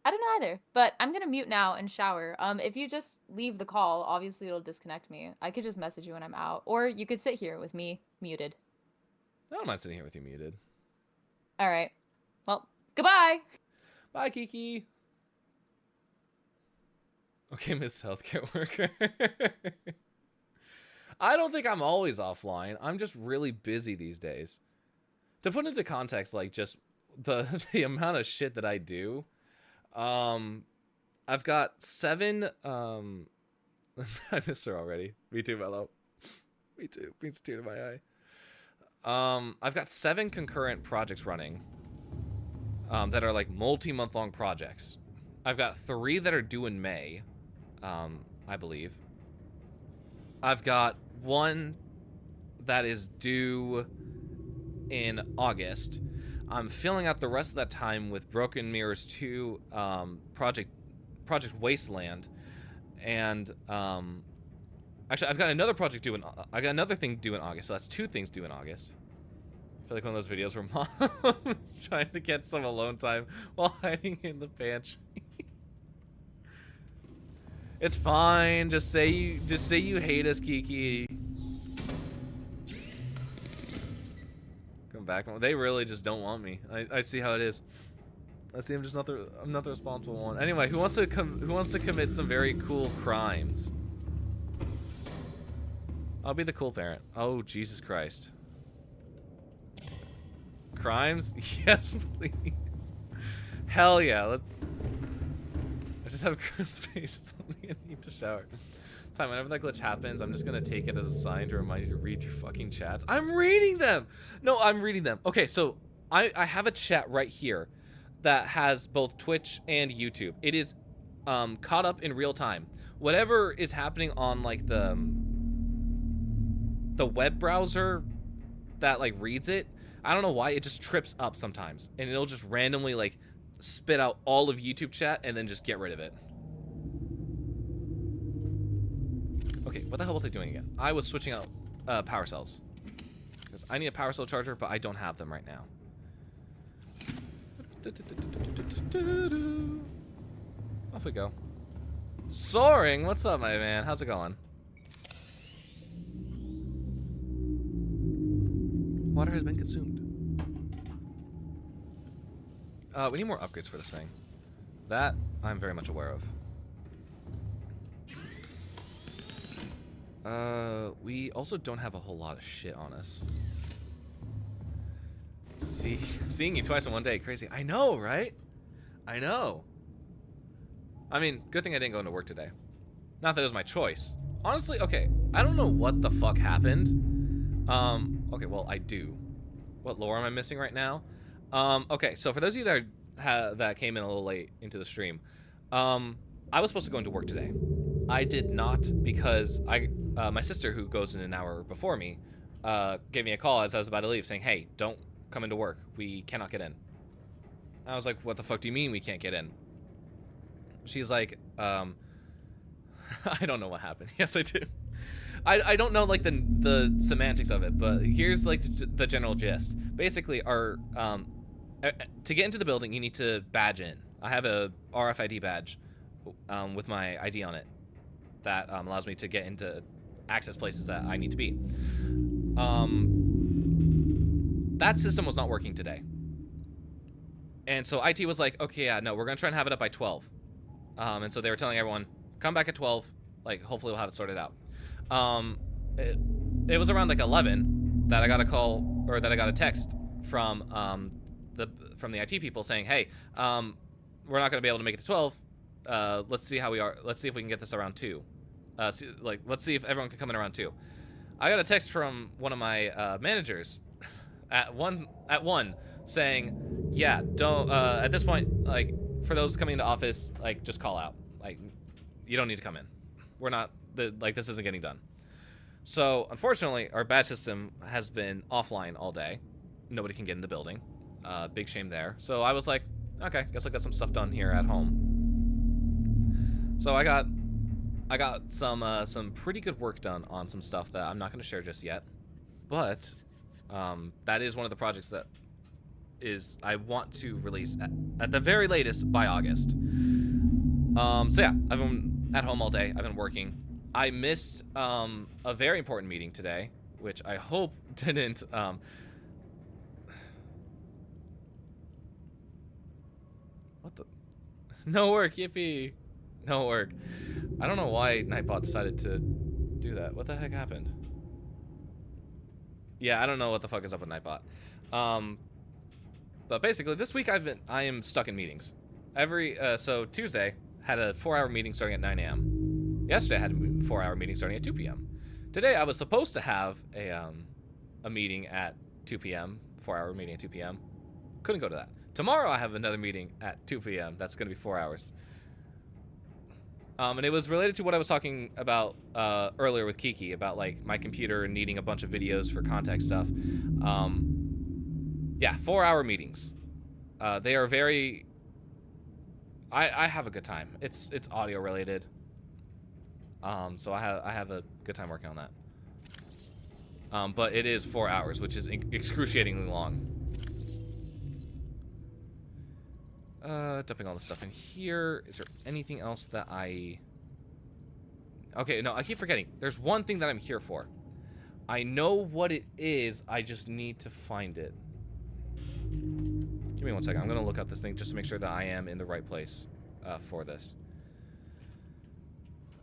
I don't know either, but I'm gonna mute now and shower. If you just leave the call, obviously it'll disconnect me. I could just message you when I'm out, or you could sit here with me muted. I don't mind sitting here with you muted. All right. Well, goodbye. Bye, Kiki. Okay, Miss Healthcare Worker. I don't think I'm always offline. I'm just really busy these days. To put into context, like, just the amount of shit that I do, I've got 7, I miss her already. Me too, Mello. Me too. Brings a tear to my eye. I've got 7 concurrent projects running, that are, like, multi-month long projects. I've got 3 that are due in May, I believe. I've got 1 that is due in August. I'm filling out the rest of that time with Broken Mirrors 2, Project Wasteland, and actually I've got another project due in. I got another thing due in August. So that's 2 things due in August. I feel like one of those videos where mom's trying to get some alone time while hiding in the pantry. It's fine. Just say you hate us, Kiki. Come back. They really just don't want me. I see how it is. I see. I'm not the responsible one. Anyway, who wants to commit some very cool crimes? I'll be the cool parent. Oh, Jesus Christ. Crimes? Yes, please. Hell yeah. I just have space. I need to shower. Time, whenever that glitch happens, I'm just gonna take it as a sign to remind you to read your fucking chats. I'm reading them! No, I'm reading them. Okay, so I have a chat right here that has both Twitch and YouTube. It is caught up in real time. Whatever is happening on like the web browser that like reads it, I don't know why it just trips up sometimes, and it'll just randomly like spit out all of YouTube chat and then just get rid of it. Okay, what the hell was I doing again? I was switching out power cells. Because I need a power cell charger, but I don't have them right now. Off we go. Soaring, what's up, my man? How's it going? Water has been consumed. We need more upgrades for this thing. That I'm very much aware of. We also don't have a whole lot of shit on us. Seeing you twice in one day, crazy. I know, right? I know. I mean, good thing I didn't go into work today. Not that it was my choice. Honestly, okay, I don't know what the fuck happened. Okay, well, I do. What lore am I missing right now? Okay, so for those of you that came in a little late into the stream, I was supposed to go into work today. I did not because my sister, who goes in an hour before me, gave me a call as I was about to leave saying, hey, don't come into work. We cannot get in. I was like, what the fuck do you mean we can't get in? She's like, I don't know what happened. Yes, I do. I don't know like the semantics of it, but here's like the general gist. Basically, our to get into the building, you need to badge in. I have a RFID badge with my ID on it that allows me to get into access places that I need to be. That system was not working today. And so IT was like, okay, yeah, no, we're going to try and have it up by 12. And so they were telling everyone, come back at 12. Like, hopefully we'll have it sorted out. It was around like 11 that I got a call, or that I got a text from the IT people saying, hey, we're not going to be able to make it to 12. Let's see how we are. Let's see if we can get this around 2. Let's see if everyone can come in around 2. I got a text from one of my managers at 1 saying, yeah, don't at this point, like, for those coming into office, like, just call out. Like, you don't need to come in. We're not this isn't getting done. So unfortunately, our badge system has been offline all day. Nobody can get in the building. Big shame there. So I was like, okay, guess I got some stuff done here at home. So I got some pretty good work done on some stuff that I'm not going to share just yet, but that is one of the projects that I want to release at the very latest by August. So yeah, I've been at home all day. I've been working. I missed a very important meeting today, which I hope didn't. What the? No work, yippee! No work. I don't know why Nightbot decided to do that. What the heck happened? Yeah, I don't know what the fuck is up with Nightbot. But basically, this week I am stuck in meetings. So Tuesday had a 4-hour meeting starting at 9 a.m. Yesterday I had a 4-hour meeting starting at 2 p.m. Today I was supposed to have a meeting at 2 p.m. 4-hour meeting at 2 p.m. Couldn't go to that. Tomorrow I have another meeting at 2 p.m. That's going to be 4 hours. And it was related to what I was talking about earlier with Kiki about like my computer and needing a bunch of videos for context stuff. Yeah, 4-hour meetings. They are very. I have a good time. It's audio related. So I have a good time working on that. But it is 4 hours, which is excruciatingly long. Dumping all the stuff in here. Is there anything else that Okay, no, I keep forgetting. There's one thing that I'm here for. I know what it is. I just need to find it. Give me 1 second. I'm going to look up this thing just to make sure that I am in the right place for this.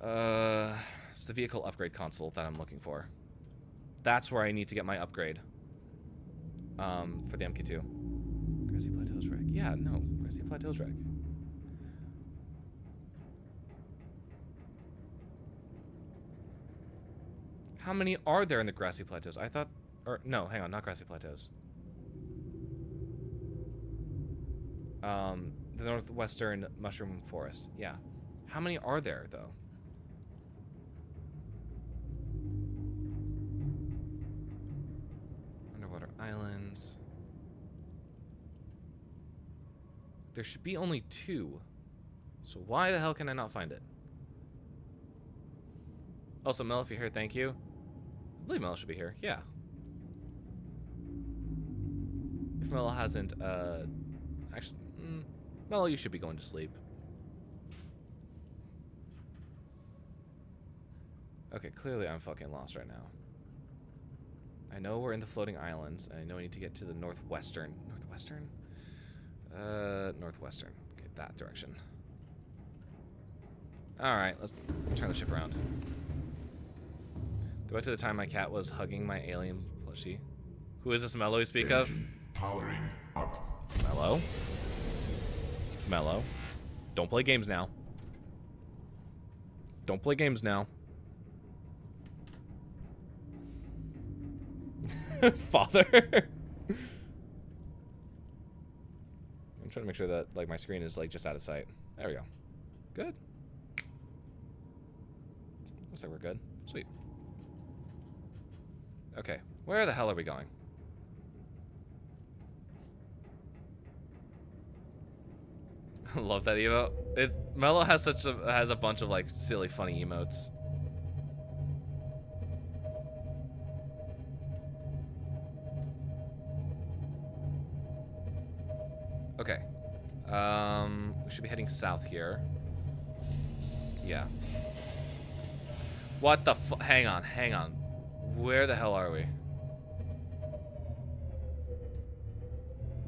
It's the vehicle upgrade console that I'm looking for. That's where I need to get my upgrade. For the MK2. Grassy Plateaus wreck. Yeah, no. Grassy Plateaus wreck. How many are there in the Grassy Plateaus? I thought... no, hang on. Not Grassy Plateaus. The Northwestern Mushroom Forest. Yeah. How many are there, though? Underwater Islands. There should be only 2. So why the hell can I not find it? Also, Mel, if you're here, thank you. I believe Mel should be here. Yeah. If Mel hasn't, actually, Mel, you should be going to sleep. Okay, clearly I'm fucking lost right now. I know we're in the floating islands, and I know I need to get to the northwestern. Northwestern? Northwestern. Okay, that direction. Alright, let's turn the ship around. Go back to the time my cat was hugging my alien plushie. Who is this Mello you speak of? Powering up. Mello? Mello? Don't play games now. Don't play games now. Father? I'm trying to make sure that like my screen is like just out of sight. There we go. Good. Looks like we're good. Sweet. Okay, where the hell are we going? I love that emote. Mello has a bunch of like silly, funny emotes. Okay. We should be heading south here. Yeah. What the fu- hang on. Where the hell are we?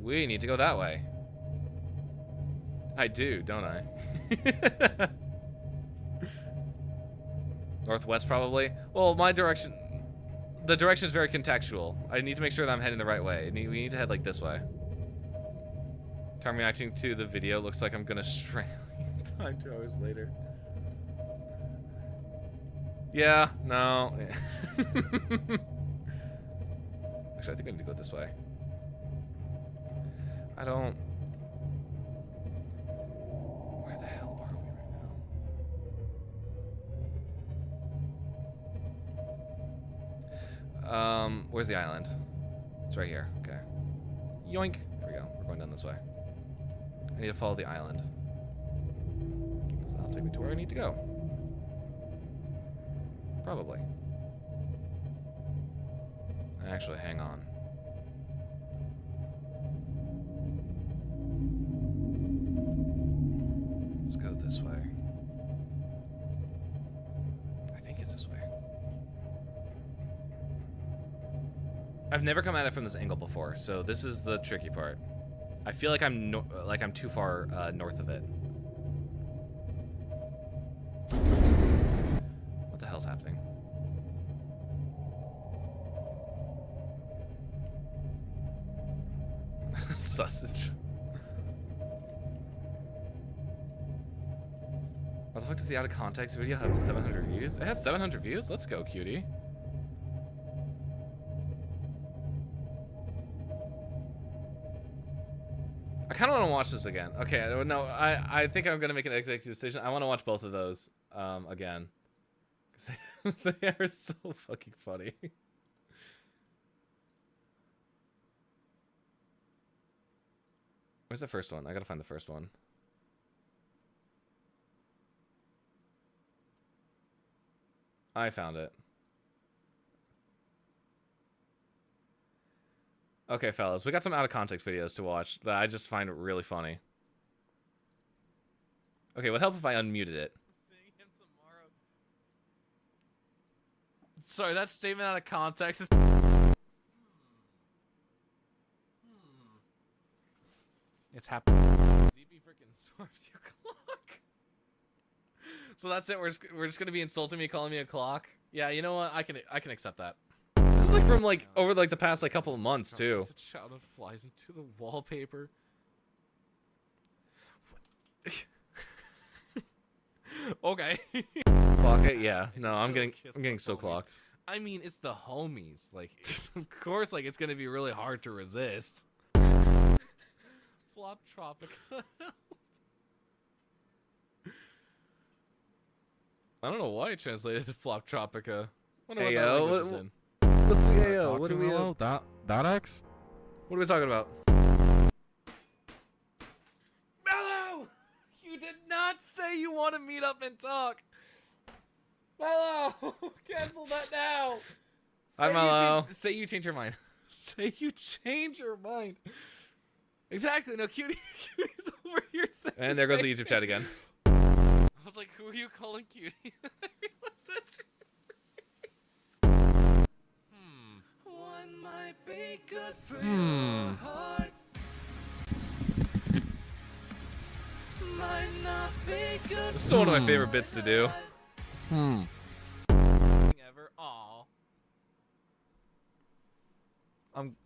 We need to go that way. I do, don't I? Northwest, probably. Well, my direction... The direction is very contextual. I need to make sure that I'm heading the right way. We need to head like this way. Time reacting to the video looks like I'm gonna shrink time 2 hours later. Yeah, no. Actually, I think I need to go this way. I don't... Where the hell are we right now? Where's the island? It's right here. Okay. Yoink. There we go. We're going down this way. I need to follow the island. So that'll take me to where I need to go. Probably. Actually, hang on. Let's go this way. I think it's this way. I've never come at it from this angle before, so this is the tricky part. I feel like I'm too far north of it. What the hell's happening? Sausage. What the fuck does the out of context video have 700 views? It has 700 views? Let's go, cutie. I kind of want to watch this again. Okay, no, I think I'm going to make an executive decision. I want to watch both of those again. Because they are so fucking funny. Where's the first one? I gotta find the first one. I found it. Okay, fellas, we got some out of context videos to watch that I just find really funny. Okay, what help if I unmuted it? Sorry, that statement out of context is... It's happening. ZB freaking swarms you clock. So that's it. We're just gonna be insulting me, calling me a clock. Yeah, you know what? I can accept that. This is like from like over like the past like couple of months too. A child that flies into the wallpaper. Okay. Clock it. Yeah. No, I'm getting so clocked. I mean, it's the homies. Like, of course, like it's gonna be really hard to resist. Flop Tropica. I don't know why it translated to Flop Tropica. Wonder what that language is in. What's the AO? What do we have? Dot X? What are we talking about? Mello! You did not say you want to meet up and talk. Mello! Cancel that now. Hi, Mello. Say you change your mind. Say you change your mind. Exactly. No, Cutie's over here saying. And there goes the YouTube chat again. I was like, who are you calling Cutie? I realized that's... One might be good for your heart. Might not be good. This is one of my favorite bits to do. Ever. Aw.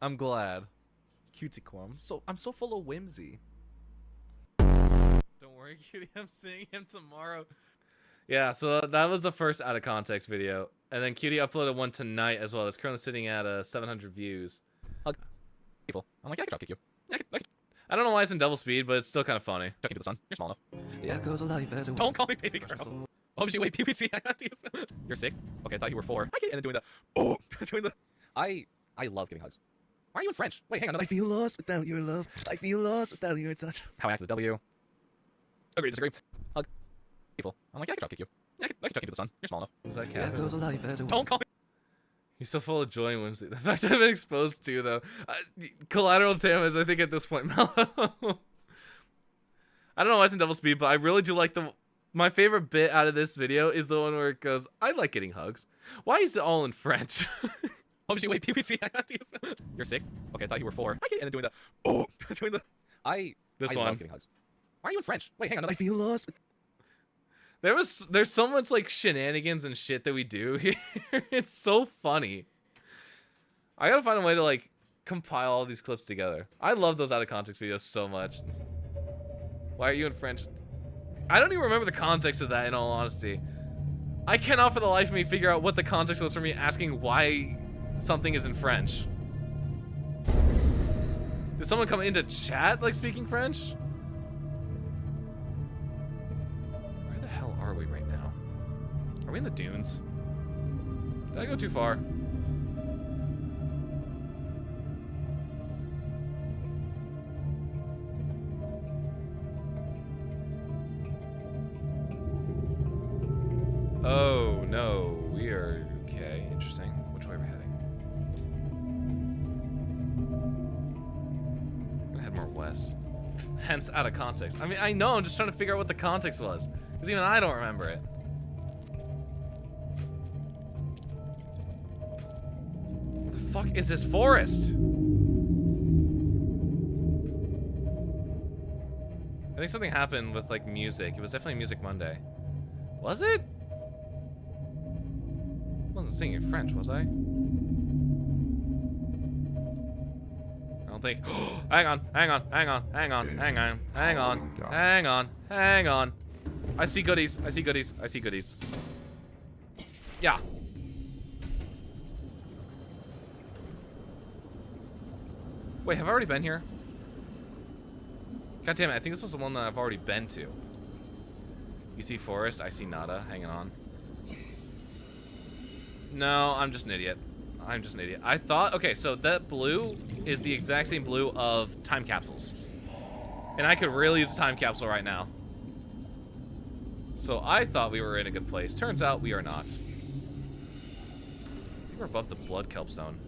I'm glad. Cutie Quam. I'm so full of whimsy. Don't worry, Cutie. I'm seeing him tomorrow. Yeah, so that was the first out of context video, and then Cutie uploaded one tonight as well. It's currently sitting at 700 views. People, I'm like, yeah, I can drop kick you. I don't know why it's in double speed, but it's still kind of funny. The sun. You're small enough. The echoes of life as Don't call me baby girl. Oh, wait, PPC. You're 6? Okay, I thought you were 4. I get and then doing the doing the. I love giving hugs. Why are you in French? Wait, hang on. I feel lost without your love. I feel lost without your touch. How I access W. Agree, disagree. Hug. People. I'm like, yeah, I can drop kick you. Yeah, I can drop kick you to the sun. You're small enough. Is that cat? Goes life as it Don't call me. He's so full of joy and whimsy. The fact I've been exposed to, though. Collateral damage, I think, at this point, Mellow. I don't know why it's in double speed, but I really do like the... My favorite bit out of this video is the one where it goes, I like getting hugs. Why is it all in French? Oh, wait, PPC. You're 6? Okay, I thought you were 4. I get and then doing the... doing the... I love getting hugs. Why are you in French? Wait, hang on. I feel lost. There's so much like shenanigans and shit that we do here. It's so funny. I gotta find a way to like compile all these clips together. I love those out of context videos so much. Why are you in French? I don't even remember the context of that, in all honesty. I cannot for the life of me figure out what the context was for me asking why something is in French. Did someone come into chat like speaking French? Where the hell are we right now? Are we in the dunes? Did I go too far? Oh, no. We are... Okay, interesting. Which way are we heading? I'm gonna head more west. Hence, out of context. I mean, I know, I'm just trying to figure out what the context was. Because even I don't remember it. What the fuck is this forest? I think something happened with, like, music. It was definitely Music Monday. Was it? I wasn't singing in French, was I? I don't think. Hang on. I see goodies. Yeah. Wait, have I already been here? God damn it, I think this was the one that I've already been to. You see forest, I see nada. Hanging on. No, I'm just an idiot. I thought, okay, so that blue is the exact same blue of time capsules. And I could really use a time capsule right now. So I thought we were in a good place. Turns out we are not. I think we're above the blood kelp zone.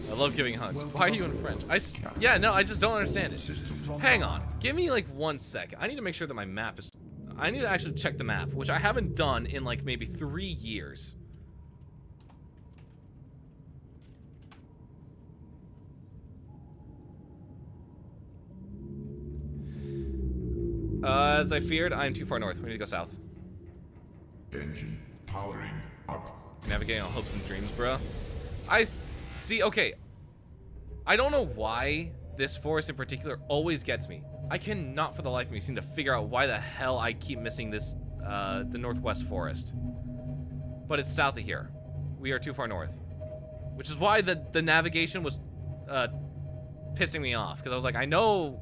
I love giving hugs. Why are you in French? Yeah, no, I just don't understand it. Hang on. Give me like 1 second. I need to make sure that my map is... I need to actually check the map, which I haven't done in like maybe 3 years. As I feared, I am too far north. We need to go south. Engine powering up. Navigating on hopes and dreams, bro. I see. Okay, I don't know why this forest in particular always gets me. I cannot for the life of me seem to figure out why the hell I keep missing this, the northwest forest. But it's south of here. We are too far north. Which is why the navigation was pissing me off. Because I was like, I know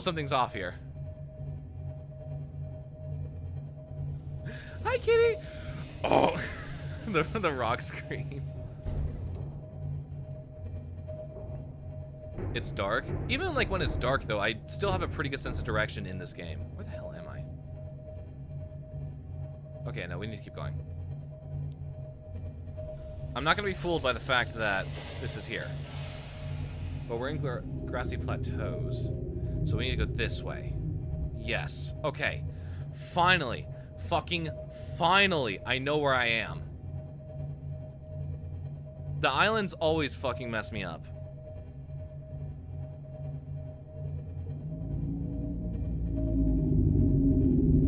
something's off here. Hi, kitty! Oh, the rock scream. It's dark. Even like when it's dark though, I still have a pretty good sense of direction in this game. Where the hell am I? Okay, no, we need to keep going. I'm not gonna be fooled by the fact that this is here. But we're in grassy plateaus. So we need to go this way. Yes. Okay. Finally. Fucking finally, I know where I am. The islands always fucking mess me up.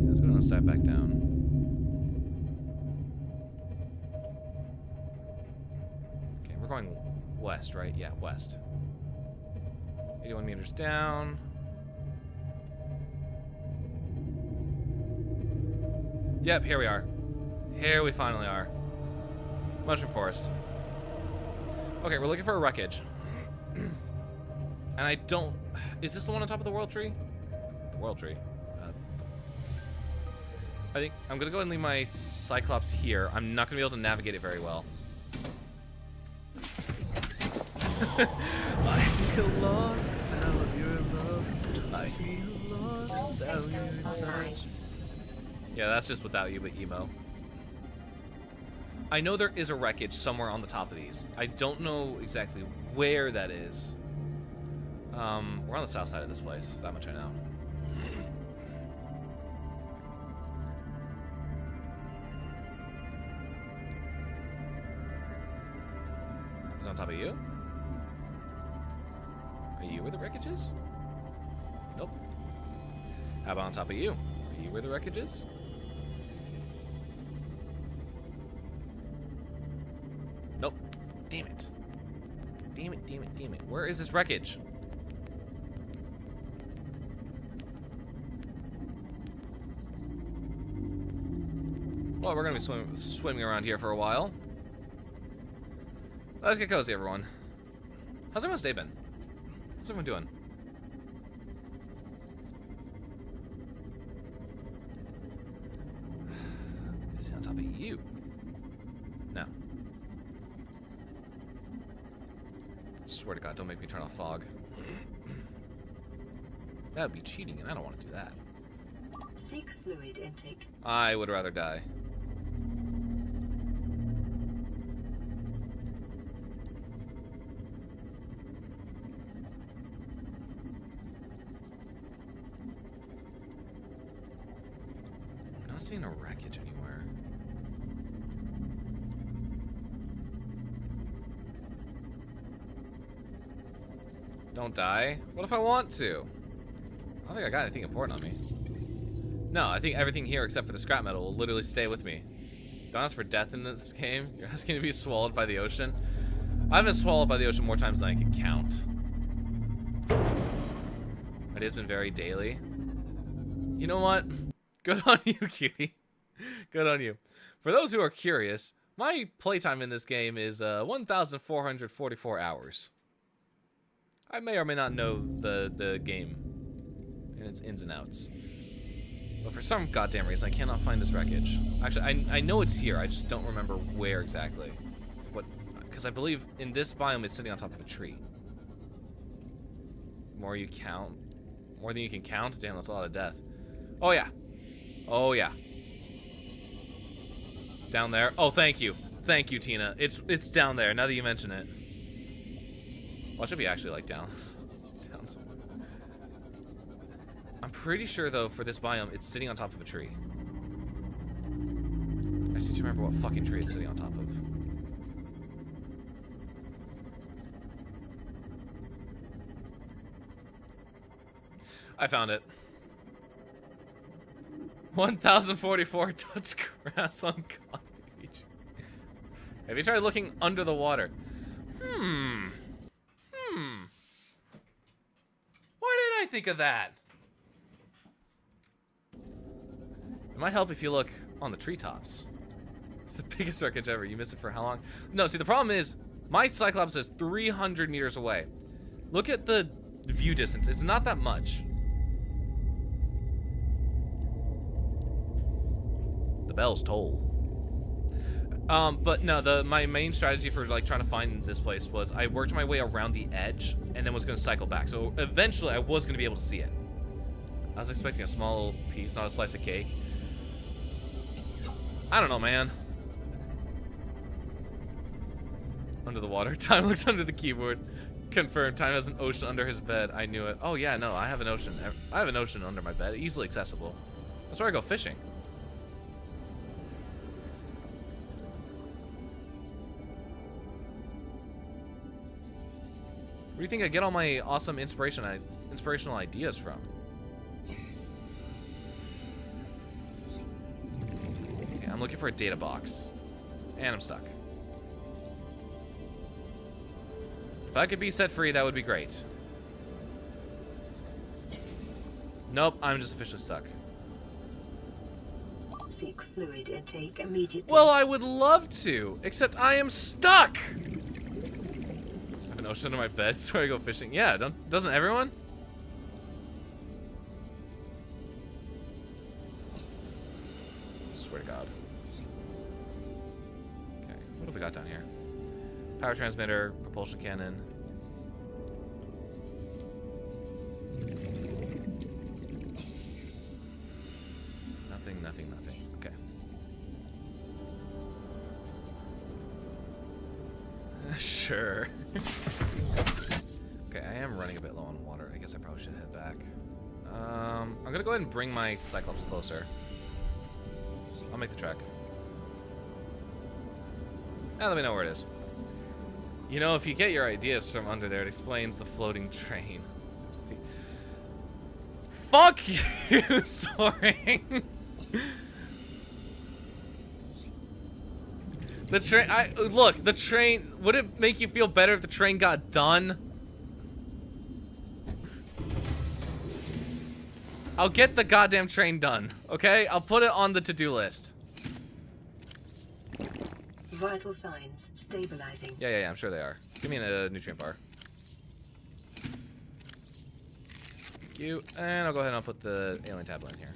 Let's go on the side back down. Okay, we're going west, right? Yeah, west. 81 meters down. Yep, here we are. Here we finally are. Mushroom forest. Okay, we're looking for a wreckage. And I don't... Is this the one on top of the world tree? The world tree. I think I'm gonna go ahead and leave my Cyclops here. I'm not gonna be able to navigate it very well. I feel lost without your love. I feel lost All without systems your online. touch. Yeah, that's just without you, but emo. I know there is a wreckage somewhere on the top of these. I don't know exactly where that is. We're on the south side of this place. That much I know. Is it on top of you? Are you where the wreckage is? Nope. How about on top of you? Are you where the wreckage is? Nope. Damn it. Damn it, damn it, damn it. Where is this wreckage? Well, we're gonna be swimming around here for a while. Let's get cozy, everyone. How's everyone's day been? How's everyone doing? Is it on top of you? No. Swear to God, don't make me turn off fog. That would be cheating, and I don't want to do that. Seek fluid intake. I would rather die. I'm not seeing a wreckage anywhere. Don't die? What if I want to? I don't think I got anything important on me. No, I think everything here except for the scrap metal will literally stay with me. Don't ask for death in this game. You're asking to be swallowed by the ocean. I've been swallowed by the ocean more times than I can count. It has been very daily. You know what? Good on you, cutie. Good on you. For those who are curious, my playtime in this game is 1,444 hours. I may or may not know the game and its ins and outs. But for some goddamn reason, I cannot find this wreckage. Actually, I know it's here. I just don't remember where exactly. What? Because I believe in this biome, it's sitting on top of a tree. More you count, more than you can count. Damn, that's a lot of death. Oh yeah. Oh yeah. Down there. Oh, thank you. Thank you, Tina. It's down there. Now that you mention it. Well, it should be actually like down somewhere. I'm pretty sure though for this biome, it's sitting on top of a tree. I just need to remember what fucking tree it's sitting on top of. I found it. 1,044 touch grass on Coffee Beach. Have you tried looking under the water? Why didn't I think of that? It might help if you look on the treetops. It's the biggest wreckage ever. You missed it for how long? No, see, the problem is my Cyclops is 300 meters away. Look at the view distance. It's not that much. The bells toll. But no, my main strategy for like trying to find this place was I worked my way around the edge and then was gonna cycle back. So eventually I was gonna be able to see it. I was expecting a small piece, not a slice of cake. I don't know, man. Under the water. Time looks under the keyboard. Confirmed. Time has an ocean under his bed. I knew it. Oh yeah, no, I have an ocean. I have an ocean under my bed. Easily accessible. That's where I go fishing. Where do you think I get all my awesome inspirational ideas from? Okay, I'm looking for a data box. And I'm stuck. If I could be set free, that would be great. Nope, I'm just officially stuck. Seek fluid intake immediately. Well, I would love to, except I am stuck! I have an ocean under my bed, so I go fishing. Yeah, doesn't everyone? swear to God. Okay, what have we got down here? Power transmitter, propulsion cannon. Nothing. Okay. Sure. Okay, I am running a bit low on water. I guess I probably should head back. I'm gonna go ahead and bring my Cyclops closer. I'll make the trek. Now let me know where it is. You know, if you get your ideas from under there, it explains the floating train. Fuck you, Soaring! The train, look, the train, would it make you feel better if the train got done? I'll get the goddamn train done, okay? I'll put it on the to-do list. Vital signs stabilizing. Yeah, I'm sure they are. Give me a nutrient bar. Thank you. And I'll go ahead and I'll put the alien tablet in here.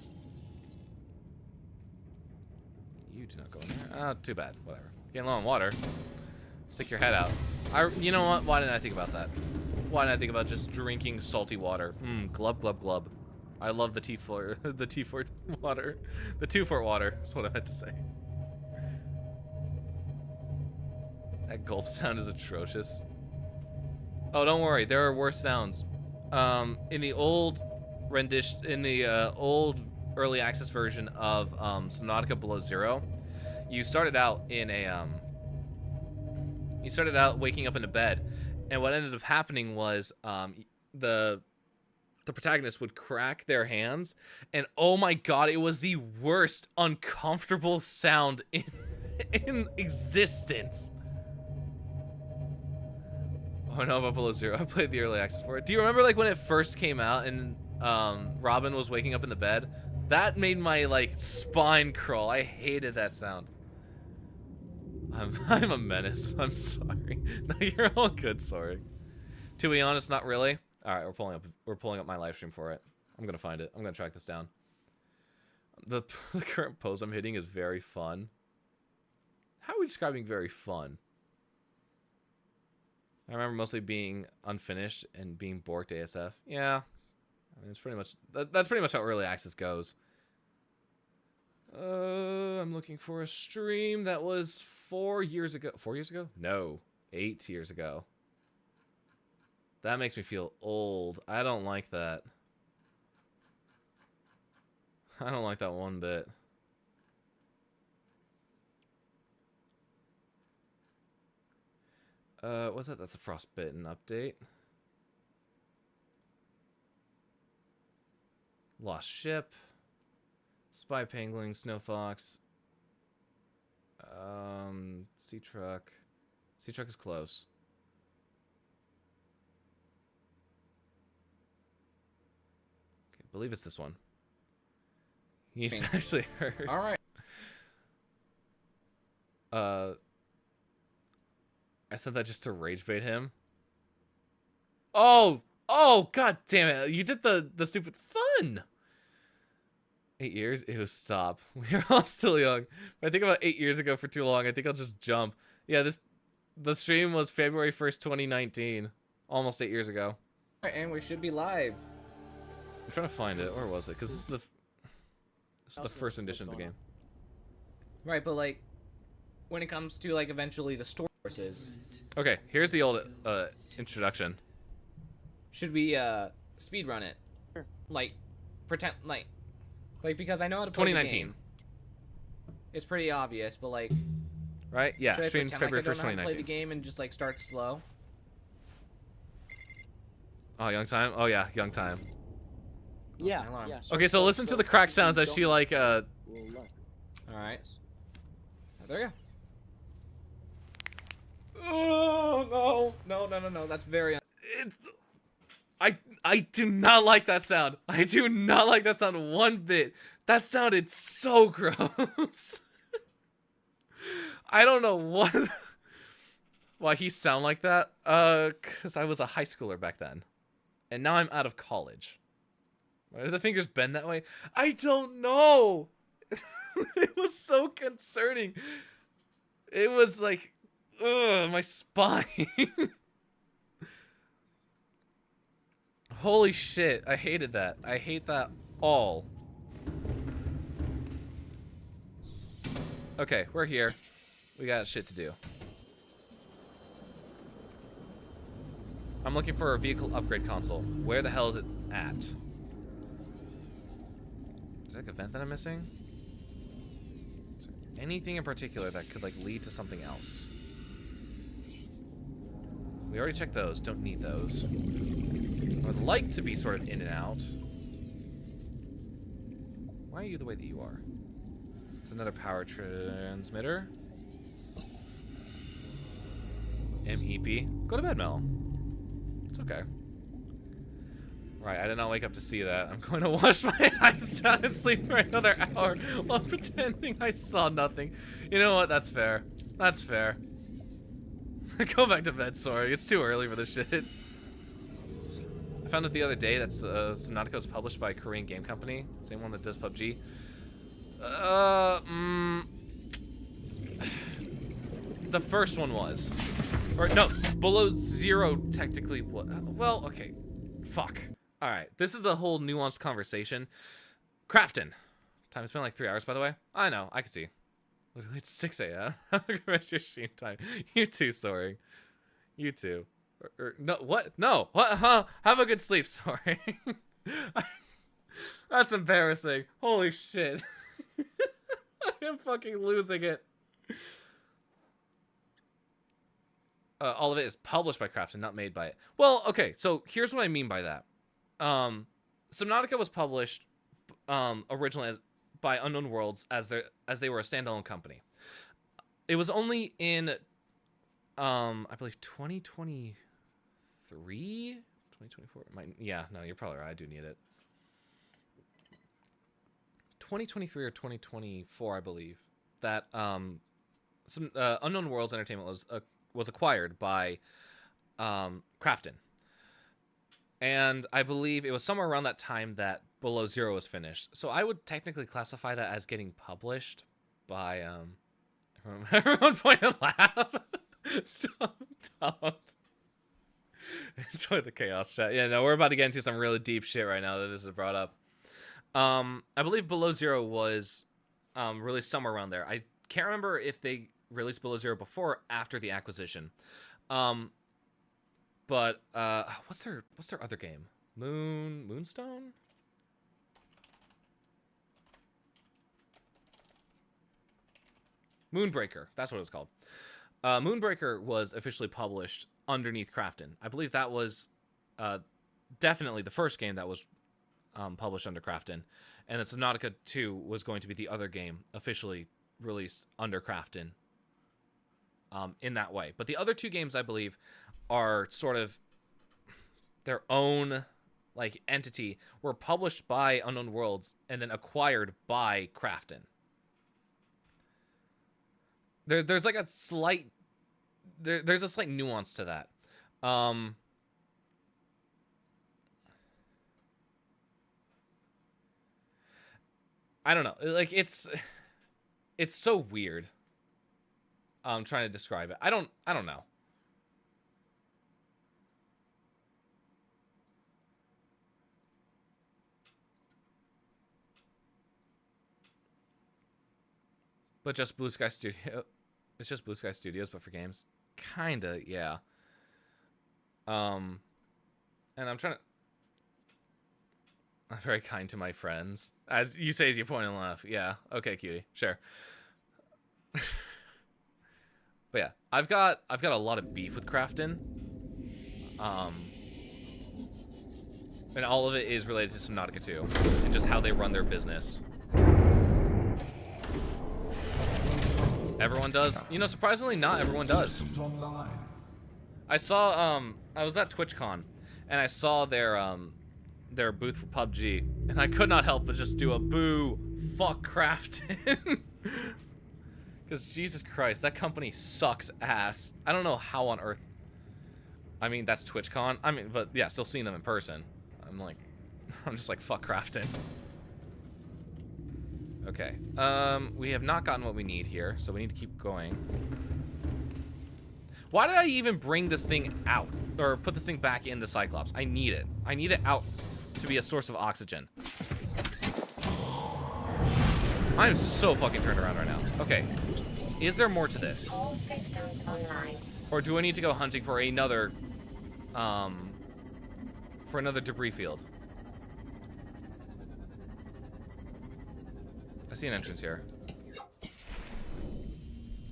You do not go in there. Oh, too bad. Whatever. Getting low on water. Stick your head out. You know what? Why didn't I think about that? Why didn't I think about just drinking salty water? Glub, glub, glub. I love the T4, the T4 water. The 2-fort water is what I meant to say. That gulp sound is atrocious. Oh, don't worry. There are worse sounds. In the old rendition, in the old early access version of Subnautica Below Zero, you started out in a you started out waking up in a bed, and what ended up happening was the protagonist would crack their hands, and oh my god, it was the worst uncomfortable sound in existence. Oh no, about Below Zero. I played the early access for it. Do you remember like when it first came out and Robin was waking up in the bed? That made my like spine crawl. I hated that sound. I'm a menace. I'm sorry. No, you're all good. Sorry. To be honest, not really. All right, we're pulling up my live stream for it. I'm gonna find it. I'm gonna track this down. The current pose I'm hitting is very fun. How are we describing very fun? I remember mostly being unfinished and being borked ASF. Yeah, I mean, it's pretty much that's pretty much how early access goes. I'm looking for a stream that was 4 years ago. 4 years ago? No, 8 years ago. That makes me feel old. I don't like that. I don't like that one bit. What's that? That's a Frostbitten update. Lost Ship. Spy Pangolin, Snow Fox. Sea Truck. Sea Truck is close. Okay, I believe it's this one. He actually hurts. All right. I said that just to rage bait him. Oh, god damn it. You did the stupid fun. 8 years? Ew, stop. We're all still young. If I think about 8 years ago for too long, I think I'll just jump. Yeah, the stream was February 1st, 2019. Almost 8 years ago. All right, and we should be live. I'm trying to find it. Where was it? Because this is the first edition of the game. Right, but like, when it comes to like eventually the sources. Okay, here's the old introduction. Should we speed run it? Sure. Like, pretend like because I know how to play 2019. the game. It's pretty obvious, but like. Right? Yeah. Should I Stream pretend February like I 1st, don't know how to 2019. play the game and just like start slow? Oh, Young Time? Oh yeah, Young Time. Yeah. Okay, so listen to the crack sounds as she like All right. There you go. Oh no! That's very. I do not like that sound. I do not like that sound one bit. That sounded so gross. I don't know why he sound like that. Cause I was a high schooler back then, and now I'm out of college. Why do the fingers bend that way? I don't know. It was so concerning. It was like, ugh, my spine. Holy shit, I hated that. I hate that all. Okay, we're here. We got shit to do. I'm looking for a vehicle upgrade console. Where the hell is it at? Is there like a vent that I'm missing? Is there anything in particular that could like lead to something else? We already checked those. Don't need those. I would like to be sort of in and out. Why are you the way that you are? It's another power transmitter. MEP. Go to bed, Mel. It's okay. Right, I did not wake up to see that. I'm going to wash my eyes out and sleep for another hour while pretending I saw nothing. You know what? That's fair. That's fair. Go back to bed, sorry. It's too early for this shit. I found out the other day that Subnautica was published by a Korean game company. Same one that does PUBG. The first one was. Or, no, Below Zero technically was. Well, okay. Fuck. Alright, this is a whole nuanced conversation. Crafton. Time to spend like 3 hours, by the way. I know, I can see. It's 6 a.m. Have a good rest of your stream time. You too, sorry. You too. No, what? No. What? Huh? Have a good sleep, sorry. That's embarrassing. Holy shit. I am fucking losing it. All of it is published by Crafton, not made by it. Well, okay, so here's what I mean by that. Subnautica was published originally by Unknown Worlds as they were a standalone company. It was only in I believe 2023, 2024. Yeah, no, you're probably right. I do need it. 2023 or 2024, I believe, that some Unknown Worlds Entertainment was acquired by Crafton. And I believe it was somewhere around that time that Below Zero was finished. So I would technically classify that as getting published by everyone point and laugh. Don't. Enjoy the chaos chat. Yeah, no, we're about to get into some really deep shit right now that this is brought up. I believe Below Zero was released somewhere around there. I can't remember if they released Below Zero before or after the acquisition. But what's their other game? Moonstone? Moonbreaker. That's what it was called. Moonbreaker was officially published underneath Crafton. I believe that was definitely the first game that was published under Crafton. And then Subnautica 2 was going to be the other game officially released under Crafton in that way. But the other two games, I believe, are sort of their own like entity, were published by Unknown Worlds and then acquired by Crafton. There's like a slight there's a slight nuance to that. I don't know. Like it's so weird. I'm trying to describe it. I don't know. But just Blue Sky Studio. It's just Blue Sky Studios, but for games. Kinda, yeah. And I'm trying to... I'm very kind to my friends. As you say as you point and laugh. Yeah. Okay, cutie. Sure. But yeah, I've got a lot of beef with Crafton. And all of it is related to Subnautica 2 and just how they run their business. Everyone does. You know, surprisingly, not everyone does. I saw, I was at TwitchCon, and I saw their booth for PUBG, and I could not help but just do a boo, fuck Crafton. Because Jesus Christ, that company sucks ass. I don't know how on earth. I mean, that's TwitchCon. I mean, but yeah, still seeing them in person. I'm just like, fuck Crafton. Okay. We have not gotten what we need here, so we need to keep going. Why did I even bring this thing out? Or put this thing back in the Cyclops? I need it. I need it out to be a source of oxygen. I am so fucking turned around right now. Okay. Is there more to this? All systems online. Or do I need to go hunting for another debris field? I see an entrance here.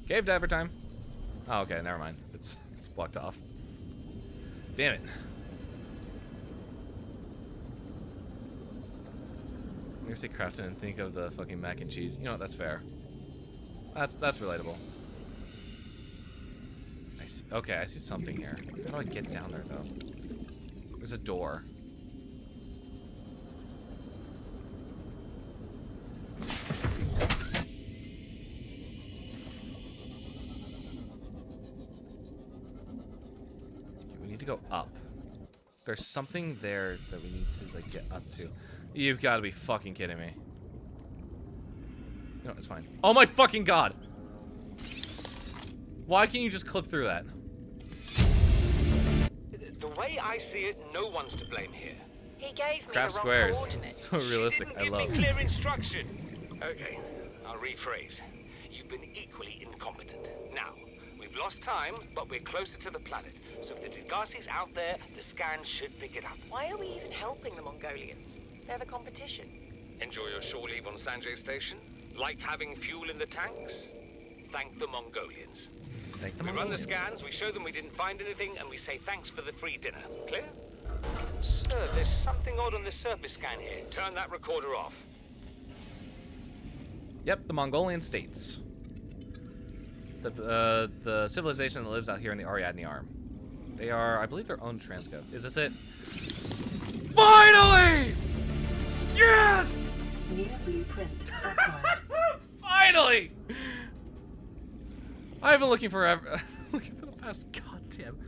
Cave diver time. Oh, okay, never mind. It's blocked off. Damn it. I'm gonna say Crafton and think of the fucking mac and cheese. You know what, that's fair. That's relatable. I see, okay, I see something here. How do I get down there though? There's a door. We need to go up. There's something there that we need to like get up to. You've got to be fucking kidding me. No, it's fine. Oh my fucking god! Why can't you just clip through that? The way I see it, no one's to blame here. He gave me Craft the wrong squares. coordinates. So realistic. I love Give me clear instruction. Okay, I'll rephrase. You've been equally incompetent. Now, we've lost time, but we're closer to the planet. So if the Degassi's out there, the scans should pick it up. Why are we even helping the Mongolians? They're the competition. Enjoy your shore leave on Sanjay Station? Like having fuel in the tanks? Thank the Mongolians. Thank the We run the Mongolians. scans, we show them we didn't find anything, and we say thanks for the free dinner. Clear? Sir, there's something odd on the surface scan here. Turn that recorder off. Yep, the Mongolian states. The civilization that lives out here in the Ariadne Arm. They are, I believe, their own transcode. Is this it? Finally! Yes! New blueprint acquired. Finally! I've been looking forever. Looking for the past goddamn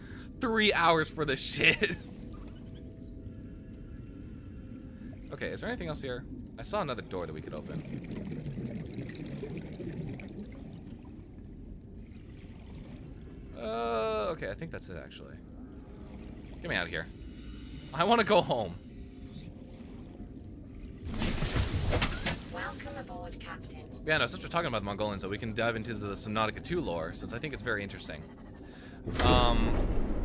3 hours for this shit. Okay, is there anything else here? I saw another door that we could open. Okay, I think that's it actually. Get me out of here. I want to go home. Welcome aboard, Captain. Yeah, no, since we're talking about the Mongolians, so we can dive into the Subnautica 2 lore, since I think it's very interesting.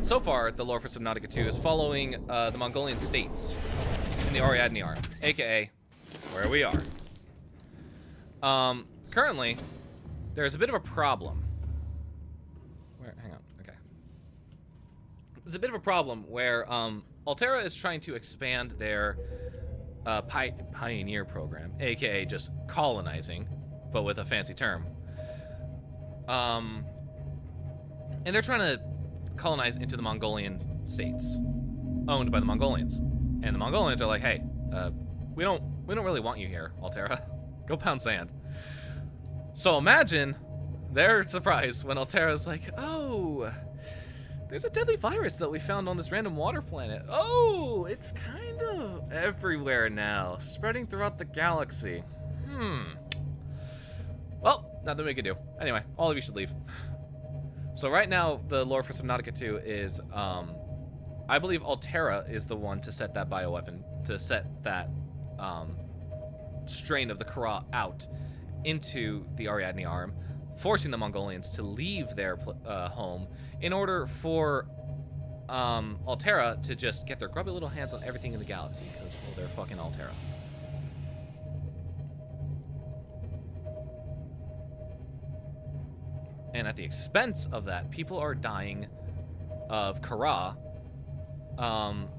So far, the lore for Subnautica 2 is following the Mongolian states in the Ariadne Arm, aka where we are. Currently, there's a bit of a problem. Hang on, okay. There's a bit of a problem where Altera is trying to expand their pioneer program, aka just colonizing, but with a fancy term. And they're trying to colonize into the Mongolian states, owned by the Mongolians. And the Mongolians are like, hey, we don't really want you here, Altera. Go pound sand. So imagine their surprise when Altera's like, oh, there's a deadly virus that we found on this random water planet. Oh, it's kind of everywhere now, spreading throughout the galaxy. Well, nothing we can do. Anyway, all of you should leave. So right now, the lore for Subnautica 2 is, I believe Altera is the one to set that bioweapon, to set that strain of the Kara out into the Ariadne Arm, forcing the Mongolians to leave their home in order for Altera to just get their grubby little hands on everything in the galaxy, because, well, they're fucking Altera. And at the expense of that, people are dying of Kara.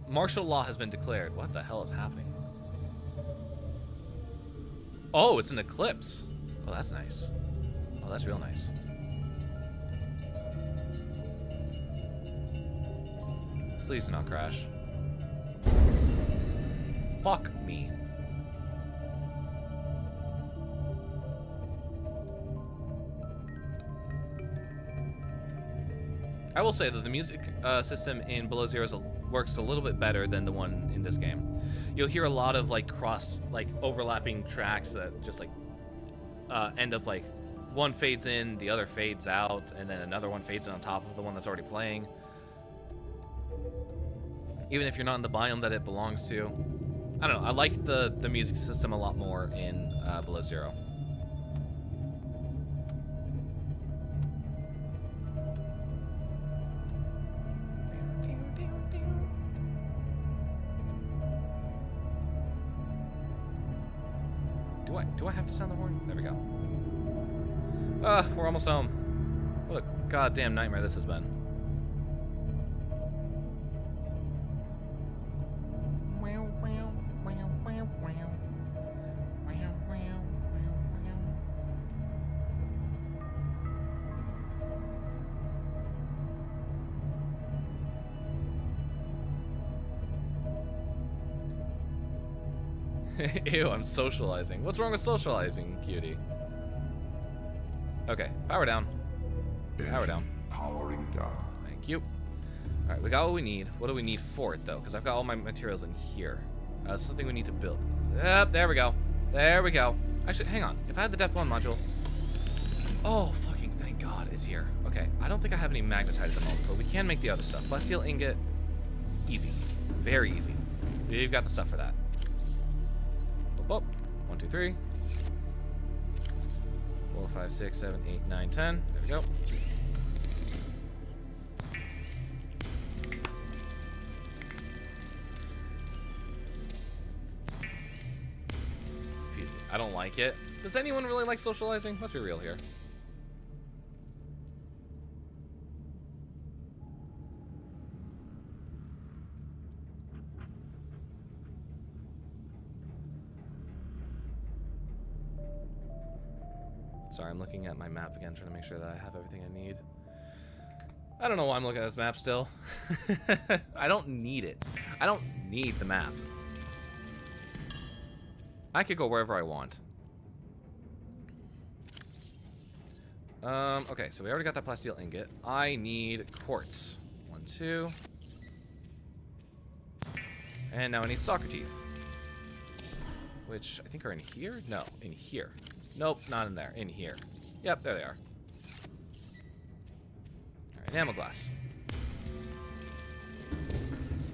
Martial law has been declared. What the hell is happening? Oh, it's an eclipse. Oh, that's nice. Oh, that's real nice. Please do not crash. Fuck me. I will say that the music system in Below Zero works a little bit better than the one in this game. You'll hear a lot of like overlapping tracks that just like end up like one fades in, the other fades out, and then another one fades in on top of the one that's already playing. Even if you're not in the biome that it belongs to. I don't know. I like the music system a lot more in Below Zero. Do I have to sound the horn? There we go. We're almost home. What a goddamn nightmare this has been. Ew, I'm socializing. What's wrong with socializing, cutie? Okay, power down. Power down. Powering down. Thank you. Alright, we got what we need. What do we need for it, though? Because I've got all my materials in here. Something we need to build. Yep, there we go. There we go. Actually, hang on. If I had the Depth 1 module... Oh, fucking thank God it's here. Okay, I don't think I have any magnetite at the moment, but we can make the other stuff. Plasteel ingot. Easy. Very easy. We've got the stuff for that. Boop, boop. 1, 2, 3. 4, 5, 6, 7, 8, 9, 10. There we go. It's easy. I don't like it. Does anyone really like socializing? Let's be real here. Sorry, I'm looking at my map again, trying to make sure that I have everything I need. I don't know why I'm looking at this map still. I don't need it. I don't need the map. I could go wherever I want. Okay, so we already got that plasteel ingot. I need quartz. 1, 2. And now I need soccer teeth. Which I think are in here? No, in here. Nope, not in there. In here. Yep, there they are. Alright, enamel glass.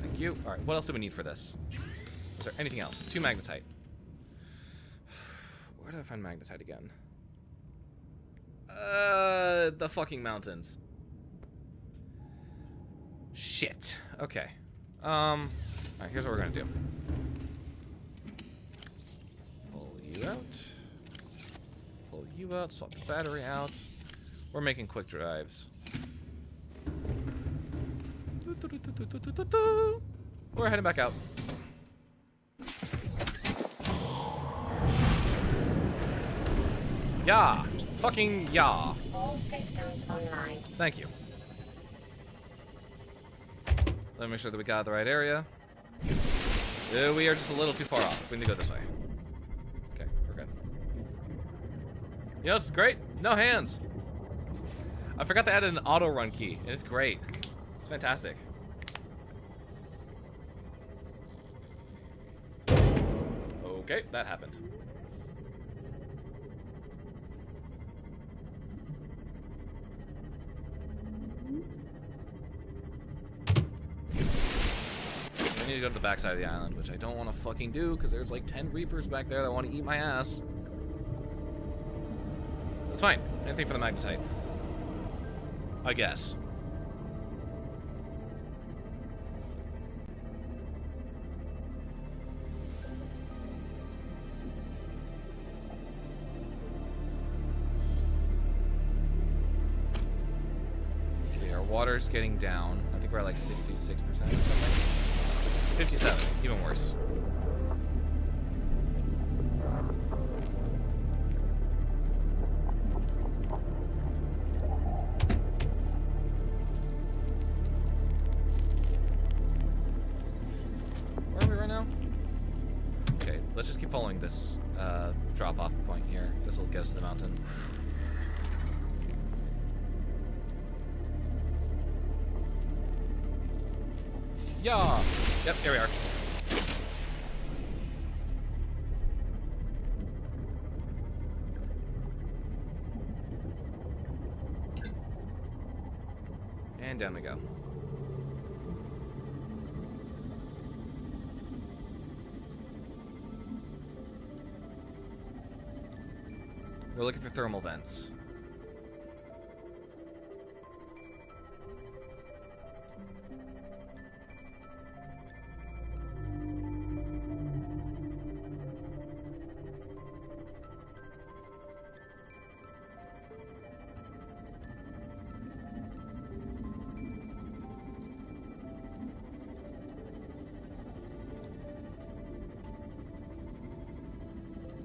Thank you. Alright, what else do we need for this? Is there anything else? 2 magnetite. Where do I find magnetite again? The fucking mountains. Shit. Okay. Alright, here's what we're gonna do. Pull you out. Pull you out, swap the battery out. We're making quick drives. We're heading back out. Yeah! Fucking yeah! All systems online. Thank you. Let me make sure that we got the right area. We are just a little too far off. We need to go this way. Okay, we're good. You know, it's great. No hands. I forgot to add an auto run key, and it's great. It's fantastic. Okay, that happened. I need to go to the backside of the island, which I don't want to fucking do because there's like 10 Reapers back there that want to eat my ass. That's fine. Anything for the magnetite. I guess. Okay, our water's getting down. I think we're at like 66% or something. 57, even worse. Where are we right now? Okay, let's just keep following this drop-off point here. This will get us to the mountain. Yeah! Yep, here we are. And down we go. We're looking for thermal vents.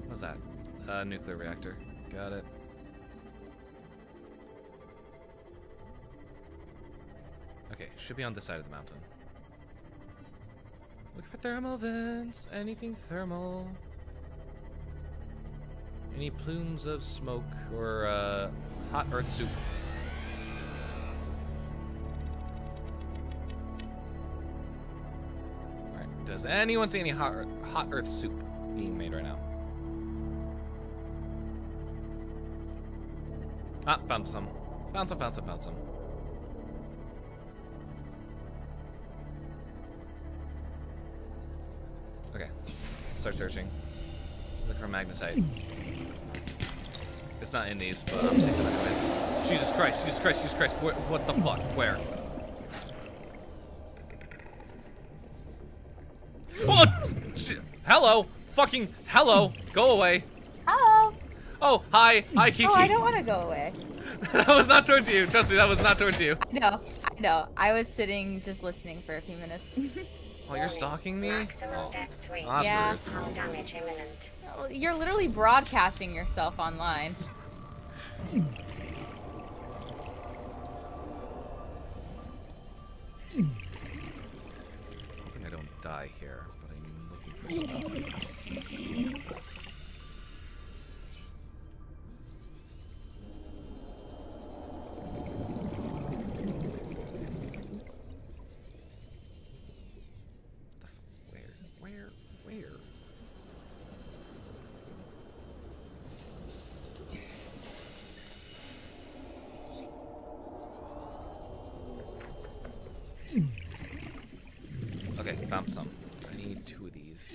What's that? Nuclear reactor. Got it. Okay, should be on this side of the mountain. Look for thermal vents. Anything thermal. Any plumes of smoke or hot earth soup. Alright, does anyone see any hot earth soup being made right now? Ah, found some. Found some. Okay, start searching. Look for magnesite. It's not in these, but I'm taking them anyways. Jesus Christ. What the fuck? Where? Oh! Shit. Hello! Fucking hello! Go away! Hello! Oh, hi! Hi, Kiki! Oh, I don't want to go away. That was not towards you. Trust me, that was not towards you. I know. I was sitting just listening for a few minutes. Oh, you're stalking me? Maximum depth reached. Yeah. Hull damage imminent. Well, you're literally broadcasting yourself online. Hoping I don't die here, but I'm looking for stuff. Where? Okay, found some. I need 2 of these.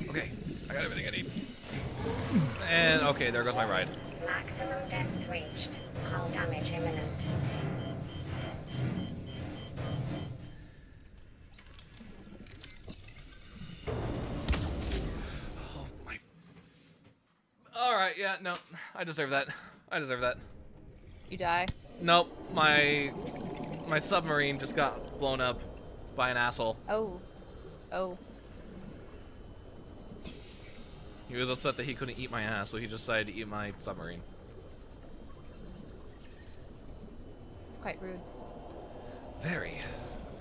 Okay, I got everything I need. And okay, there goes my ride. Maximum depth reached. Hull damage imminent. Oh my. Alright, yeah, no. I deserve that. You die? Nope, my submarine just got blown up by an asshole. Oh. He was upset that he couldn't eat my ass, so he just decided to eat my submarine. It's quite rude. Very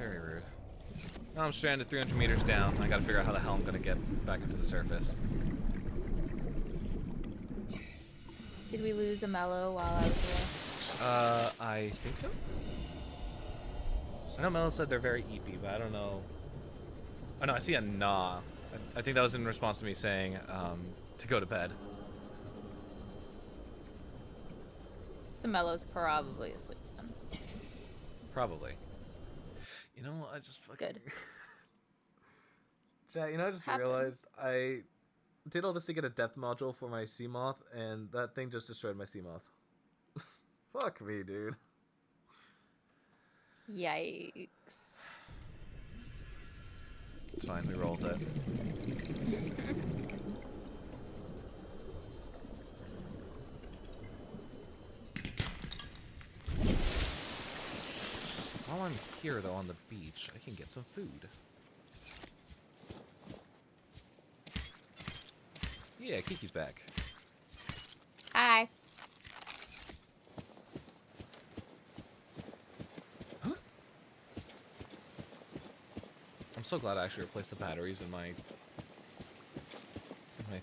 rude. Now I'm stranded 300 meters down. I gotta figure out how the hell I'm gonna get back up to the surface. Did we lose a mellow while I was away? I think so. I know Mello said they're very eepy, but I don't know. Oh no, I see a nah. I think that was in response to me saying to go to bed. So Mellow's probably asleep then. Probably. You know what? I just fucking... Good. Chat, you know, I just realized I did all this to get a depth module for my Seamoth, and that thing just destroyed my Seamoth. Fuck me, dude. Yikes. It's fine, we roll with it. While I'm here, though, on the beach, I can get some food. Yeah, Kiki's back. Hi. Huh? I'm so glad I actually replaced the batteries in my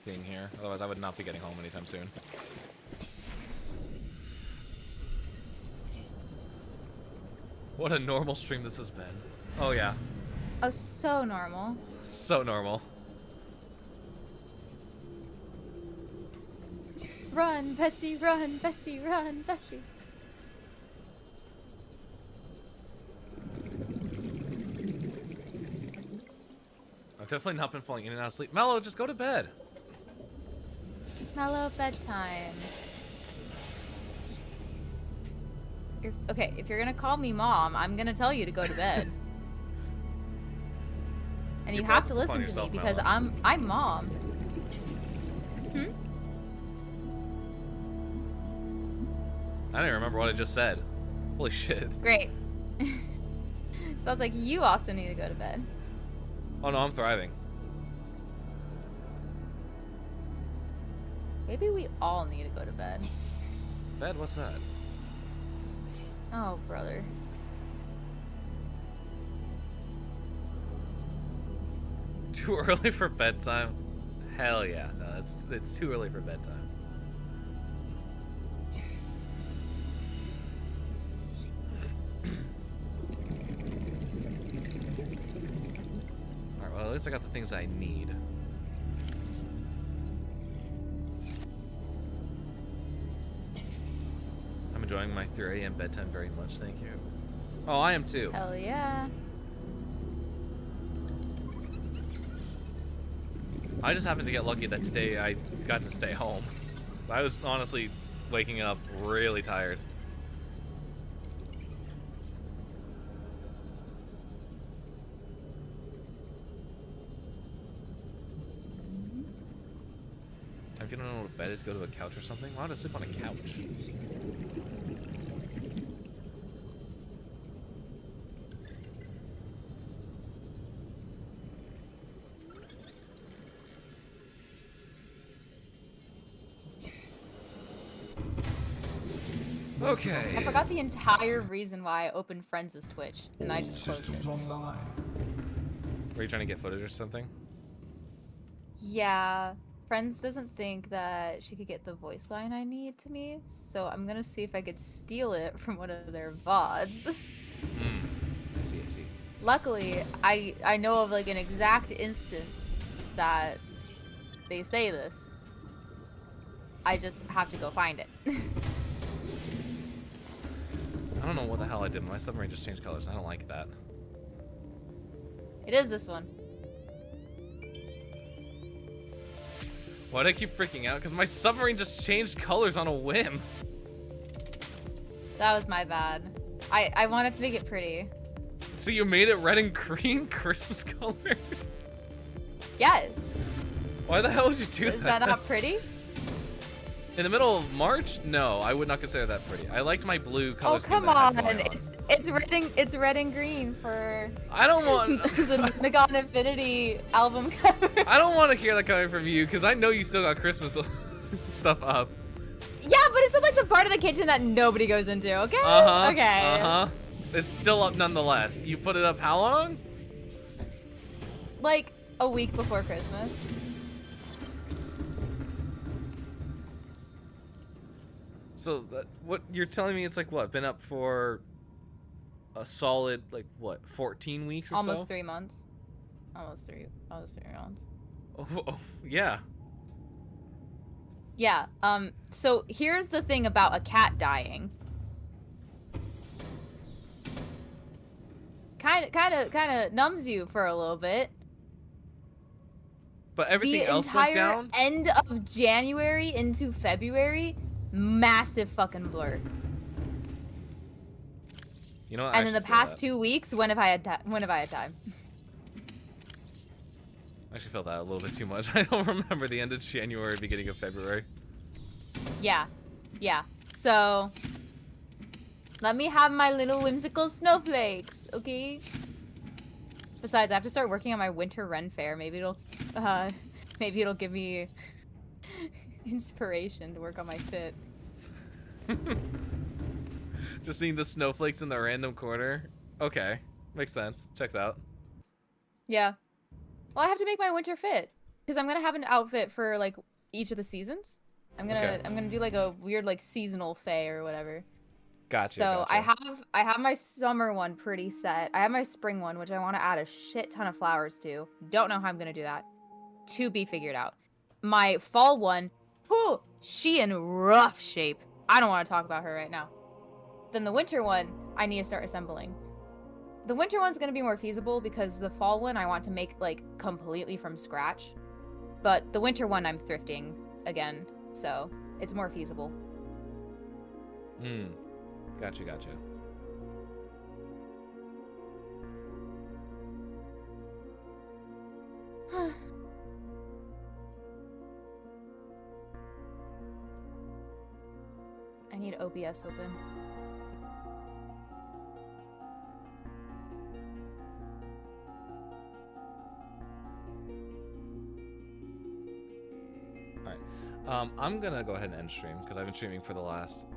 thing here. Otherwise, I would not be getting home anytime soon. What a normal stream this has been. Oh yeah. Oh, so normal. So normal. Run, bestie, run, bestie, run, bestie. I've definitely not been falling in and out of sleep. Mello, just go to bed. Mellow bedtime. Okay, if you're gonna call me mom, I'm gonna tell you to go to bed. And you You have brought to this upon listen to me yourself, because Mello. I'm mom. Hmm? I don't even remember what I just said. Holy shit. Great. Sounds like you also need to go to bed. Oh no, I'm thriving. Maybe we all need to go to bed. Bed? What's that? Oh, brother. Too early for bedtime? Hell yeah. No, it's too early for bedtime. Alright, well at least I got the things I need. I'm enjoying my 3 a.m. bedtime very much, thank you. Oh, I am too. Hell yeah. I just happened to get lucky that today I got to stay home. I was honestly waking up really tired. If you don't know what bed is, go to a couch or something. Why would I sleep on a couch? Okay. I forgot the entire reason why I opened Friends' Twitch, and I just closed it. Were you trying to get footage or something? Yeah, Friends doesn't think that she could get the voice line I need to me, so I'm gonna see if I could steal it from one of their VODs. I see, I see. Luckily, I know of like an exact instance that they say this. I just have to go find it. I don't know what the hell I did. My submarine just changed colors. I don't like that. It is this one. Why'd I keep freaking out? Because my submarine just changed colors on a whim. That was my bad. I wanted to make it pretty. So you made it red and green Christmas colored? Yes. Why the hell would you do that? Is that not pretty? In the middle of March? No, I would not consider that pretty. I liked my blue color Oh scheme come that I on! had going on. It's red and green for. I don't want the Nagon Infinity album cover. I don't want to hear that coming from you because I know you still got Christmas stuff up. Yeah, but it's in like the part of the kitchen that nobody goes into. Okay. Uh huh. Okay. Uh huh. It's still up nonetheless. You put it up how long? Like a week before Christmas. So what you're telling me? It's like what? Been up for a solid like what? 14 weeks or Almost so? 3 months. Almost three months. Oh, yeah. Yeah. So here's the thing about a cat dying. Kind of numbs you for a little bit. But everything else went down. The entire end of January into February, massive fucking blur. You know, And in the past 2 weeks, when have I had time? I actually felt that a little bit too much. I don't remember the end of January, beginning of February. Yeah. So let me have my little whimsical snowflakes, okay? Besides, I have to start working on my winter Ren fair. Maybe it'll give me inspiration to work on my fit. Just seeing the snowflakes in the random corner. Okay, makes sense. Checks out. Yeah. Well, I have to make my winter fit because I'm gonna have an outfit for like each of the seasons. I'm gonna do like a weird like seasonal fair or whatever. Gotcha. So Gotcha. I have my summer one pretty set. I have my spring one, which I want to add a shit ton of flowers to. Don't know how I'm gonna do that. To be figured out. My fall one, whew, she in rough shape. I don't want to talk about her right now. Then the winter one, I need to start assembling. The winter one's gonna be more feasible because the fall one I want to make like completely from scratch. But the winter one I'm thrifting again, so it's more feasible. Gotcha. Gotcha. I need OBS open. Alright. I'm gonna go ahead and end stream because I've been streaming for the last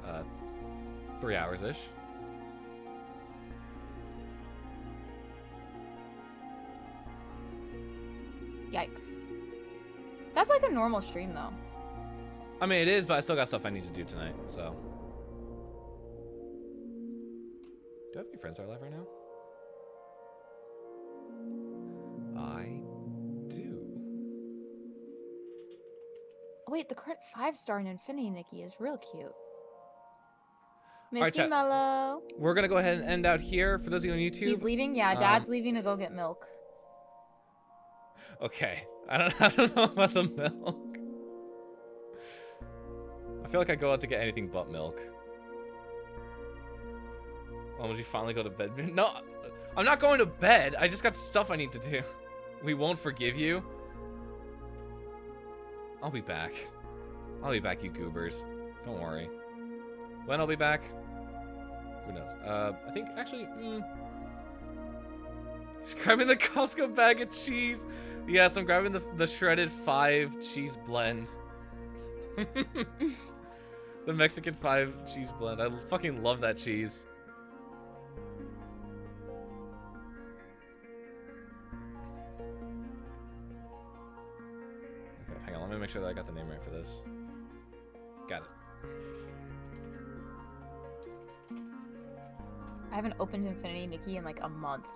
3 hours-ish. Yikes. That's like a normal stream though. I mean, it is, but I still got stuff I need to do tonight, so. Do I have any friends that are live right now? I do. Oh, wait, the current 5-star in Infinity Nikki is real cute. All right, Missy chat. Mello. We're gonna go ahead and end out here. For those of you on YouTube. He's leaving? Yeah, Dad's leaving to go get milk. Okay. I don't know about the milk. I feel like I go out to get anything but milk. Oh, would you finally go to bed? No, I'm not going to bed. I just got stuff I need to do. We won't forgive you. I'll be back. I'll be back, you goobers. Don't worry. When I'll be back? Who knows? I think, actually, He's grabbing the Costco bag of cheese. Yes, I'm grabbing the shredded 5 cheese blend. The Mexican 5 cheese blend. I fucking love that cheese. Okay, hang on. Let me make sure that I got the name right for this. Got it. I haven't opened Infinity Nikki in like a month.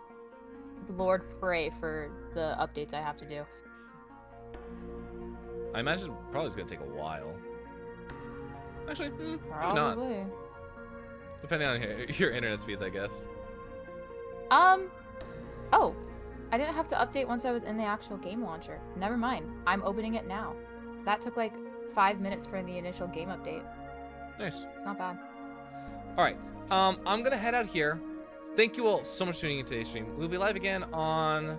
Lord, pray for the updates I have to do. I imagine probably it's gonna take a while. Actually, maybe not. Probably. Depending on your internet speeds, I guess. Oh, I didn't have to update once I was in the actual game launcher. Never mind. I'm opening it now. That took like 5 minutes for the initial game update. Nice. It's not bad. All right. I'm gonna head out here. Thank you all so much for tuning in today's stream. We'll be live again on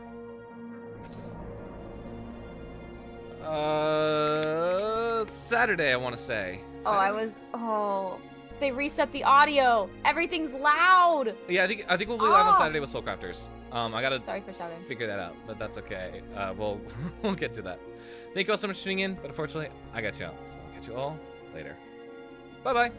Saturday, I want to say. They reset the audio. Everything's loud. Yeah, I think we'll be live on Saturday with Soulcrafters. I gotta Sorry for shouting. figure that out, but that's okay. We'll get to that. Thank you all so much for tuning in, but unfortunately, I got you out. So I'll catch you all later. Bye bye.